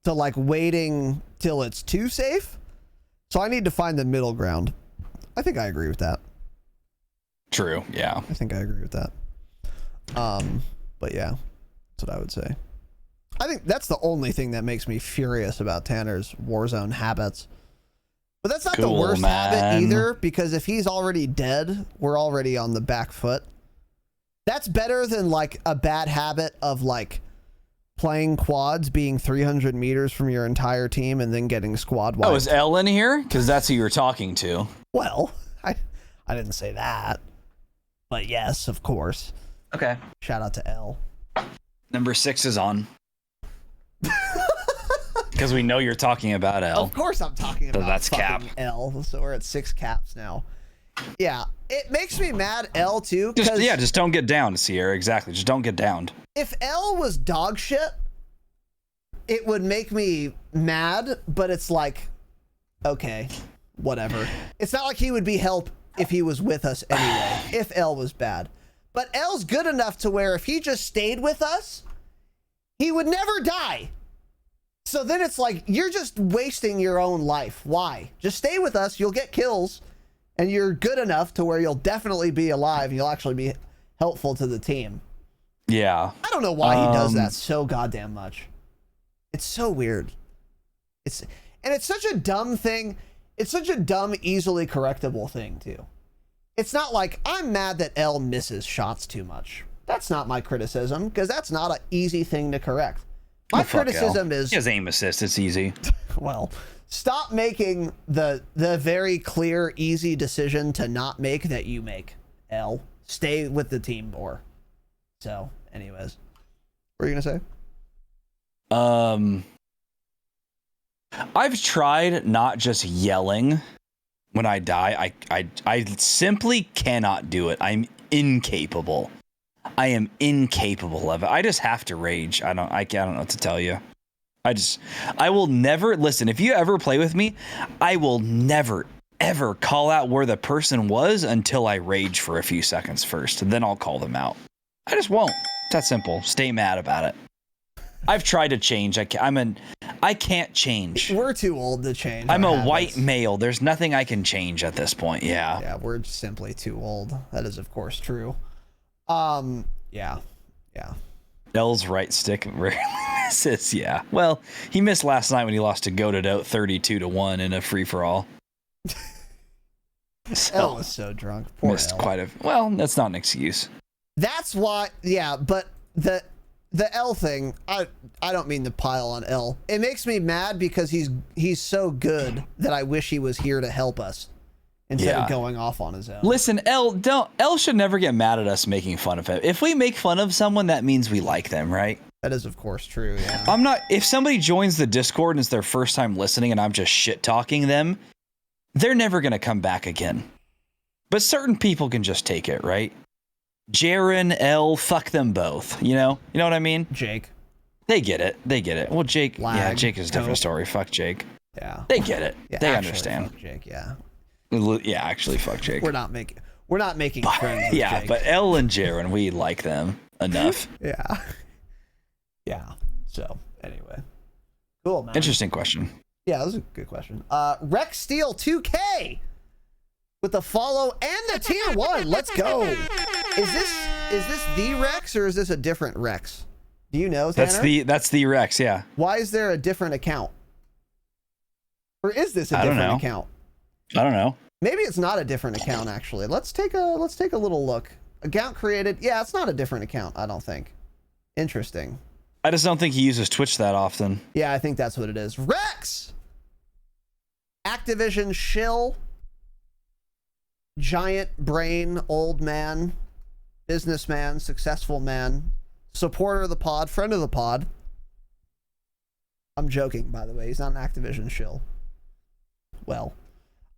to like waiting till it's too safe. So I need to find the middle ground. I think I agree with that. True. Yeah. I think I agree with that. But yeah, that's what I would say. I think that's the only thing that makes me furious about Tanner's Warzone habits. But that's not the worst habit either, because if he's already dead, we're already on the back foot. That's better than like a bad habit of like playing quads, being 300 meters from your entire team and then getting squad wiped. Oh, is Elle in here? Because that's who you were talking to. Well, I didn't say that. But yes, of course. Okay. Shout out to L. Number 6 is on. Because we know you're talking about L. Of course I'm talking about that's fucking cap. L. So we're at 6 caps now. Yeah, it makes me mad, L, too. Just don't get down, Sierra. Exactly. Just don't get downed. If L was dog shit, it would make me mad, but it's like, okay, whatever. It's not like he would be help if he was with us anyway, if L was bad. But L's good enough to where if he just stayed with us, he would never die. So then it's like, you're just wasting your own life. Why? Just stay with us, you'll get kills, and you're good enough to where you'll definitely be alive, and you'll actually be helpful to the team. Yeah. I don't know why he does that so goddamn much. It's so weird. It's such a dumb thing. It's such a dumb, easily correctable thing, too. It's not like, I'm mad that L misses shots too much. That's not my criticism, because that's not an easy thing to correct. My criticism is... He has aim assist, it's easy. Well, stop making the very clear, easy decision to not make that you make, L. Stay with the team more. So, anyways. What were you going to say? I've tried not just yelling when I die. I simply cannot do it. I'm incapable. I am incapable of it. I just have to rage. I don't know what to tell you. I will never listen. If you ever play with me, I will never ever call out where the person was until I rage for a few seconds first, and then I'll call them out. I just won't. It's that simple. Stay mad about it. I've tried to change. I can't change. We're too old to change. I'm a white male. There's nothing I can change at this point. Yeah. Yeah, we're simply too old. That is, of course, true. Yeah. L's right stick rarely misses. Yeah. Well, he missed last night when he lost to Goated out 32-1 in a free for all. L was so drunk. Poor missed L. quite a. Well, that's not an excuse. That's why. Yeah, but the L thing. I don't mean to pile on L. It makes me mad because he's so good that I wish he was here to help us instead of going off on his own. Listen, L should never get mad at us making fun of him. If we make fun of someone, that means we like them, right? That is, of course, true. Yeah. If somebody joins the Discord and it's their first time listening and I'm just shit talking them, they're never going to come back again. But certain people can just take it, right? Jaren, L, fuck them both. You know what I mean? Jake. They get it. Well, Jake, Lag, Jake is a different story. Fuck Jake. Yeah. They get it. Yeah, they actually, understand. Fuck Jake, yeah. Yeah, actually, fuck Jake. We're not making friends with Yeah, Jake. but Elle and Jaren, we like them enough. Yeah. Yeah. So, anyway. Cool, man. Interesting question. Yeah, that was a good question. Rex Steel 2K with the follow and the tier 1. Let's go. Is this the Rex or is this a different Rex? Do you know, Tanner? That's the Rex, yeah. Why is there a different account? Or is this a different account? I don't know. Maybe it's not a different account actually. Let's take a little look. Account created. Yeah, it's not a different account, I don't think. Interesting. I just don't think he uses Twitch that often. Yeah, I think that's what it is. Rex! Activision shill. Giant brain, old man, businessman, successful man, supporter of the pod, friend of the pod. I'm joking, by the way. He's not an Activision shill. Well,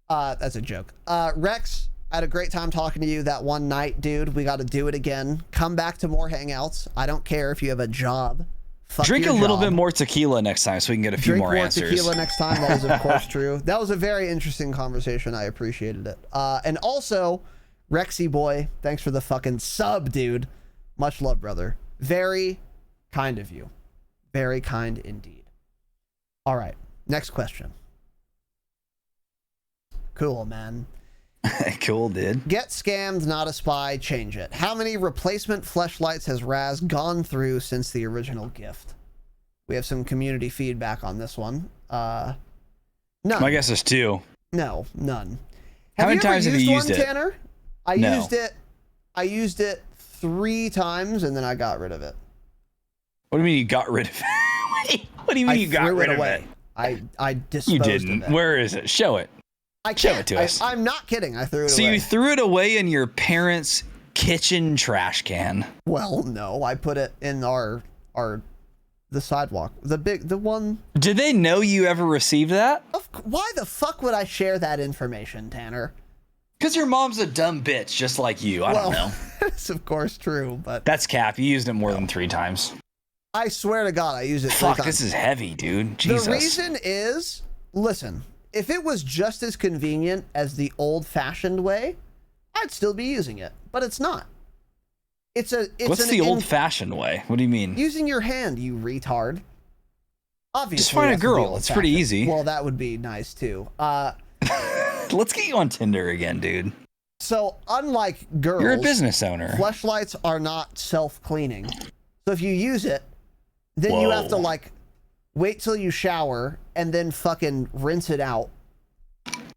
that's a joke. Rex, I had a great time talking to you that one night, dude. We got to do it again. Come back to more hangouts. I don't care if you have a job. Drink a little bit more tequila next time so we can get a few more answers. Drink more tequila next time. That was, of course, true. That was a very interesting conversation. I appreciated it. And also, Rexy boy, thanks for the fucking sub, dude. Much love, brother. Very kind of you. Very kind indeed. All right. Next question. Cool, man. Cool, dude. Get scammed, not a spy, change it. How many replacement fleshlights has Raz gone through since the original gift? We have some community feedback on this one. None. My guess is 2. No, none. How many times have you used it, Tanner? I used it 3 times and then I got rid of it. What do you mean you got rid of it? What do you mean you got rid of it? I disposed of it. You didn't. Where is it? Show it. I can't. Show it to us. I'm not kidding. I threw it away. So you threw it away in your parents' kitchen trash can. Well, no, I put it in the sidewalk. The one. Did they know you ever received that? Why the fuck would I share that information, Tanner? Because your mom's a dumb bitch, just like you. I don't know. That's of course true, but That's cap. You used it more than 3 times. I swear to God, I use it 3 Fuck, times. this is heavy, dude. Jesus. The reason is, listen, if it was just as convenient as the old-fashioned way, I'd still be using it, but it's not. What's the old-fashioned way? What do you mean? Using your hand, you retard. Obviously, just find a that's the girl. It's pretty easy. Well, that would be nice too. Let's get you on Tinder again, dude. So, unlike girls, You're a business owner. Fleshlights are not self-cleaning. So if you use it, then you have to like wait till you shower and then fucking rinse it out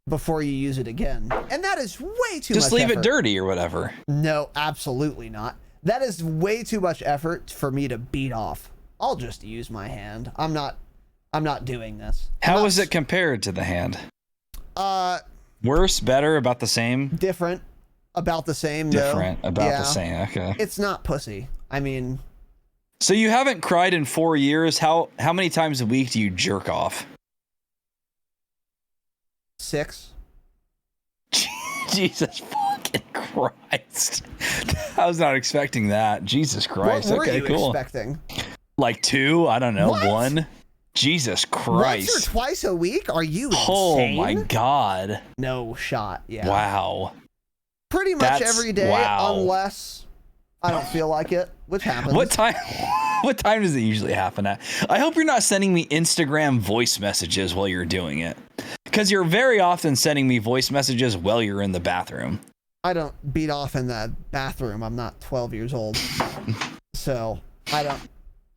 before you use it again. And that is way too much effort. Just leave it dirty or whatever. No, absolutely not. That is way too much effort for me to beat off. I'll just use my hand. I'm not doing this. How is it compared to the hand? Worse, better, about the same? Different. About the same, Different, though. about the same. Okay. It's not pussy. I mean, so you haven't cried in 4 years. How many times a week do you jerk off? 6. Jesus fucking Christ. I was not expecting that. Jesus Christ. What were Okay, you cool. expecting? Like 2? I don't know. What? 1? Jesus Christ. Once or twice a week? Are you insane? Oh my God. No shot. Yeah. Wow. Pretty much That's- every day, wow. unless I don't feel like it, which happens. What time? What time does it usually happen at? I hope you're not sending me Instagram voice messages while you're doing it, because you're very often sending me voice messages while you're in the bathroom. I don't beat off in the bathroom. I'm not 12 years old, so I don't.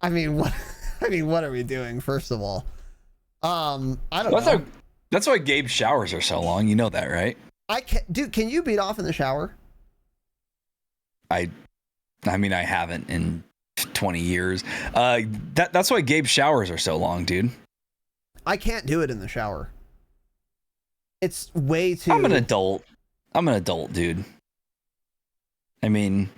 I mean, what? I mean, what are we doing? First of all, I don't know. That's why Gabe's showers are so long. You know that, right? I can, dude. Can you beat off in the shower? I mean, I haven't in 20 years. That's why Gabe's showers are so long, dude. I can't do it in the shower. It's way too. I'm an adult, dude. I mean,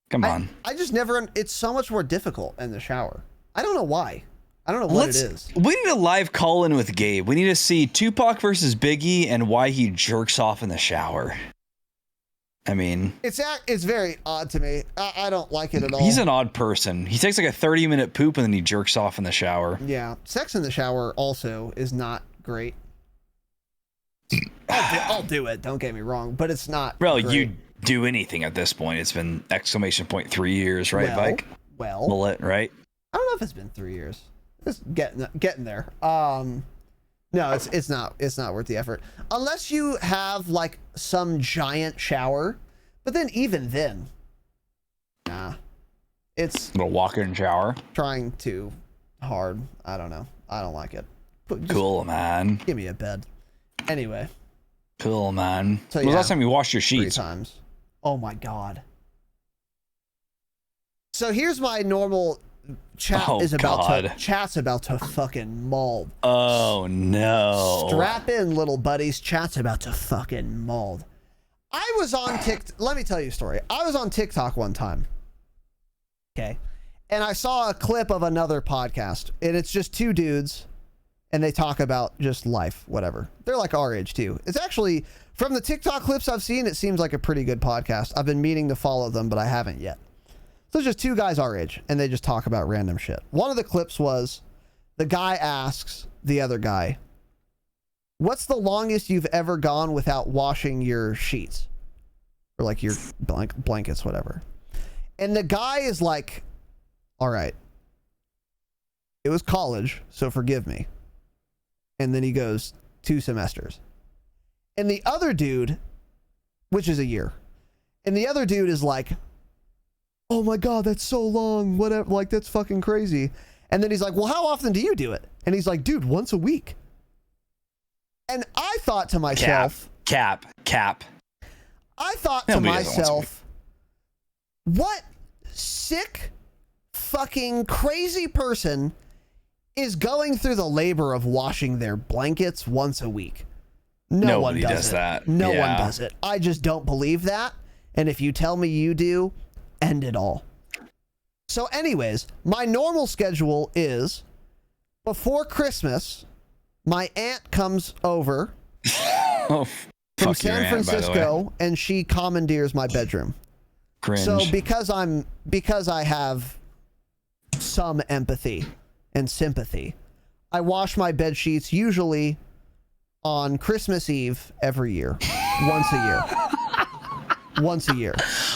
come on. I just never. It's so much more difficult in the shower. I don't know why. I don't know what it is. We need a live call in with Gabe. We need to see Tupac versus Biggie and why he jerks off in the shower. I mean, It's very odd to me. I don't like it at all. he's an odd person. He takes like a 30-minute poop and then he jerks off in the shower. Yeah, sex in the shower also is not great. I'll do it. Don't get me wrong, but it's not. Well, great. you do anything at this point. It's been ! 3 years, right, well, Mike? Well, Bullet, right? I don't know if it's been 3 years. It's getting there. No, it's not worth the effort unless you have like some giant shower. But then even then, nah, it's A walk-in shower. trying too hard. I don't know. I don't like it. Just Cool, man. Give me a bed. Anyway, Cool, man. So, When was the yeah, last time you washed your 3 sheets? times. Oh my God. So here's my normal chat Oh, God. chat's about to fucking mold. Oh, no. Strap in, little buddies. Chat's about to fucking mold. I was on TikTok. Let me tell you a story. I was on TikTok one time. Okay. And I saw a clip of another podcast. And it's just 2 dudes. And they talk about just life, whatever. They're like our age too. It's actually, from the TikTok clips I've seen, it seems like a pretty good podcast. I've been meaning to follow them, but I haven't yet. So it's just 2 guys our age, and they just talk about random shit. One of the clips was the guy asks the other guy, "What's the longest you've ever gone without washing your sheets?" Or like your blankets, whatever. And the guy is like, "All right, it was college, so forgive me." And then he goes, 2 semesters. And the other dude, which is a year, and the other dude is like, "Oh my God, that's so long. Whatever, like that's fucking crazy." And then he's like, "Well, how often do you do it?" And he's like, "Dude, once a week." And I thought to myself, Cap. I thought Nobody to does it once a week. myself, what sick, fucking crazy person is going through the labor of washing their blankets once a week? No Nobody one does it. that. No Yeah. one does it. I just don't believe that. And if you tell me you do, end it all. So anyways, my normal schedule is before Christmas, my aunt comes over Oh, from fuck your San aunt, by the way. Francisco and she commandeers my bedroom. Cringe. So because I have some empathy and sympathy, I wash my bed sheets usually on Christmas Eve every year. Once a year. Once a year.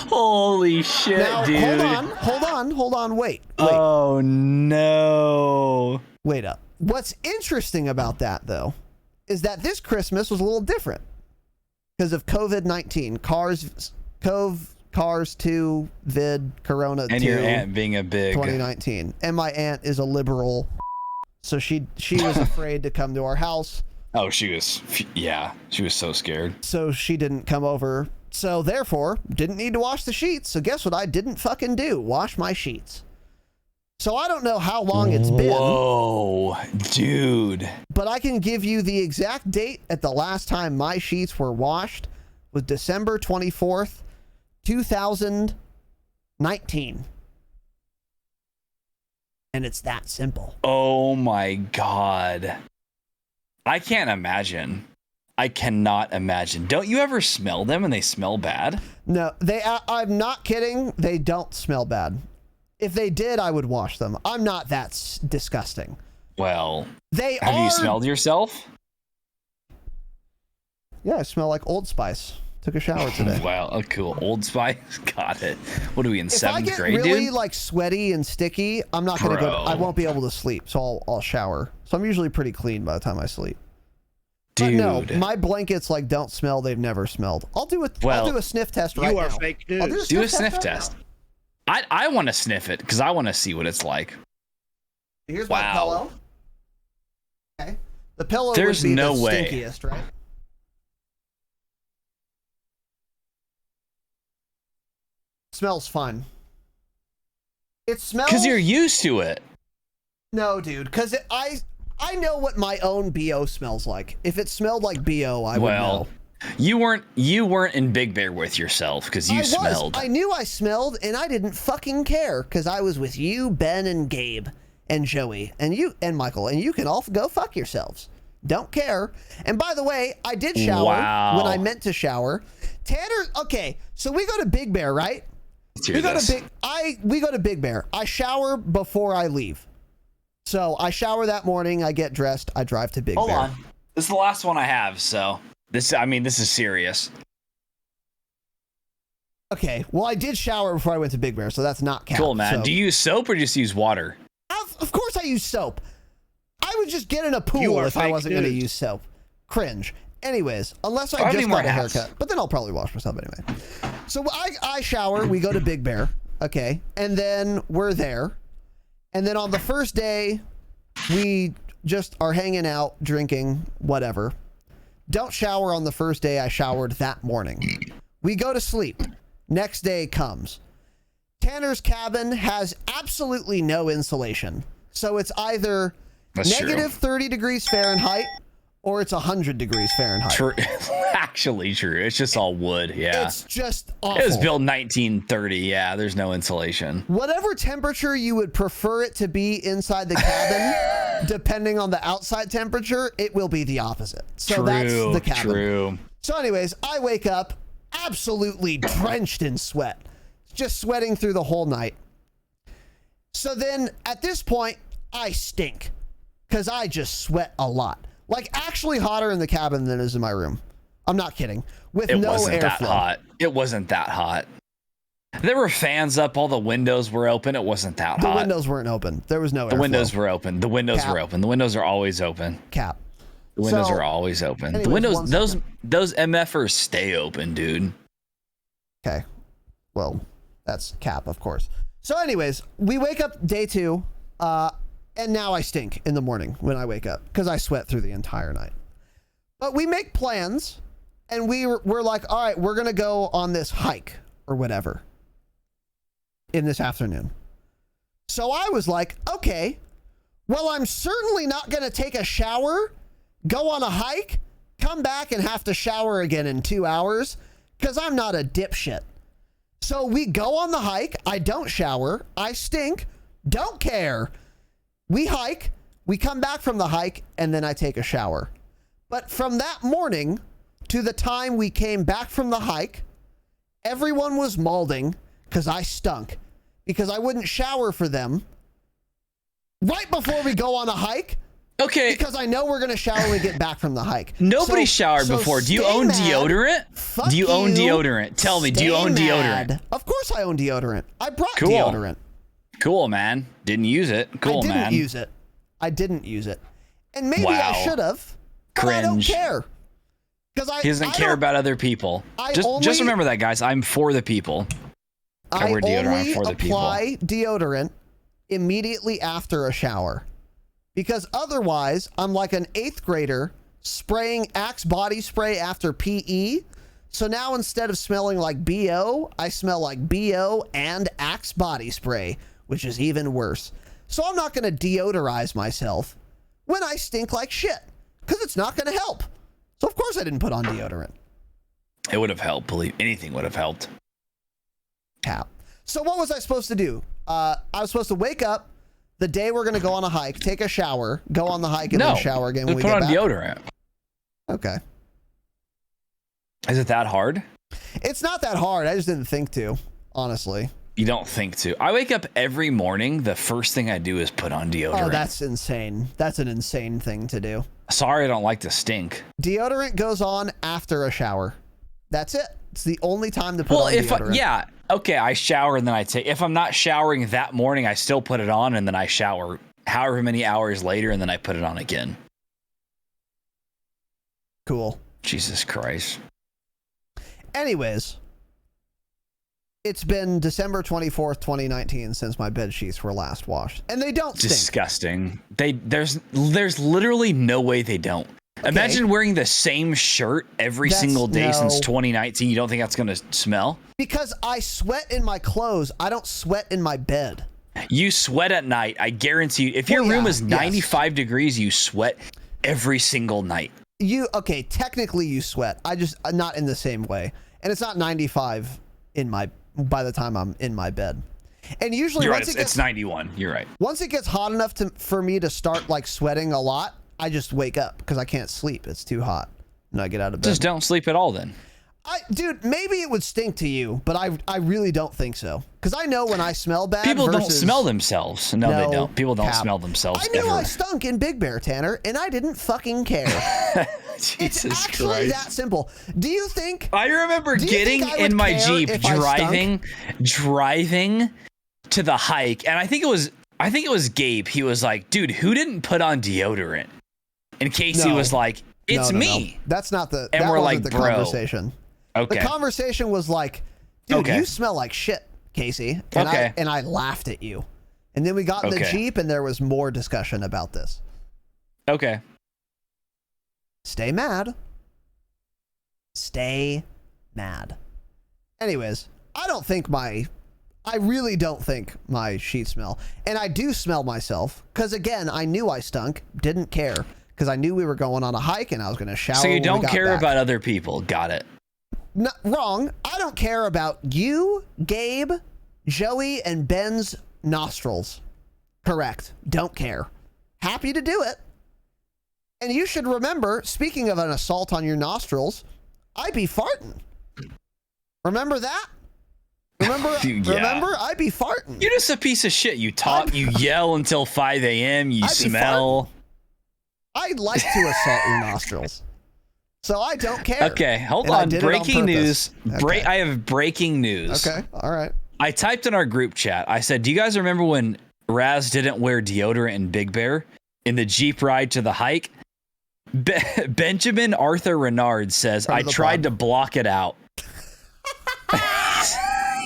Holy shit, Now, dude. hold on, wait. Oh no. Wait up. What's interesting about that, though, is that this Christmas was a little different because of COVID-19. Cars 2, vid, Corona 2. And your aunt being a big 2019. And my aunt is a liberal, so she was afraid to come to our house. Oh, she was so scared. So she didn't come over. So therefore, didn't need to wash the sheets. So guess what I didn't fucking do? Wash my sheets. So I don't know how long it's been. Whoa, dude. But I can give you the exact date at the last time my sheets were washed was December 24th, 2019. And it's that simple. Oh my god. I can't imagine. I cannot imagine. Don't you ever smell them and they smell bad? No, I'm not kidding. They don't smell bad. If they did, I would wash them. I'm not that disgusting. Well, Have you smelled yourself? Yeah, I smell like Old Spice. Took a shower today. Wow, oh, cool. Old Spice. Got it. What are we in If seventh I get grade, really dude? like sweaty and sticky, I'm not gonna go. I won't be able to sleep, so I'll shower. So I'm usually pretty clean by the time I sleep. But Dude. no, my blankets like don't smell. They've never smelled. I'll do a sniff test right now. You are fake news. I'll Do a sniff right test. now. I want to sniff it because I want to see what it's like. Here's Wow. my pillow. Okay. The pillow There's would be no the way. stinkiest, right? Smells fine. It smells. Because you're used to it. No, dude. Because I know what my own BO smells like. If it smelled like BO, I would know. You weren't in Big Bear with yourself because you smelled. I knew I smelled, and I didn't fucking care because I was with you, Ben, and Gabe, and Joey, and you, and Michael, and you can all go fuck yourselves. Don't care. And by the way, I did shower when I meant to shower. Tanner, okay, so we go to Big Bear, right? We go to Big Bear. I shower before I leave. So I shower that morning. I get dressed. I drive to Big Bear. Hold on. This is the last one I have, so this is serious. Okay. Well, I did shower before I went to Big Bear, so that's not count. Cool, man. So. Do you use soap or just use water? Of course I use soap. I would just get in a pool if I wasn't going to use soap. Cringe. Anyways, unless I just got a haircut. But then I'll probably wash myself anyway. So I shower. We go to Big Bear. Okay. And then we're there. And then on the first day, we just are hanging out, drinking, whatever. Don't shower on the first day. I showered that morning. We go to sleep. Next day comes. Tanner's cabin has absolutely no insulation. So it's either negative 30 degrees Fahrenheit or it's 100 degrees Fahrenheit. True. Actually true. It's just all wood. Yeah. It's just awful. It was built 1930. Yeah, there's no insulation. Whatever temperature you would prefer it to be inside the cabin, depending on the outside temperature, it will be the opposite. So that's the cabin. True. So anyways, I wake up absolutely drenched in sweat. Just sweating through the whole night. So then at this point, I stink because I just sweat a lot. Like actually hotter in the cabin than it is in my room. I'm not kidding. With no airflow. It wasn't that hot. It wasn't that hot. There were fans up. All the windows were open. It wasn't that hot. The windows weren't open. There was no airflow. The windows were open. The windows were open. The windows are always open. Cap. The windows are always open. Anyways, the windows, those MFers stay open, dude. Okay. Well, that's cap, of course. So anyways, we wake up day 2, and now I stink in the morning when I wake up because I sweat through the entire night. But we make plans, and we're like, all right, we're going to go on this hike or whatever in this afternoon. So I was like, okay, well, I'm certainly not going to take a shower, go on a hike, come back and have to shower again in 2 hours because I'm not a dipshit. So we go on the hike. I don't shower. I stink. Don't care. We hike. We come back from the hike, and then I take a shower. But from that morning to the time we came back from the hike, everyone was malding because I stunk. Because I wouldn't shower for them right before we go on a hike. Okay. Because I know we're going to shower when we get back from the hike. Nobody showered before. Do you own deodorant? Fuck do you own deodorant? Tell me, do you own mad. deodorant? Of course I own deodorant. I brought Cool. deodorant. Cool, man. Didn't use it. Cool, man. I didn't use it. And maybe Wow. I should have. But Cringe. I don't care. Because He doesn't care about other people. Just remember that, guys. I'm for the people. I wear deodorant only for the people. apply deodorant immediately after a shower. Because otherwise, I'm like an 8th grader spraying Axe body spray after PE. So now instead of smelling like BO, I smell like BO and Axe body spray, which is even worse. So I'm not going to deodorize myself when I stink like shit, because it's not going to help. So of course I didn't put on deodorant. It would have helped. Believe anything would have helped. How? So what was I supposed to do? I was supposed to wake up the day we're going to go on a hike, take a shower, go on the hike, and then shower again when we put get on back. deodorant. Okay. Is it that hard? It's not that hard. I just didn't think to, honestly. You don't think to. I wake up every morning. The first thing I do is put on deodorant. Oh, that's insane. That's an insane thing to do. Sorry, I don't like to stink. Deodorant goes on after a shower. That's it. It's the only time to put on deodorant. Okay, I shower and then I take. If I'm not showering that morning, I still put it on and then I shower however many hours later and then I put it on again. Cool. Jesus Christ. Anyways, it's been December 24th, 2019 since my bed sheets were last washed, and they don't stink. Disgusting. There's literally no way they don't. Okay. Imagine wearing the same shirt every single day since 2019. You don't think that's going to smell? Because I sweat in my clothes. I don't sweat in my bed. You sweat at night. I guarantee you. If your room is 95 degrees, you sweat every single night. Okay, technically you sweat. I just not in the same way. And it's not 95 by the time I'm in my bed. And usually it's 91. You're right. Once it gets hot enough for me to start like sweating a lot, I just wake up because I can't sleep. It's too hot. And I get out of bed. Just don't sleep at all then. Dude, maybe it would stink to you, but I really don't think so. Because I know when I smell bad. People don't smell themselves. No, they don't. People don't smell themselves. I knew I stunk in Big Bear, Tanner, and I didn't fucking care. Jesus it's actually Christ. that simple. Do you think? I remember getting in my Jeep, driving to the hike, and I think it was Gabe. He was like, "Dude, who didn't put on deodorant?" And Casey was like, "It's me." No. That's not the. And that we're wasn't like, the "Bro." conversation. Okay. The conversation was like, "Dude, you smell like shit, Casey." And I laughed at you. And then we got in the Jeep, and there was more discussion about this. Okay. Stay mad. Stay mad. Anyways, I really don't think my sheets smell. And I do smell myself. Because again, I knew I stunk. Didn't care. Because I knew we were going on a hike and I was going to shower. So you don't care about other people. Got it. No, wrong. I don't care about you, Gabe, Joey, and Ben's nostrils. Correct. Don't care. Happy to do it. And you should remember, speaking of an assault on your nostrils, I be farting. Remember that? Remember? I be farting. You're just a piece of shit. You talk, you yell until 5 a.m. You smell. I like to assault your nostrils. So I don't care. Okay, hold on. Breaking news. Okay. I have breaking news. Okay, all right. I typed in our group chat. I said, do you guys remember when Raz didn't wear deodorant in Big Bear in the Jeep ride to the hike? Benjamin Arthur Renard says, I tried to block it out.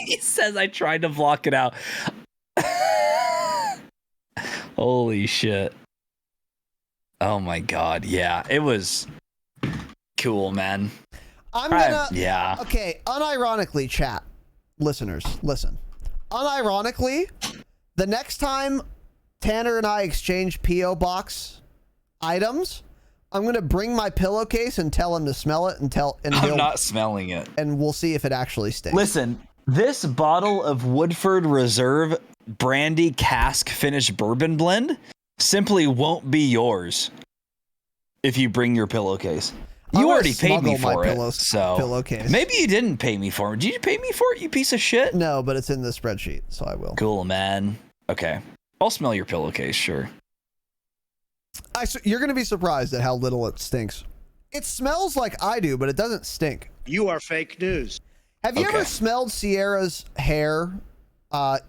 He says, I tried to block it out. Holy shit. Oh my God. Yeah, it was cool, man. Okay, unironically, chat. Listeners, listen. Unironically, the next time Tanner and I exchange P.O. Box items, I'm going to bring my pillowcase and tell him to smell it I'm not smelling it. And we'll see if it actually stinks. Listen, This bottle of Woodford Reserve Brandy Cask Finished Bourbon Blend simply won't be yours if you bring your pillowcase. You already paid me for it, so pillowcase. Maybe you didn't pay me for it. Did you pay me for it, you piece of shit? No, but it's in the spreadsheet, so I will. Cool, man. Okay. I'll smell your pillowcase, sure. You're going to be surprised at how little it stinks. It smells like I do, but it doesn't stink. You are fake news. Have you ever smelled Sierra's hair? Okay,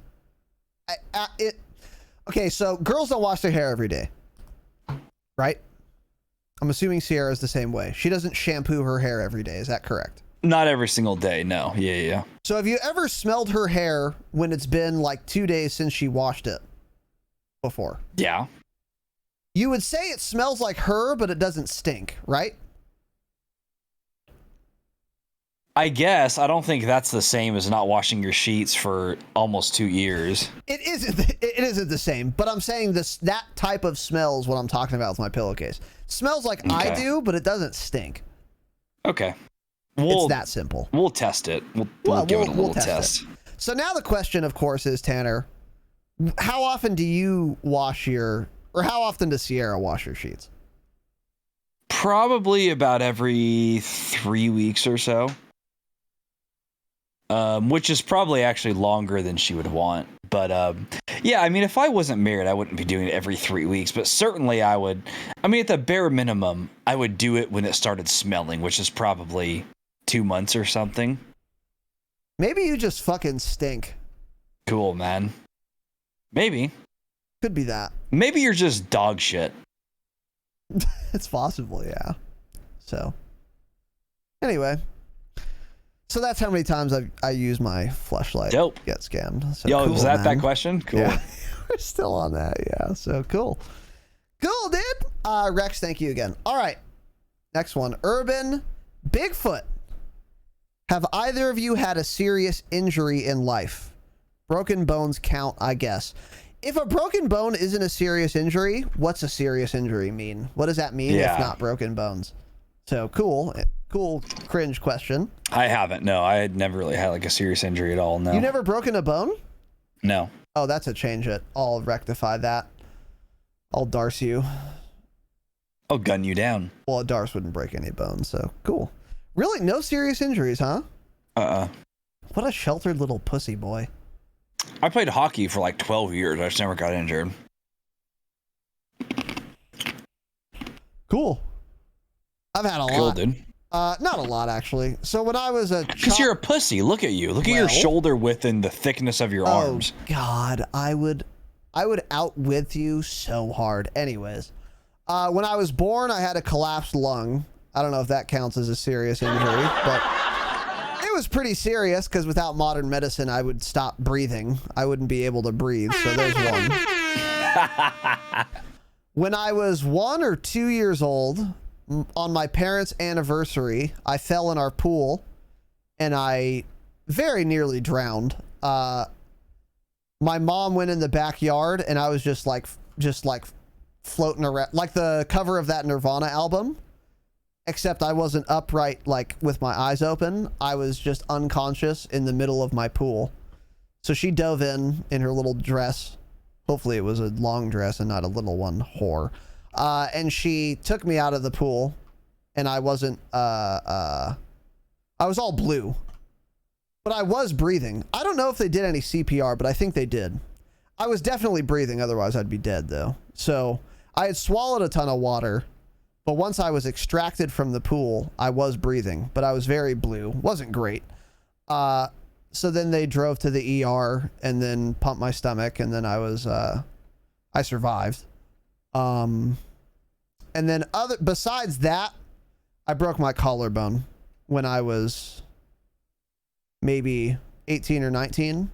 so girls don't wash their hair every day, right? I'm assuming Sierra's the same way. She doesn't shampoo her hair every day. Is that correct? Not every single day, no. Yeah. So have you ever smelled her hair when it's been like 2 days since she washed it before? Yeah. You would say it smells like her, but it doesn't stink, right? I guess. I don't think that's the same as not washing your sheets for almost 2 years. It isn't the same, but I'm saying that type of smell is what I'm talking about with my pillowcase. Smells like I do, but it doesn't stink. Okay. It's that simple. We'll test it. We'll give it a little test. So now the question, of course, is, Tanner, how often do you wash how often does Sierra wash her sheets? Probably about every 3 weeks or so. Which is probably actually longer than she would want. But yeah, I mean, if I wasn't married, I wouldn't be doing it every 3 weeks. But certainly I would. I mean, at the bare minimum, I would do it when it started smelling, which is probably 2 months or something. Maybe you just fucking stink. Cool, man. Maybe. Could be that. Maybe you're just dog shit. It's possible, yeah. So, anyway. So that's how many times I use my fleshlight. Dope. Get scammed. So Yo, cool, was that man. that question? Cool. Yeah. We're still on that, yeah. So cool. Cool, dude. Rex, thank you again. All right. Next one. Urban Bigfoot. Have either of you had a serious injury in life? Broken bones count, I guess. If a broken bone isn't a serious injury, what's a serious injury mean? What does that mean if not broken bones? So cool. Cool cringe question. I haven't. No, I had never really had like a serious injury at all. No. You never broken a bone? No. Oh, that's a change it. I'll rectify that. I'll Darce you. I'll gun you down. Well, a Darce wouldn't break any bones, so cool. Really? No serious injuries, huh? What a sheltered little pussy boy. I played hockey for like 12 years. I just never got injured. Cool. I've had a lot. Cool, dude. Not a lot, actually. So when I was a Because you're a pussy. Look at you. Look at your shoulder width and the thickness of your arms. God, I would outwith you so hard. Anyways, when I was born, I had a collapsed lung. I don't know if that counts as a serious injury, but it was pretty serious because without modern medicine, I would stop breathing. I wouldn't be able to breathe. So there's one. When I was 1 or 2 years old, on my parents' anniversary, I fell in our pool and I very nearly drowned. My mom went in the backyard and I was just like floating around like the cover of that Nirvana album, except I wasn't upright, like with my eyes open. I was just unconscious in the middle of my pool. So she dove in her little dress. Hopefully it was a long dress and not a little one, whore. And she took me out of the pool, and I wasn't, I was all blue, but I was breathing. I don't know if they did any CPR, but I think they did. I was definitely breathing. Otherwise I'd be dead though. So I had swallowed a ton of water, but once I was extracted from the pool, I was breathing, but I was very blue. Wasn't great. So then they drove to the ER and then pumped my stomach, and then I survived. And then besides that, I broke my collarbone when I was maybe 18 or 19.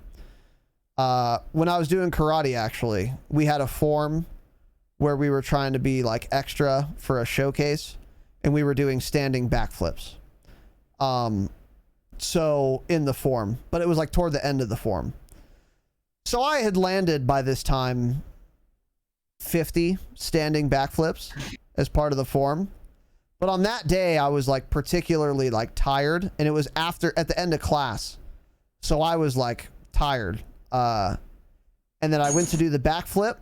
When I was doing karate, actually, we had a form where we were trying to be like extra for a showcase, and we were doing standing backflips. So in the form, but it was like toward the end of the form. So I had landed by this time 50 standing backflips as part of the form. But on that day, I was like particularly like tired, and it was at the end of class. So I was like tired. And then I went to do the backflip.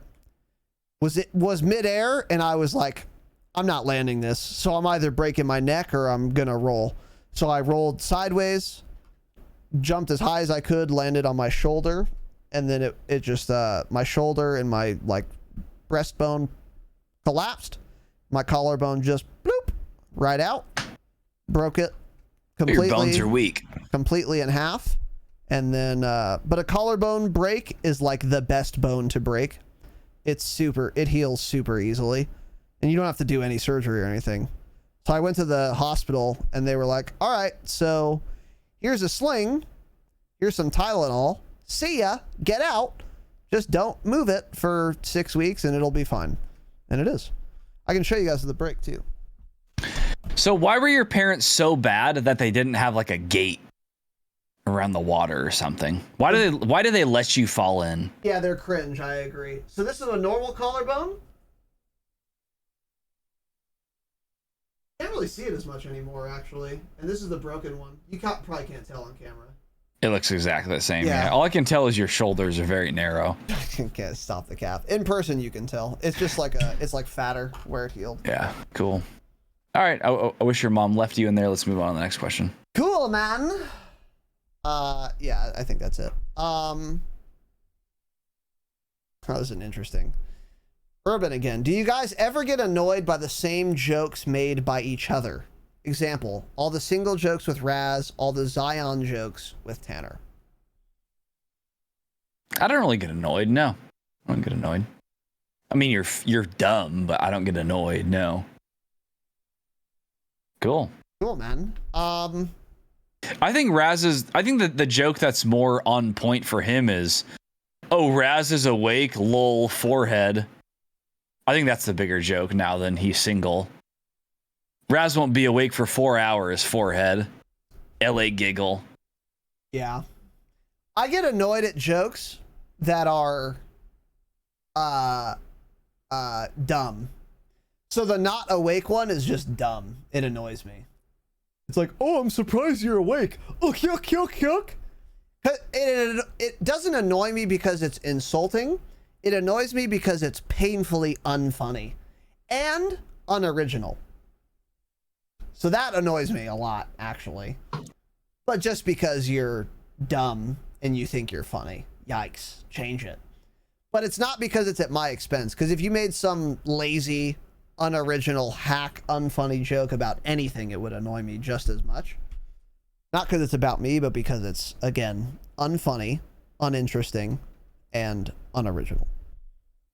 Was midair, and I was like, I'm not landing this. So I'm either breaking my neck or I'm gonna roll. So I rolled sideways, jumped as high as I could, landed on my shoulder, and then it just my shoulder and my like breastbone collapsed. My collarbone just bloop right out, broke it completely. Your bones are weak. Completely in half. And then but a collarbone break is like the best bone to break. It heals super easily, and you don't have to do any surgery or anything. So I went to the hospital, and they were like, all right, so here's a sling, here's some Tylenol, see ya, get out, just don't move it for 6 weeks and it'll be fine. And it is. I can show you guys the break too. So why were your parents so bad that they didn't have like a gate around the water or something? Why do they let you fall in? Yeah, they're cringe, I agree. So this is a normal collarbone. Can't really see it as much anymore, actually. And this is the broken one. You probably can't tell on camera. It looks exactly the same. Yeah. Yeah. All I can tell is your shoulders are very narrow. Can't stop the cap. In person, you can tell. It's just like it's like fatter where it healed. Yeah, cool. All right, I wish your mom left you in there. Let's move on to the next question. Cool, man. Yeah, I think that's it. That was an interesting. Urban again. Do you guys ever get annoyed by the same jokes made by each other? Example, all the single jokes with Raz, all the Zion jokes with Tanner. I don't really get annoyed. No, I don't get annoyed. I mean, you're dumb, but I don't get annoyed. No. Cool. Cool, man. I think that the joke that's more on point for him is, oh, Raz is awake, lol, forehead. I think that's the bigger joke now than he's single. Raz won't be awake for 4 hours, forehead. LA giggle. Yeah. I get annoyed at jokes that are dumb. So the not awake one is just dumb. It annoys me. It's like, oh, I'm surprised you're awake. Oh, yuck, yuck, yuck. It doesn't annoy me because it's insulting. It annoys me because it's painfully unfunny and unoriginal. So that annoys me a lot, actually. But just because you're dumb and you think you're funny, yikes, change it. But it's not because it's at my expense. Because if you made some lazy, unoriginal, hack, unfunny joke about anything, it would annoy me just as much. Not because it's about me, but because it's, again, unfunny, uninteresting, and unoriginal.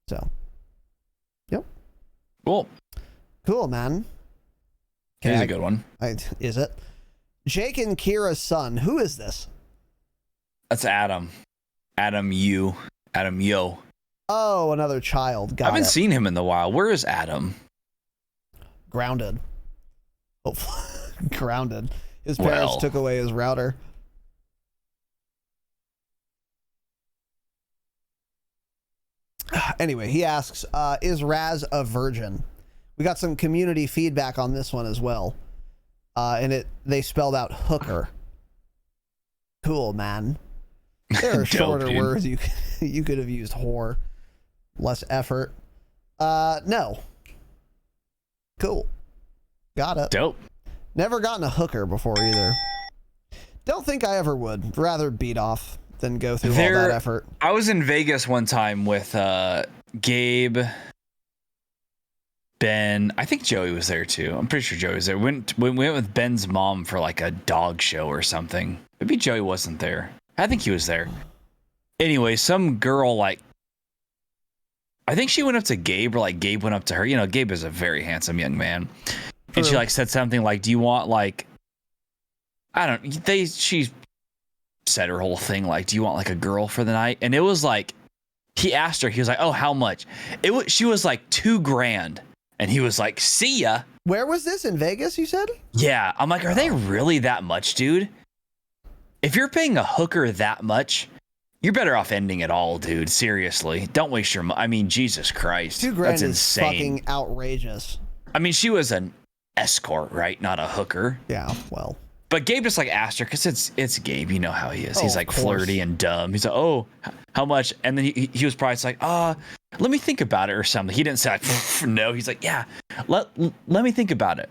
So, yep. Cool. Cool, man. Here's a good one. Is it? Jake and Kira's son. Who is this? That's Adam. Adam Yo. Oh, another child. Got I haven't it. seen him in a while. Where is Adam? Grounded. Hopefully. Grounded. His parents took away his router. Anyway, he asks, is Raz a virgin? We got some community feedback on this one as well. And they spelled out hooker. Cool, man. There are shorter words you could have used whore. Less effort. No. Cool. Got it. Dope. Never gotten a hooker before either. Don't think I ever would. Rather beat off than go through all that effort. I was in Vegas one time with Gabe, Ben. I think Joey was there too. I'm pretty sure Joey was there. We went with Ben's mom for like a dog show or something. Maybe Joey wasn't there. I think he was there. Anyway, some girl, like, I think she went up to Gabe, or like Gabe went up to her. You know, Gabe is a very handsome young man. True. And she like said something like, do you want like, she said her whole thing like, do you want like a girl for the night? And it was like, he asked her, he was like, oh, how much? She was like $2,000. And he was like, see ya. Where was this? In Vegas, you said? Yeah. I'm like, are they really that much, dude? If you're paying a hooker that much, you're better off ending it all, dude. Seriously. Don't waste your money. I mean, Jesus Christ. $2,000 That's is insane. Fucking outrageous. I mean, she was an escort, right? Not a hooker. Yeah, well. But Gabe just like asked her because it's Gabe. You know how he is. Oh, He's like flirty and dumb. He's like, oh, how much? And then he was probably like, let me think about it or something. He didn't say like, no. He's like, yeah, let me think about it.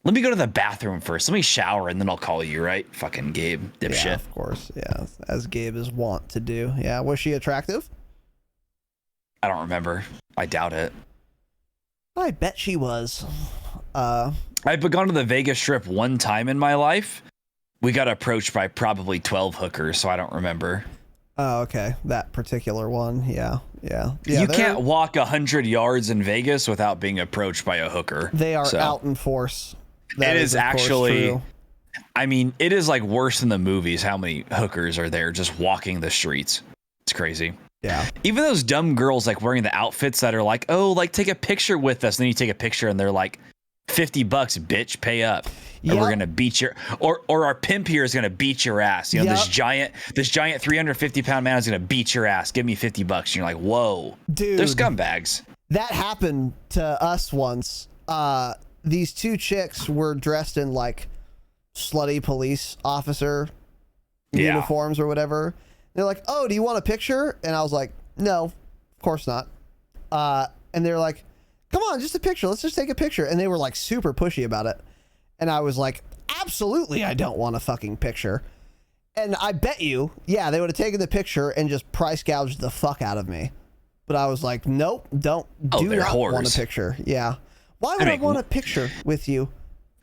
Let me go to the bathroom first. Let me shower and then I'll call you, right? Fucking Gabe, dipshit. Yeah, of course. Yeah, as Gabe is wont to do. Yeah, was she attractive? I don't remember. I doubt it. I bet she was. I've gone to the Vegas Strip one time in my life. We got approached by probably 12 hookers, so I don't remember. Oh, okay. That particular one. Yeah. You can't walk 100 yards in Vegas without being approached by a hooker. They are out in force. That it is actually true. I mean, it is like worse than the movies how many hookers are there just walking the streets. It's crazy. Yeah. Even those dumb girls like wearing the outfits that are like, oh, like take a picture with us. And then you take a picture and they're like, $50, bitch, pay up. And we're gonna beat your or our pimp here is gonna beat your ass. You know, this giant 350-pound man is gonna beat your ass. Give me $50. And you're like, whoa. Dude. They're scumbags. That happened to us once. These two chicks were dressed in like slutty police officer uniforms or whatever. They're like, oh, do you want a picture? And I was like, no, of course not. And they're like, come on, just a picture. Let's just take a picture. And they were like super pushy about it. And I was like, absolutely, I don't want a fucking picture. And I bet you, yeah, they would have taken the picture and just price gouged the fuck out of me. But I was like, nope, do not want a picture. Yeah. Why would I want a picture with you?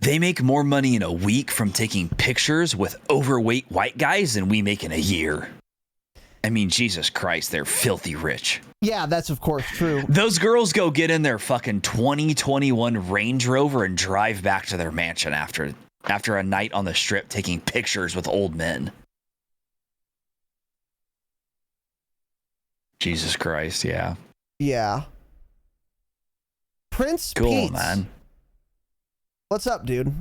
They make more money in a week from taking pictures with overweight white guys than we make in a year. I mean, Jesus Christ, they're filthy rich. Yeah, that's of course true. Those girls go get in their fucking 2021 Range Rover and drive back to their mansion after a night on the strip taking pictures with old men. Jesus Christ, yeah. Yeah. Prince cool, Pete. Man. What's up, dude?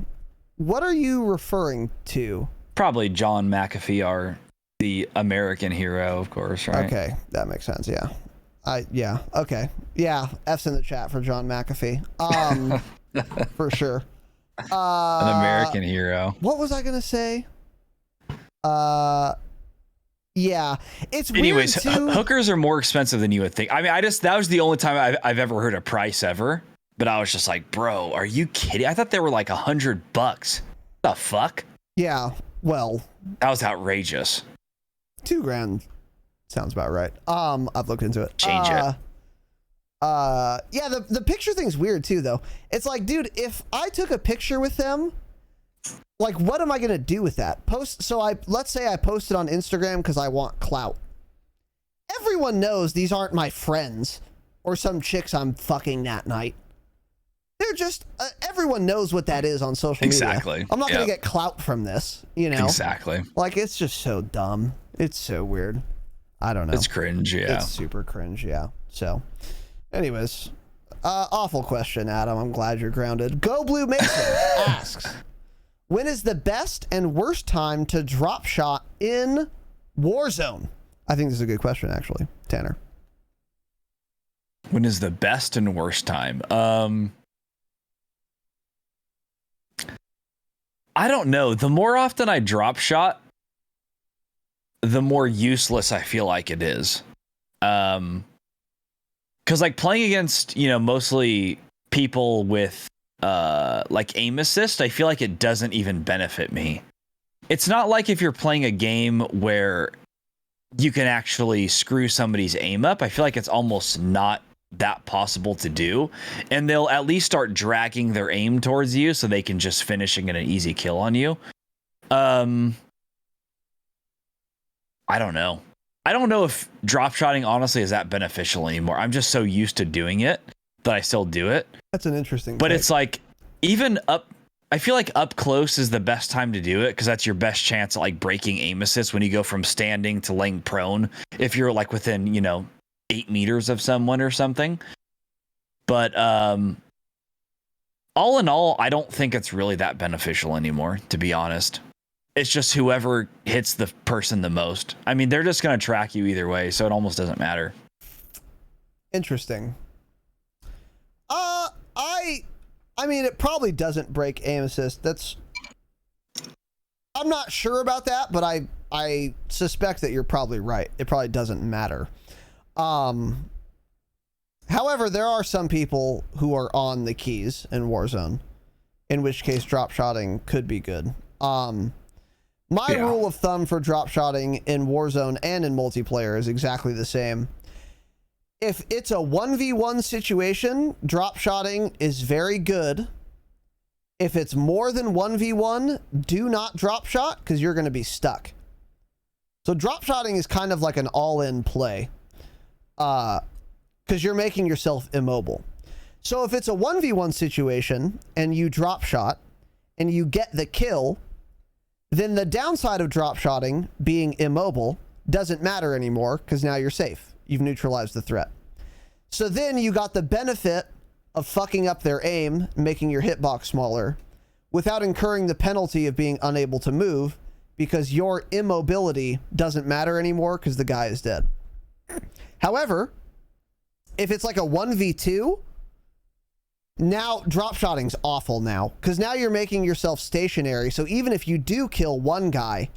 What are you referring to? Probably John McAfee, the American hero, of course, right? Okay, that makes sense. Yeah. Okay. Yeah, F's in the chat for John McAfee. For sure. An American hero. What was I gonna say? Yeah, it's anyways, weird too. Hookers are more expensive than you would think. I mean, that was the only time I've ever heard a price ever. But I was just like, bro, are you kidding? I thought they were like $100. The fuck? Yeah, well, that was outrageous. $2,000 sounds about right. I've looked into it. Change it. Yeah, the picture thing's weird too, though. It's like, dude, if I took a picture with them, like, what am I gonna do with that? Let's say I posted on Instagram because I want clout. Everyone knows these aren't my friends or some chicks I'm fucking that night. They're just everyone knows what that is on social media. Exactly. I'm not gonna get clout from this, you know. Exactly. Like, it's just so dumb. It's so weird. I don't know. It's cringe. Yeah. It's super cringe. Yeah. So, anyways, awful question, Adam. I'm glad you're grounded. Go Blue Mason asks, when is the best and worst time to drop shot in Warzone? I think this is a good question, actually, Tanner. When is the best and worst time? I don't know. The more often I drop shot, the more useless I feel like it is. Because like playing against, mostly people with like aim assist, I feel like it doesn't even benefit me. It's not like if you're playing a game where you can actually screw somebody's aim up. I feel like it's almost not that possible to do, and they'll at least start dragging their aim towards you so they can just finish and get an easy kill on you. I don't know. I don't know if drop shotting honestly is that beneficial anymore. I'm just so used to doing it that I still do it. That's an interesting but take. It's like even I feel like up close is the best time to do it because that's your best chance at like breaking aim assist when you go from standing to laying prone. If you're like within, 8 meters of someone or something. But all in all, I don't think it's really that beneficial anymore, to be honest. It's just whoever hits the person the most. I mean, they're just going to track you either way, so it almost doesn't matter. Interesting. I mean, it probably doesn't break aim assist. That's I'm not sure about that, but I suspect that you're probably right. It probably doesn't matter. However, there are some people who are on the keys in Warzone, in which case drop-shotting could be good. My rule of thumb for drop-shotting in Warzone and in multiplayer is exactly the same. If it's a 1v1 situation, drop-shotting is very good. If it's more than 1v1, do not drop-shot because you're going to be stuck. So drop-shotting is kind of like an all-in play. Because you're making yourself immobile. So if it's a 1v1 situation and you drop shot and you get the kill, then the downside of drop shotting being immobile doesn't matter anymore because now you're safe. You've neutralized the threat. So then you got the benefit of fucking up their aim, making your hitbox smaller, without incurring the penalty of being unable to move because your immobility doesn't matter anymore because the guy is dead. However, if it's like a 1v2, now drop shotting's awful now because now you're making yourself stationary. So even if you do kill one guy,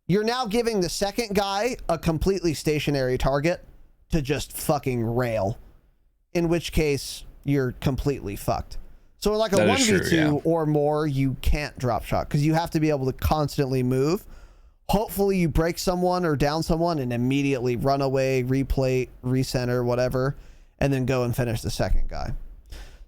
you're now giving the second guy a completely stationary target to just fucking rail, in which case you're completely fucked. So like a 1v2 or more, you can't drop shot because you have to be able to constantly move. Hopefully you break someone or down someone and immediately run away, replate, recenter, whatever, and then go and finish the second guy.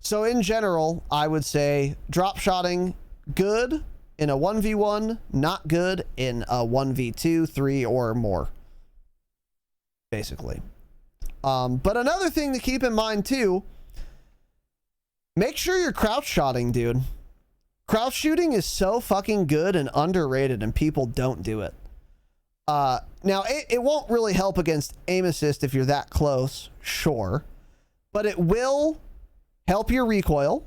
So in general, I would say drop shotting good in a 1v1, not good in a 1v2, 3 or more, basically. But another thing to keep in mind too, make sure you're crouch shotting, dude. Crouch shooting is so fucking good and underrated, and people don't do it. Now, it won't really help against aim assist if you're that close, sure. But it will help your recoil.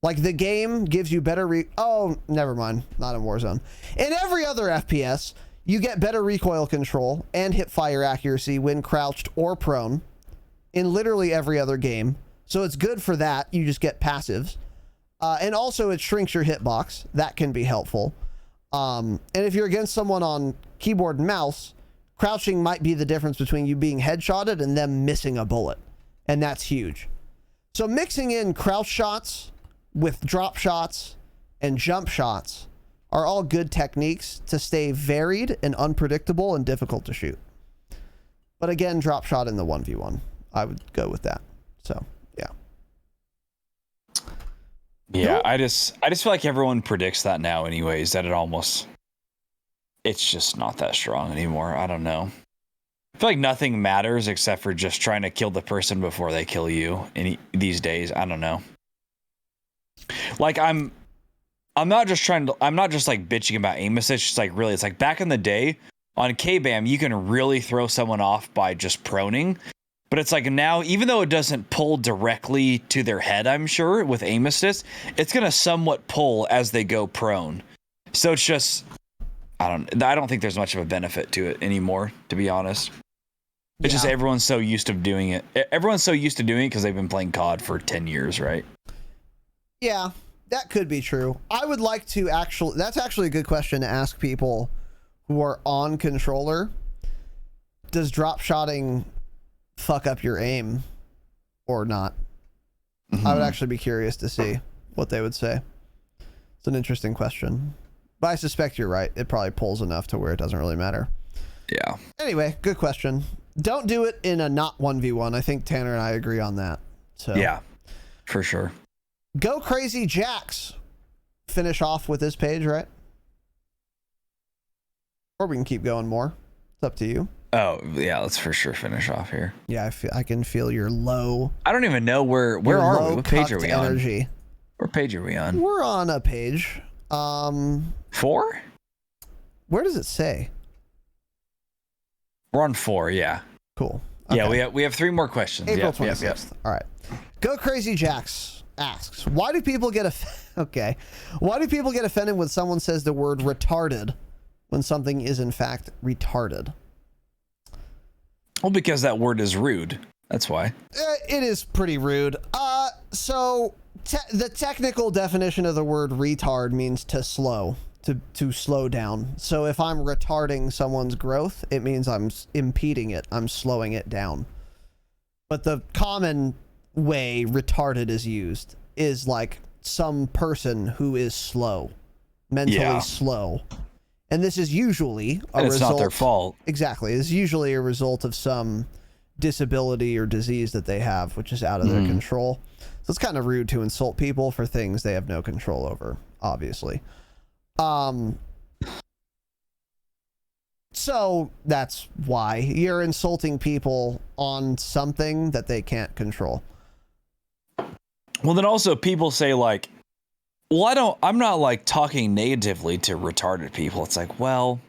Like, the game gives you better oh, never mind. Not in Warzone. In every other FPS, you get better recoil control and hip fire accuracy when crouched or prone. In literally every other game. So it's good for that. You just get passives. And also it shrinks your hitbox. That can be helpful. And if you're against someone on keyboard and mouse, crouching might be the difference between you being headshotted and them missing a bullet. And that's huge. So mixing in crouch shots with drop shots and jump shots are all good techniques to stay varied and unpredictable and difficult to shoot. But again, drop shot in the 1v1. I would go with that. So, yeah. Yeah, I just feel like everyone predicts that now anyways, that it's just not that strong anymore. I don't know. I feel like nothing matters except for just trying to kill the person before they kill you these days. I don't know. Like I'm not just like bitching about aim assist. It's just like really, it's like back in the day on K-Bam, you can really throw someone off by just proning. But it's like now, even though it doesn't pull directly to their head, I'm sure with aim assist, it's going to somewhat pull as they go prone. So it's just, I don't think there's much of a benefit to it anymore, to be honest. It's just everyone's so used to doing it. Everyone's so used to doing it because they've been playing COD for 10 years, right? Yeah, that could be true. I would like to that's actually a good question to ask people who are on controller. Does drop shotting fuck up your aim or not? I would actually be curious to see what they would say. It's an interesting question, but I suspect you're right. It probably pulls enough to where it doesn't really matter. Yeah. Anyway, good question. Don't do it in a not 1v1. I think Tanner and I agree on that. So yeah, for sure. Go Crazy Jax. Finish off with this page, right? Or we can keep going more. It's up to you. Oh yeah, let's for sure finish off here. Yeah, I can feel your low. I don't even know where are we? What page are we on? Energy. What page are we on? We're on a page. 4? Where does it say? We're on 4. Yeah. Cool. Okay. Yeah, we have 3 more questions. April 26th. All right. Go Crazy Jax asks, why do people get Why do people get offended when someone says the word retarded when something is in fact retarded? Well, because that word is rude. That's why. It is pretty rude. So the technical definition of the word retard means to slow, to slow down. So if I'm retarding someone's growth, it means I'm impeding it. I'm slowing it down. But the common way retarded is used is like some person who is slow, mentally slow. And this is usually a result. It's not their fault. Exactly. It's usually a result of some disability or disease that they have, which is out of their control. So it's kind of rude to insult people for things they have no control over, obviously. So that's why you're insulting people on something that they can't control. Well, then also people say like, well, I'm not like talking negatively to retarded people. It's like, well,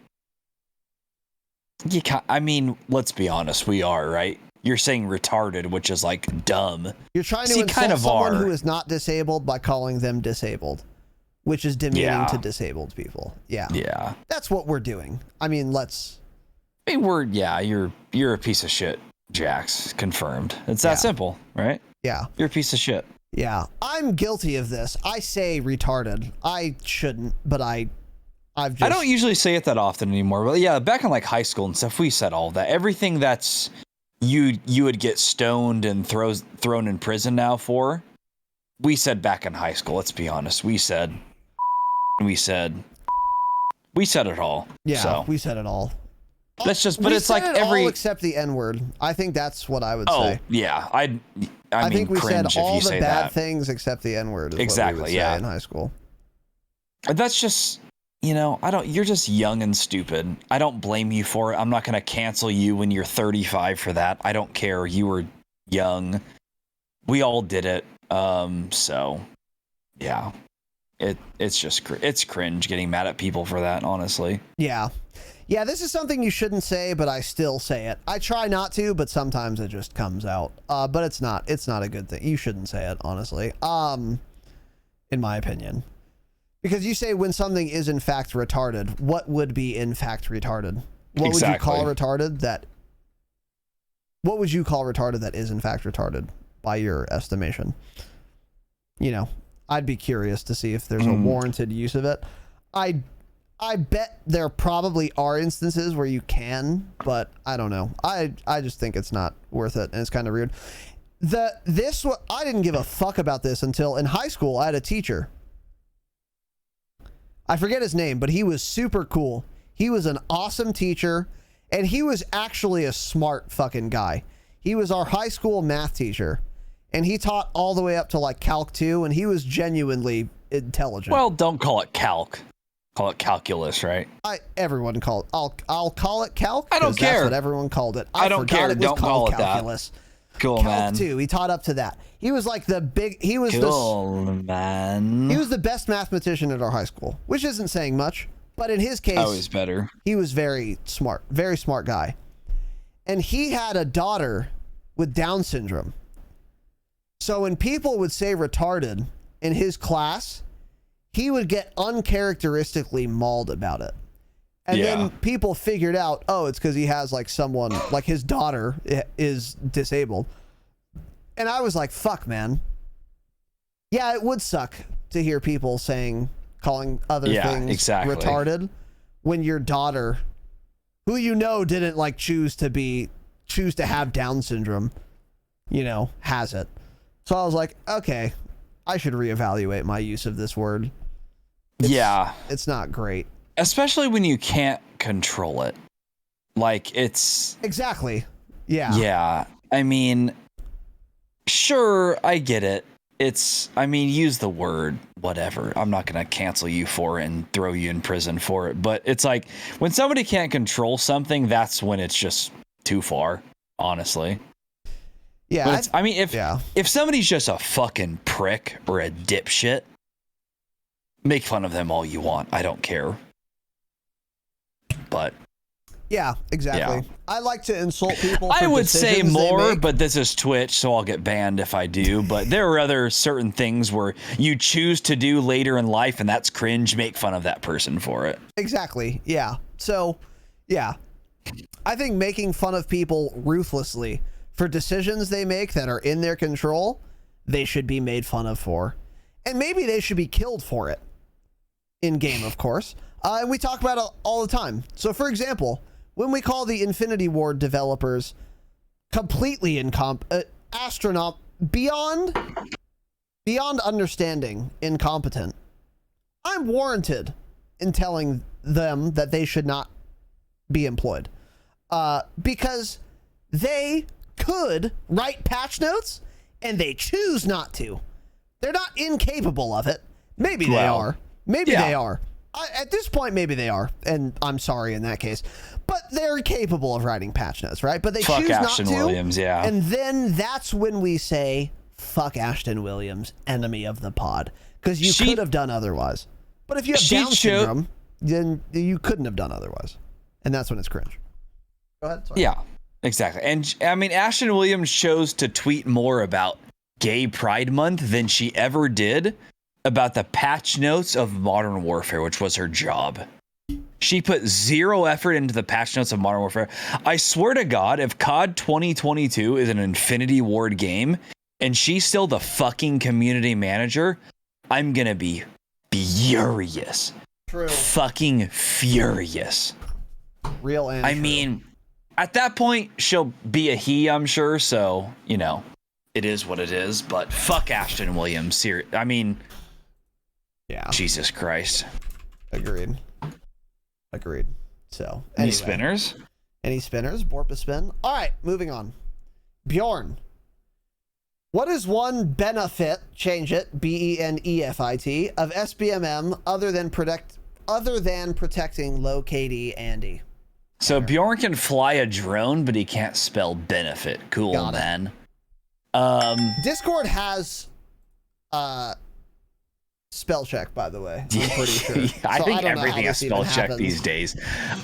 you can't, I mean, let's be honest, we are, right? You're saying retarded, which is like dumb. You're trying to insult someone who is not disabled by calling them disabled, which is demeaning to disabled people. Yeah. Yeah. That's what we're doing. I mean, you're a piece of shit, Jax. Confirmed. It's that simple, right? Yeah. You're a piece of shit. Yeah. I'm guilty of this. I say retarded. I shouldn't, but I don't usually say it that often anymore. But yeah, back in like high school and stuff, we said all that. Everything that's you would get stoned and thrown in prison now for, we said back in high school. Let's be honest. We said it all. Yeah, so. we said it all. That's just, but it's like all except the N-word. I think that's what I would say. Yeah, I mean, think we said all the bad that. Things except the N-word. Exactly. What we would say in high school. That's just, you're just young and stupid. I don't blame you for it. I'm not going to cancel you when you're 35 for that. I don't care. You were young. We all did it. So yeah, it's cringe getting mad at people for that, honestly. Yeah. Yeah, this is something you shouldn't say, but I still say it. I try not to, but sometimes it just comes out. But it's not a good thing. You shouldn't say it, honestly. In my opinion. Because you say when something is in fact retarded, what would be in fact retarded? What would you call retarded that is in fact retarded by your estimation? I'd be curious to see if there's a warranted use of it. I bet there probably are instances where you can, but I don't know. I just think it's not worth it, and it's kind of rude. I didn't give a fuck about this until in high school. I had a teacher. I forget his name, but he was super cool. He was an awesome teacher, and he was actually a smart fucking guy. He was our high school math teacher, and he taught all the way up to like Calc 2, and he was genuinely intelligent. Well, don't call it Calc. Call it calculus, right? Everyone called. I'll call it calc. I don't care. That's what everyone called it. I don't care. Don't call it calculus. That. Cool, calc man. Too. He taught up to that. He was like He was man. He was the best mathematician at our high school, which isn't saying much, but in his case, always better. He was very smart guy, and he had a daughter with Down syndrome. So when people would say retarded in his class, he would get uncharacteristically mauled about it. And then people figured out, it's because he has like someone, like his daughter is disabled. And I was like, fuck, man. Yeah, it would suck to hear people calling other things retarded when your daughter, who didn't like choose to have Down syndrome, has it. So I was like, okay, I should reevaluate my use of this word. It's not great. Especially when you can't control it. Like, it's... Exactly. Yeah. Yeah. I mean, sure, I get it. Use the word, whatever. I'm not going to cancel you for it and throw you in prison for it. But it's like, when somebody can't control something, that's when it's just too far, honestly. Yeah. If somebody's just a fucking prick or a dipshit, make fun of them all you want. I don't care. But yeah, exactly. Yeah. I like to insult people. I would say more, but this is Twitch, so I'll get banned if I do. But there are other certain things where you choose to do later in life, and that's cringe. Make fun of that person for it. Exactly. Yeah. So, yeah. I think making fun of people ruthlessly for decisions they make that are in their control, they should be made fun of for. And maybe they should be killed for it. In game, of course. And we talk about it all the time. So, for example, when we call the Infinity Ward developers completely astronaut beyond understanding incompetent, I'm warranted in telling them that they should not be employed, because they could write patch notes and they choose not to. They're not incapable of it. Maybe they are. Maybe they are. At this point, maybe they are, and I'm sorry in that case. But they're capable of writing patch notes, right? But they choose Ashton not to. Williams, yeah. And then that's when we say, fuck Ashton Williams, enemy of the pod. Because you could have done otherwise. But if you have Down syndrome, then you couldn't have done otherwise. And that's when it's cringe. Go ahead. Sorry. Yeah, exactly. And I mean, Ashton Williams chose to tweet more about Gay Pride Month than she ever did about the patch notes of Modern Warfare, which was her job. She put zero effort into the patch notes of Modern Warfare. I swear to God, if COD 2022 is an Infinity Ward game and she's still the fucking community manager, I'm gonna be furious. True. Fucking furious. Real and I true. mean, at that point, she'll be a he, I'm sure. So, you know, it is what it is. But fuck Ashton Williams. I mean, yeah. Jesus Christ. Agreed. So, Any spinners? Any spinners? Borp a spin. All right, moving on. Bjorn. What is one benefit, change it, BENEFIT, of SBMM other than protecting low KD Andy? So Bjorn can fly a drone, but he can't spell benefit. Cool, man. Discord has spell check, by the way. I'm pretty sure. I think everything has spell check these days.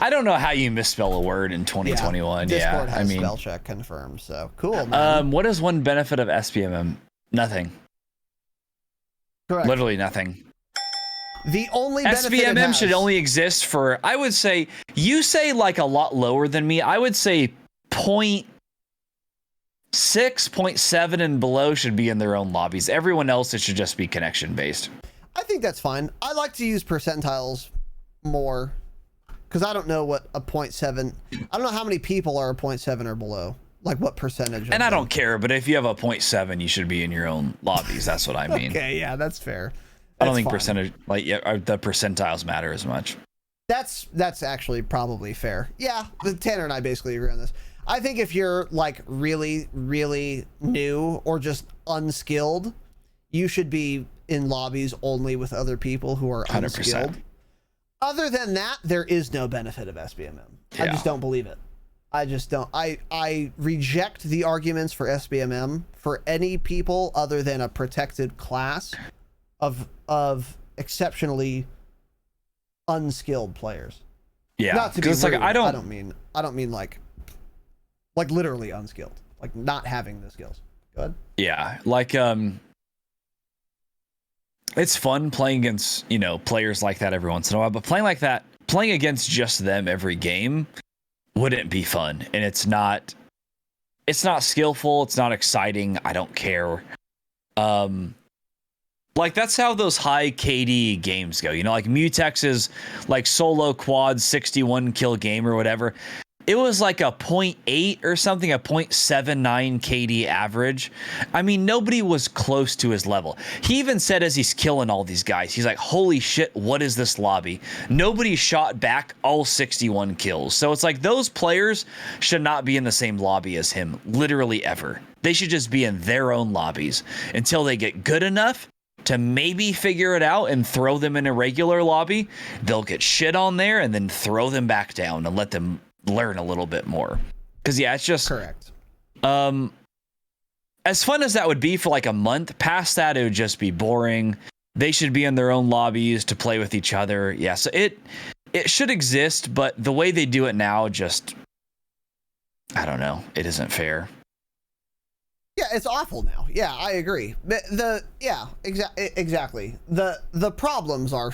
I don't know how you misspell a word in 2021. Discord has I mean, spell check confirmed. So cool, man. What is one benefit of SBMM? Nothing. Correct. Literally nothing. The only benefit SBMM should only exist for, I would say, you say like a lot lower than me. I would say 0.6, 0.7 and below should be in their own lobbies. Everyone else, it should just be connection based. I think that's fine. I like to use percentiles more because I don't know what a 0.7. I don't know how many people are a 0.7 or below. Like what percentage. And I don't care, but if you have a 0.7, you should be in your own lobbies. That's what I mean. Okay, yeah, that's fair. I don't think percentage, like, the percentiles matter as much. That's actually probably fair. Yeah, Tanner and I basically agree on this. I think if you're like really, really new or just unskilled, you should be in lobbies only with other people who are 100%. unskilled. Other than that, there is no benefit of SBMM. Yeah. I just don't believe it. I just don't. I reject the arguments for SBMM for any people other than a protected class of exceptionally unskilled players. Yeah, not to be rude. Like I don't mean like literally unskilled, like not having the skills. Go ahead. Yeah, like it's fun playing against, you know, players like that every once in a while, but playing against just them every game wouldn't be fun, and it's not skillful, it's not exciting. I don't care. Like that's how those high KD games go, you know, like Mutex's like solo quad 61 kill game or whatever. It was like a 0.8 or something, a 0.79 KD average. I mean, nobody was close to his level. He even said as he's killing all these guys, he's like, holy shit, what is this lobby? Nobody shot back all 61 kills. So it's like those players should not be in the same lobby as him, literally ever. They should just be in their own lobbies until they get good enough to maybe figure it out and throw them in a regular lobby. They'll get shit on there and then throw them back down and let them learn a little bit more. Because yeah, it's just correct. As fun as that would be for like a month, past that it would just be boring. They should be in their own lobbies to play with each other. Yeah, so it should exist, but the way they do it now, just I don't know, it isn't fair. Yeah, it's awful now. Yeah, I agree. Exactly. The problems are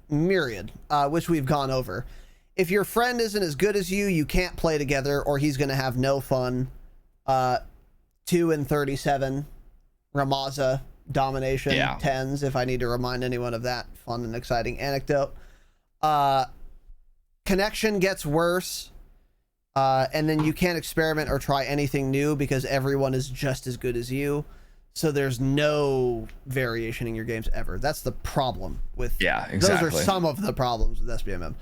myriad, which we've gone over. If your friend isn't as good as you can't play together, or he's going to have no fun. 2 and 37, Ramaza domination 10s. If I need to remind anyone of that fun and exciting anecdote. Connection gets worse. And then you can't experiment or try anything new because everyone is just as good as you. So there's no variation in your games ever. That's the problem with. Yeah, exactly. Those are some of the problems with SBMM.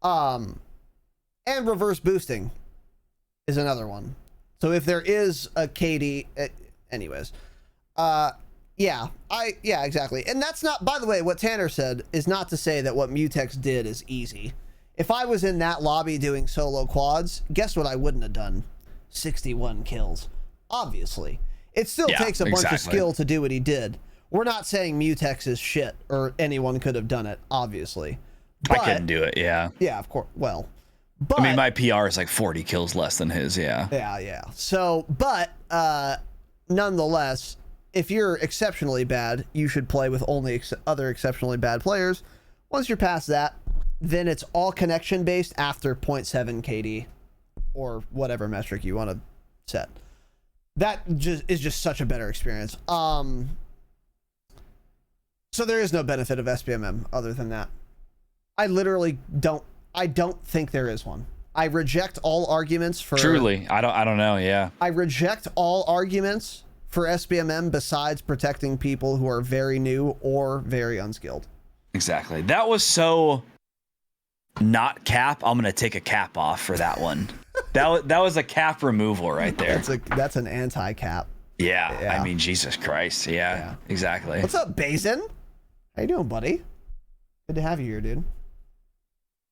And reverse boosting is another one. So if there is a KD, anyways, yeah, exactly. And that's not, by the way, what Tanner said is not to say that what Mutex did is easy. If I was in that lobby doing solo quads, guess what I wouldn't have done? 61 kills. Obviously. It still takes a bunch of skill to do what he did. We're not saying Mutex is shit or anyone could have done it, obviously. But, I couldn't do it, yeah. Yeah, of course. Well, but... I mean, my PR is like 40 kills less than his, yeah. Yeah. So, but nonetheless, if you're exceptionally bad, you should play with only other exceptionally bad players. Once you're past that, then it's all connection based after 0.7 KD or whatever metric you want to set. That is just such a better experience. So there is no benefit of SBMM other than that. I literally don't think there is one. I reject all arguments for. Truly, I don't know. Yeah. I reject all arguments for SBMM besides protecting people who are very new or very unskilled. Exactly. That was so not cap. I'm gonna take a cap off for that one. that was a cap removal right there. That's an anti-cap. Yeah. I mean, Jesus Christ. Yeah. Exactly. What's up, Bazin? How you doing, buddy? Good to have you here, dude.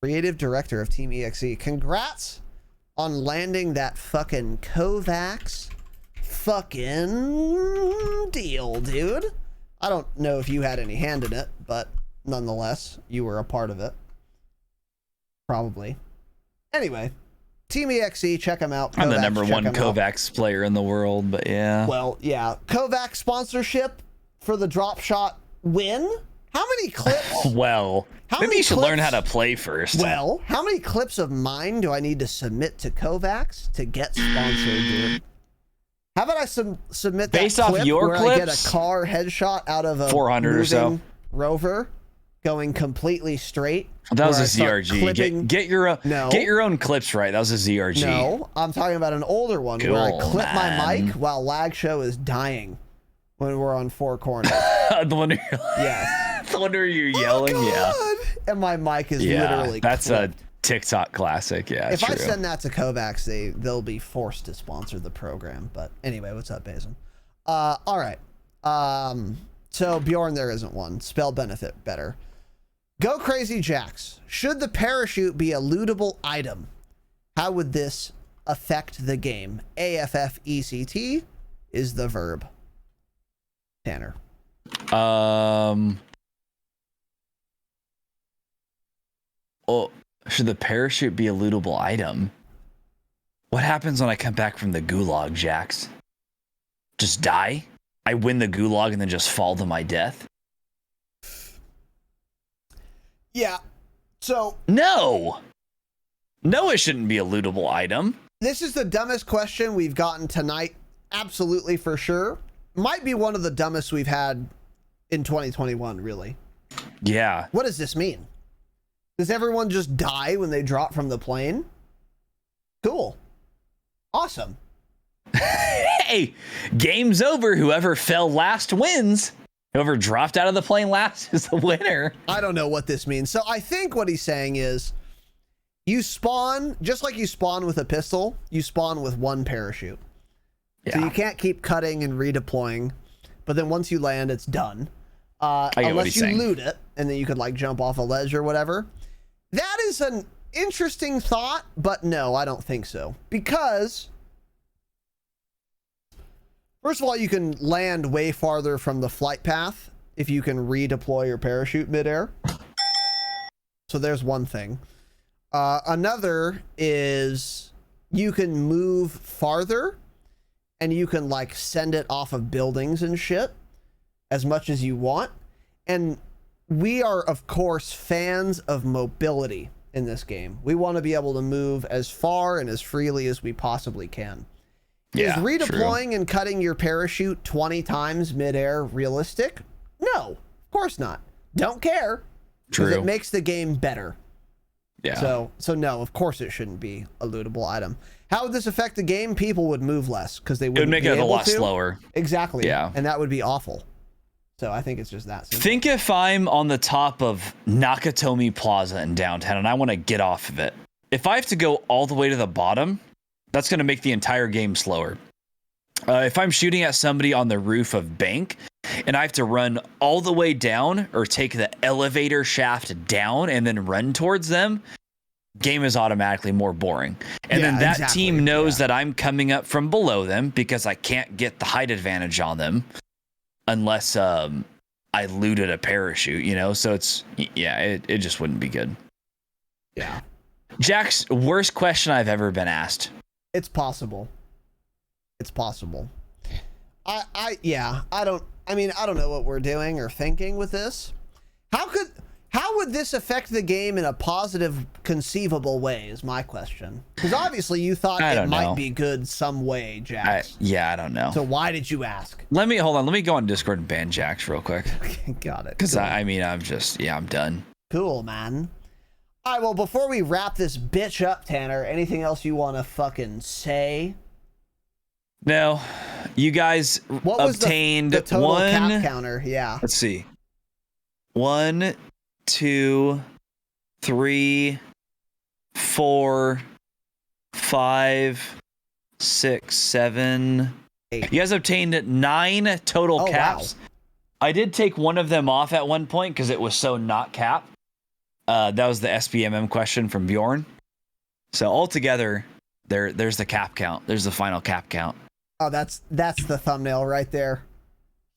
Creative director of Team EXE. Congrats on landing that fucking Kovacs fucking deal, dude. I don't know if you had any hand in it, but nonetheless, you were a part of it. Probably. Anyway, Team EXE, check them out. I'm the number one Kovacs player in the world, but yeah. Well, yeah. Kovacs sponsorship for the Dropshot win. How many clips? Well, maybe you should learn how to play first. Well, how many clips of mine do I need to submit to Kovacs to get sponsored, dude? How about I submit that based off your where clips? I get a car headshot out of a 400 or so Rover going completely straight? That was a ZRG. Get your own clips right. That was a ZRG. No, I'm talking about an older one where I clip my mic while Lag Show is dying when we're on four corners. The one where yes. The one where you're yelling, yeah. And my mic is literally that's clipped. A TikTok classic, yeah. If I send that to Kovacs, they'll be forced to sponsor the program. But anyway, what's up, Bazin? All right. So Bjorn, there isn't one. Spell benefit better. Go Crazy Jax. Should the parachute be a lootable item? How would this affect the game? AFFECT is the verb. Tanner. Oh, should the parachute be a lootable item? What happens when I come back from the gulag, Jax? Just die? I win the gulag and then just fall to my death? Yeah. So No, it shouldn't be a lootable item. This is the dumbest question we've gotten tonight. Absolutely, for sure. Might be one of the dumbest we've had in 2021, really. Yeah. What does this mean? Does everyone just die when they drop from the plane? Cool. Awesome. Hey, game's over. Whoever fell last wins. Whoever dropped out of the plane last is the winner. I don't know what this means. So I think what he's saying is you spawn, just like you spawn with a pistol, you spawn with one parachute. Yeah. So you can't keep cutting and redeploying, but then once you land, it's done. Unless you loot it, and then you could like jump off a ledge or whatever. That is an interesting thought, but no, I don't think so. Because first of all, you can land way farther from the flight path if you can redeploy your parachute midair. So there's one thing. Another is you can move farther and you can like send it off of buildings and shit as much as you want. And we are, of course, fans of mobility in this game. We want to be able to move as far and as freely as we possibly can. Yeah, is redeploying and cutting your parachute 20 times midair realistic? No, of course not. Don't care. Because it makes the game better. Yeah. So no, of course it shouldn't be a lootable item. How would this affect the game? People would move less because they wouldn't. It would make be it a able lot to. slower. Exactly. Yeah. And that would be awful. So I think it's just that simple. Think if I'm on the top of Nakatomi Plaza in downtown and I want to get off of it. If I have to go all the way to the bottom, that's going to make the entire game slower. If I'm shooting at somebody on the roof of bank and I have to run all the way down or take the elevator shaft down and then run towards them, game is automatically more boring. And then that team knows that I'm coming up from below them because I can't get the height advantage on them unless I looted a parachute, you know? So it's, it just wouldn't be good. Yeah. Jack's worst question I've ever been asked. It's possible. It's possible. I don't know what we're doing or thinking with this. How would this affect the game in a positive, conceivable way is my question. Because obviously you thought it might be good some way, Jax. I don't know. So why did you ask? Let me go on Discord and ban Jax real quick. Got it. Because I'm done. Cool, man. All right, well, before we wrap this bitch up, Tanner, anything else you want to fucking say? No. You guys obtained the total one cap counter? Yeah. Let's see. 1, 2, 3, 4, 5, 6, 7, 8. You guys obtained 9 total caps. Wow. I did take one of them off at one point because it was so not cap. That was the SBMM question from Bjorn. So altogether, there's the cap count. There's the final cap count. Oh, that's the thumbnail right there.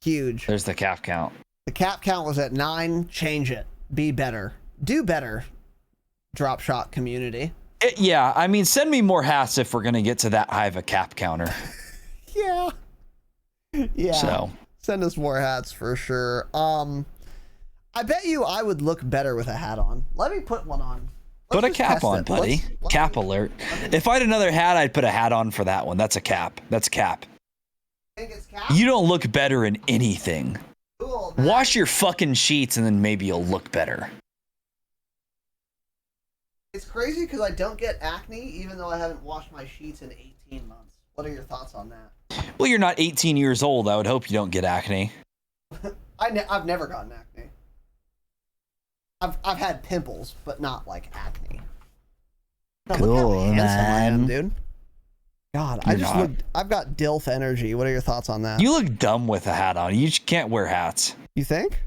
Huge. There's the cap count. The cap count was at 9. Change it. Be better. Do better, Dropshot community. Yeah, I mean, send me more hats if we're going to get to that high of a cap counter. Yeah. Yeah. So. Send us more hats for sure. I bet you I would look better with a hat on. Let me put one on. Put a cap on, buddy. Cap alert. If I had another hat, I'd put a hat on for that one. That's a cap. That's cap. Think it's cap? You don't look better in anything. Cool, wash your fucking sheets and then maybe you'll look better. It's crazy because I don't get acne even though I haven't washed my sheets in 18 months. What are your thoughts on that? Well, you're not 18 years old. I would hope you don't get acne. I've never gotten acne. I've had pimples, but not like acne. God, cool, look how handsome man. I am, dude. God, I've got DILF energy. What are your thoughts on that? You look dumb with a hat on. You just can't wear hats. You think?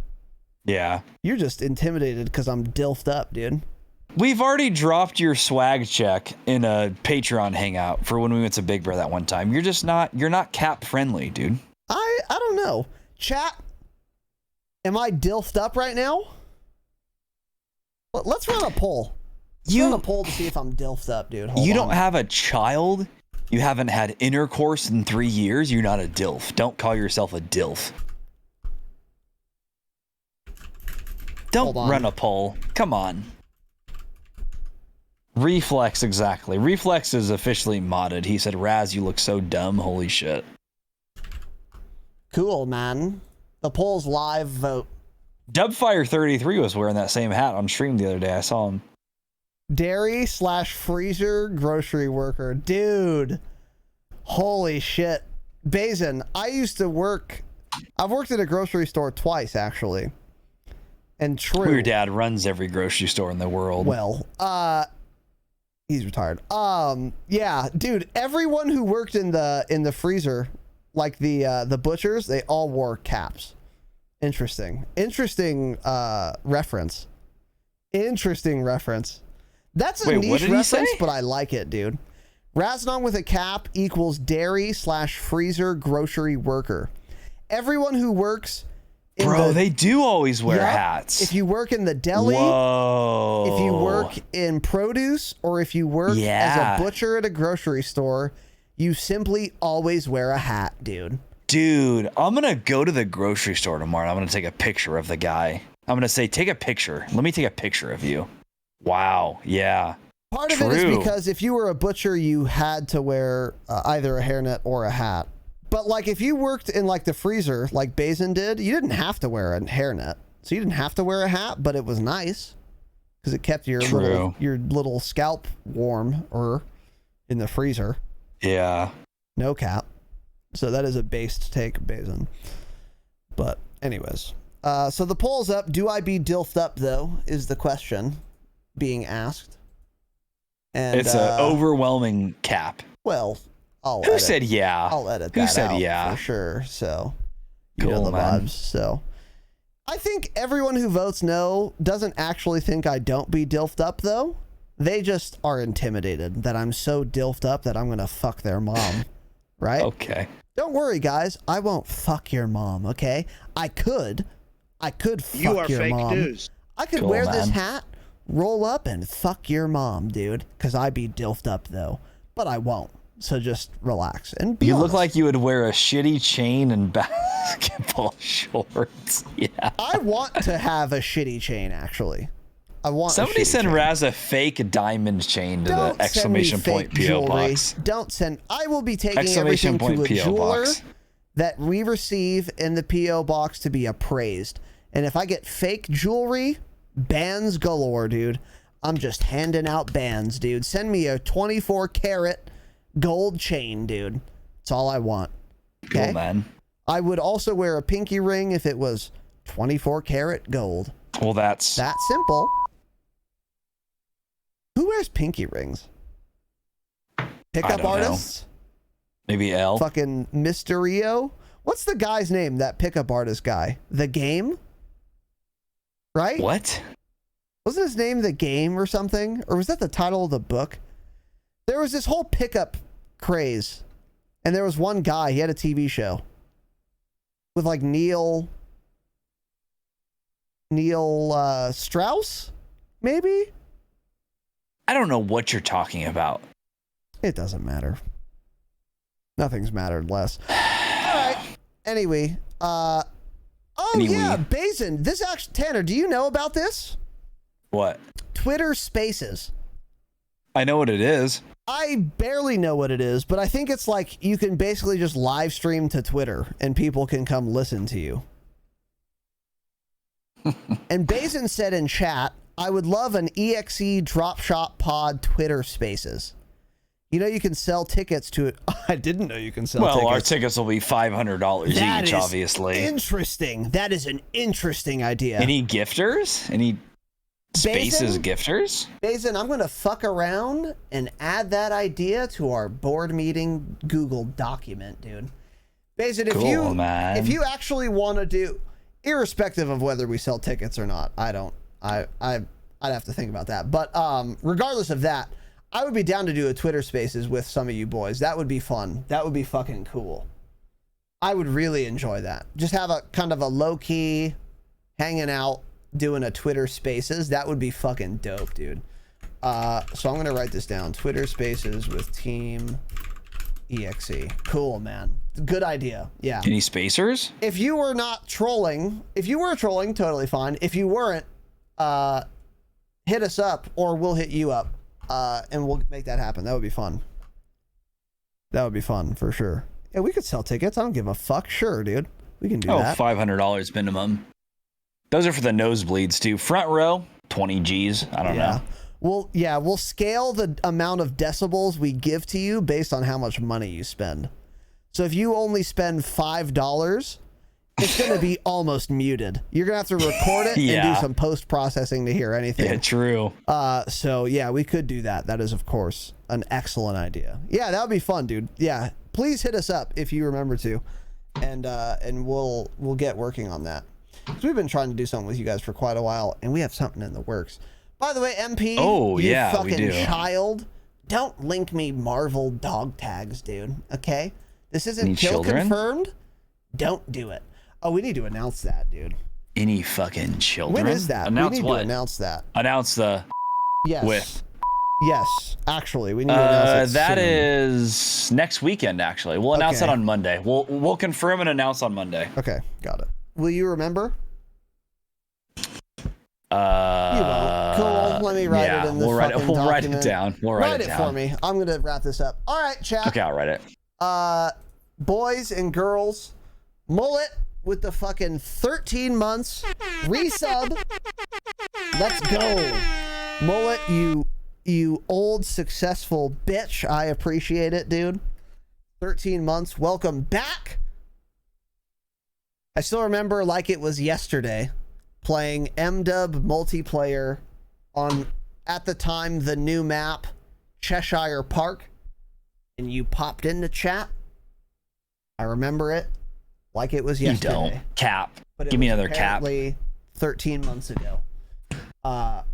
Yeah. You're just intimidated because I'm DILFed up, dude. We've already dropped your swag check in a Patreon hangout for when we went to Big Bear that one time. You're not cap friendly, dude. I don't know. Chat, am I DILFed up right now? Let's run a poll. Run a poll to see if I'm DILFed up, dude. Hold on. Don't have a child? You haven't had intercourse in 3 years? You're not a DILF. Don't call yourself a DILF. Don't run a poll. Come on. Reflex, exactly. Reflex is officially modded. He said, Raz, you look so dumb. Holy shit. Cool, man. The poll's live. Vote. Dubfire33 was wearing that same hat on stream the other day. I saw him. Dairy/freezer grocery worker. Dude. Holy shit. Bazin, I've worked at a grocery store twice, actually. And true. Your dad runs every grocery store in the world. Well, he's retired. Yeah, dude, everyone who worked in the freezer, like the butchers, they all wore caps. Interesting reference. Interesting reference. That's a niche reference, but I like it, dude. Razinon with a cap equals dairy/freezer grocery worker. Everyone who works in they do always wear hats. If you work in the deli, if you work in produce, or if you work as a butcher at a grocery store, you simply always wear a hat, dude. Dude, I'm going to go to the grocery store tomorrow. I'm going to take a picture of the guy. I'm going to say, take a picture. Let me take a picture of you. Wow. Yeah. Part of it is because if you were a butcher, you had to wear either a hairnet or a hat. But like if you worked in like the freezer, like Bazin did, you didn't have to wear a hairnet. So you didn't have to wear a hat, but it was nice. because it kept your little scalp warm or in the freezer. Yeah. No cap. So that is a based take, Bazin. But anyways, so the poll's up. Do I be dilfed up though? Is the question being asked. And it's an overwhelming cap. Well, Who said yeah? I'll edit that Who said out yeah? for sure. So you Cool, know the man. vibes. So I think everyone who votes no doesn't actually think I don't be dilfed up though. They just are intimidated that I'm so dilfed up that I'm gonna fuck their mom. Right? Okay. Don't worry, guys. I won't fuck your mom, okay? I could fuck You are your fake mom. news. I could Cool, wear this man. hat, roll up, and fuck your mom, dude. Because I be dilfed up, though. But I won't. So just relax and be You honest. look like you would wear a shitty chain and basketball shorts. Yeah. I want to have a shitty chain, actually. I want Somebody a shitty send chain. Raz a fake diamond chain to Don't the send me exclamation point fake PO jewelry. box. Don't send. I will be taking Exclamation everything to point a PO jeweler box. that we receive in the PO box to be appraised. And if I get fake jewelry, bans galore, dude. I'm just handing out bans, dude. Send me a 24 karat gold chain, dude. That's all I want. Okay? Cool, man. I would also wear a pinky ring if it was 24 karat gold. Well, that's That simple. Who wears pinky rings? Pickup don't know. artists? maybe L. Fucking Mysterio? What's the guy's name, that pickup artist guy? The Game? Right? What? Wasn't his name The Game or something? Or was that the title of the book? There was this whole pickup craze. And there was one guy, he had a TV show. With like Neil Strauss? Maybe? I don't know what you're talking about. It doesn't matter. Nothing's mattered less. All right. Anyway, yeah, Bazin. This actually, Tanner, do you know about this? What? Twitter Spaces. I know what it is. I barely know what it is, but I think it's like you can basically just live stream to Twitter and people can come listen to you. And Bazin said in chat, I would love an EXE Dropshot pod Twitter Spaces. You know you can sell tickets to it. I didn't know you can sell tickets. Well, our tickets will be $500 That each, is obviously. Interesting. That is an interesting idea. Any gifters? Any Spaces Bazin? gifters? Bazin, I'm going to fuck around and add that idea to our board meeting Google document, dude. Bazin, Cool, man. if you actually want to do, irrespective of whether we sell tickets or not, I'd have to think about that. But regardless of that, I would be down to do a Twitter Spaces with some of you boys. That would be fun. That would be fucking cool. I would really enjoy that. Just have a kind of a low-key hanging out, doing a Twitter Spaces. That would be fucking dope, dude. So I'm gonna write this down. Twitter Spaces with Team EXE. Cool, man. Good idea. Yeah. Any spacers? If you were not trolling, if you were trolling, totally fine. If you weren't, hit us up or we'll hit you up, and we'll make that happen. That would be fun. That would be fun for sure. Yeah, we could sell tickets. I don't give a fuck. Sure, dude. We can do that. $500 minimum. Those are for the nosebleeds too. Front row, 20 G's. I don't know. We'll scale the amount of decibels we give to you based on how much money you spend. So if you only spend $5, it's going to be almost muted. You're going to have to record it and do some post-processing to hear anything. Yeah, true. So yeah, we could do that. That is, of course, an excellent idea. Yeah, that would be fun, dude. Yeah, please hit us up if you remember to, and we'll get working on that. Because we've been trying to do something with you guys for quite a while, and we have something in the works. By the way, MP, you fucking child, don't link me Marvel dog tags, dude. Okay, this isn't Any kill children? confirmed. Don't do it. Oh, we need to announce that, dude. Any fucking children? When is that? Announce we need what? to announce that. Announce the Yes. with. Yes, actually, we need to announce it That soon. is next weekend. Actually, we'll announce Okay. that on Monday. We'll confirm and announce on Monday. Okay, got it. Will you remember? You won't. Cool. Let me write it in the we'll write it. fucking We'll write it document. down. We'll Write it it down for me. I'm gonna wrap this up. All right, chat. Okay, I'll write it. Boys and girls, Mullet with the fucking 13 months resub. Let's go. Mullet, you old successful bitch. I appreciate it, dude. 13 months. Welcome back. I still remember like it was yesterday playing MDub multiplayer on, at the time, the new map, Cheshire Park. And you popped into chat. I remember it like it was yesterday. You don't. Cap. But Give me another cap. 13 months ago.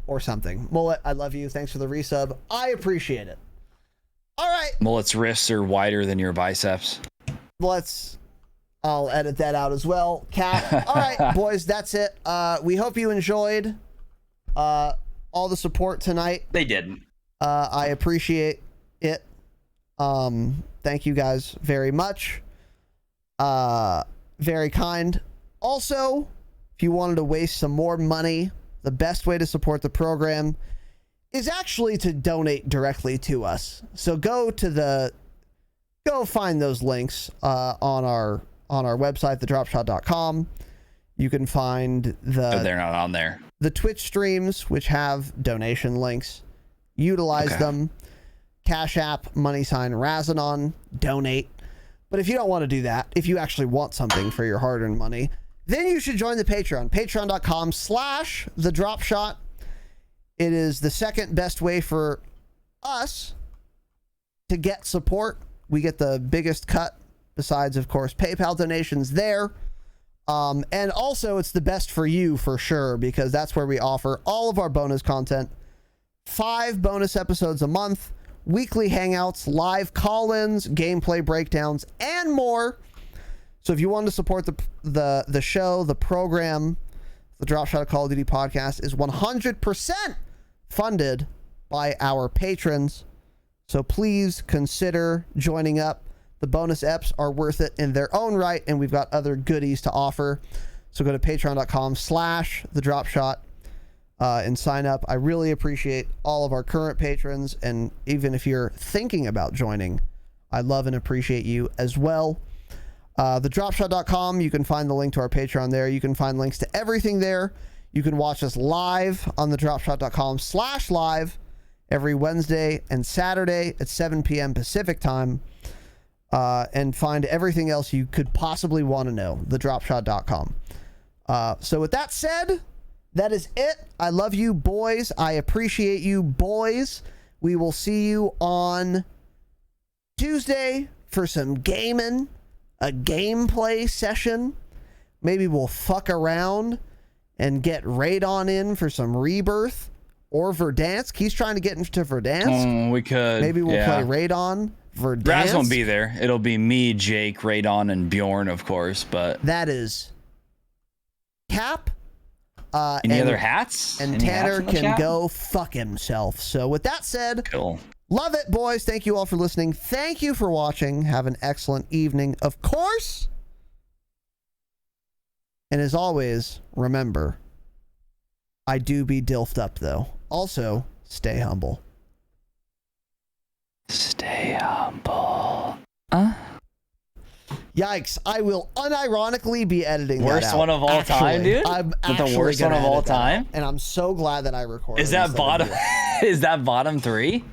Or something. Mullet, I love you. Thanks for the resub. I appreciate it. All right. Mullet's wrists are wider than your biceps. I'll edit that out as well. Cap. All right, boys, that's it. We hope you enjoyed all the support tonight. They didn't. I appreciate it. Thank you guys very much. Very kind. Also, if you wanted to waste some more money, the best way to support the program is actually to donate directly to us. So go find those links on our website, thedropshot.com. You can find they're not on there. The Twitch streams, which have donation links. Utilize them. Cash App, $Razinon, donate. But if you don't want to do that, if you actually want something for your hard-earned money, then you should join the Patreon. Patreon.com/thedropshot. It is the second best way for us to get support. We get the biggest cut besides, of course, PayPal donations there. And also it's the best for you for sure, because that's where we offer all of our bonus content. 5 bonus episodes a month, weekly hangouts, live call-ins, gameplay breakdowns, and more. So if you want to support the show, the program, the Dropshot Call of Duty podcast is 100% funded by our patrons. So please consider joining up. The bonus eps are worth it in their own right, and we've got other goodies to offer. So go to patreon.com/thedropshot and sign up. I really appreciate all of our current patrons, and even if you're thinking about joining, I love and appreciate you as well. Thedropshot.com, you can find the link to our Patreon there. You can find links to everything there. You can watch us live on thedropshot.com/live every Wednesday and Saturday at 7 p.m. Pacific time. And find everything else you could possibly want to know. Thedropshot.com. So with that said, that is it. I love you, boys. I appreciate you, boys. We will see you on Tuesday for some gaming, a gameplay session. Maybe we'll fuck around and get Razinon in for some Rebirth or Verdansk. He's trying to get into Verdansk. We could. Maybe we'll play Razinon. Verdansk. Raz won't be there. It'll be me, Jake, Razinon, and Bjorn, of course. But that is Cap. Any other hats? And Any Tanner hats can go fuck himself. So with that said, cool. Love it, boys. Thank you all for listening. Thank you for watching. Have an excellent evening, of course. And as always, remember, I do be dilfed up, though. Also, stay humble. Stay humble. Yikes, I will unironically be editing that Worst out. one of all time, dude? I'm the worst one of all time? And I'm so glad that I recorded. Is that bottom? Is that bottom 3?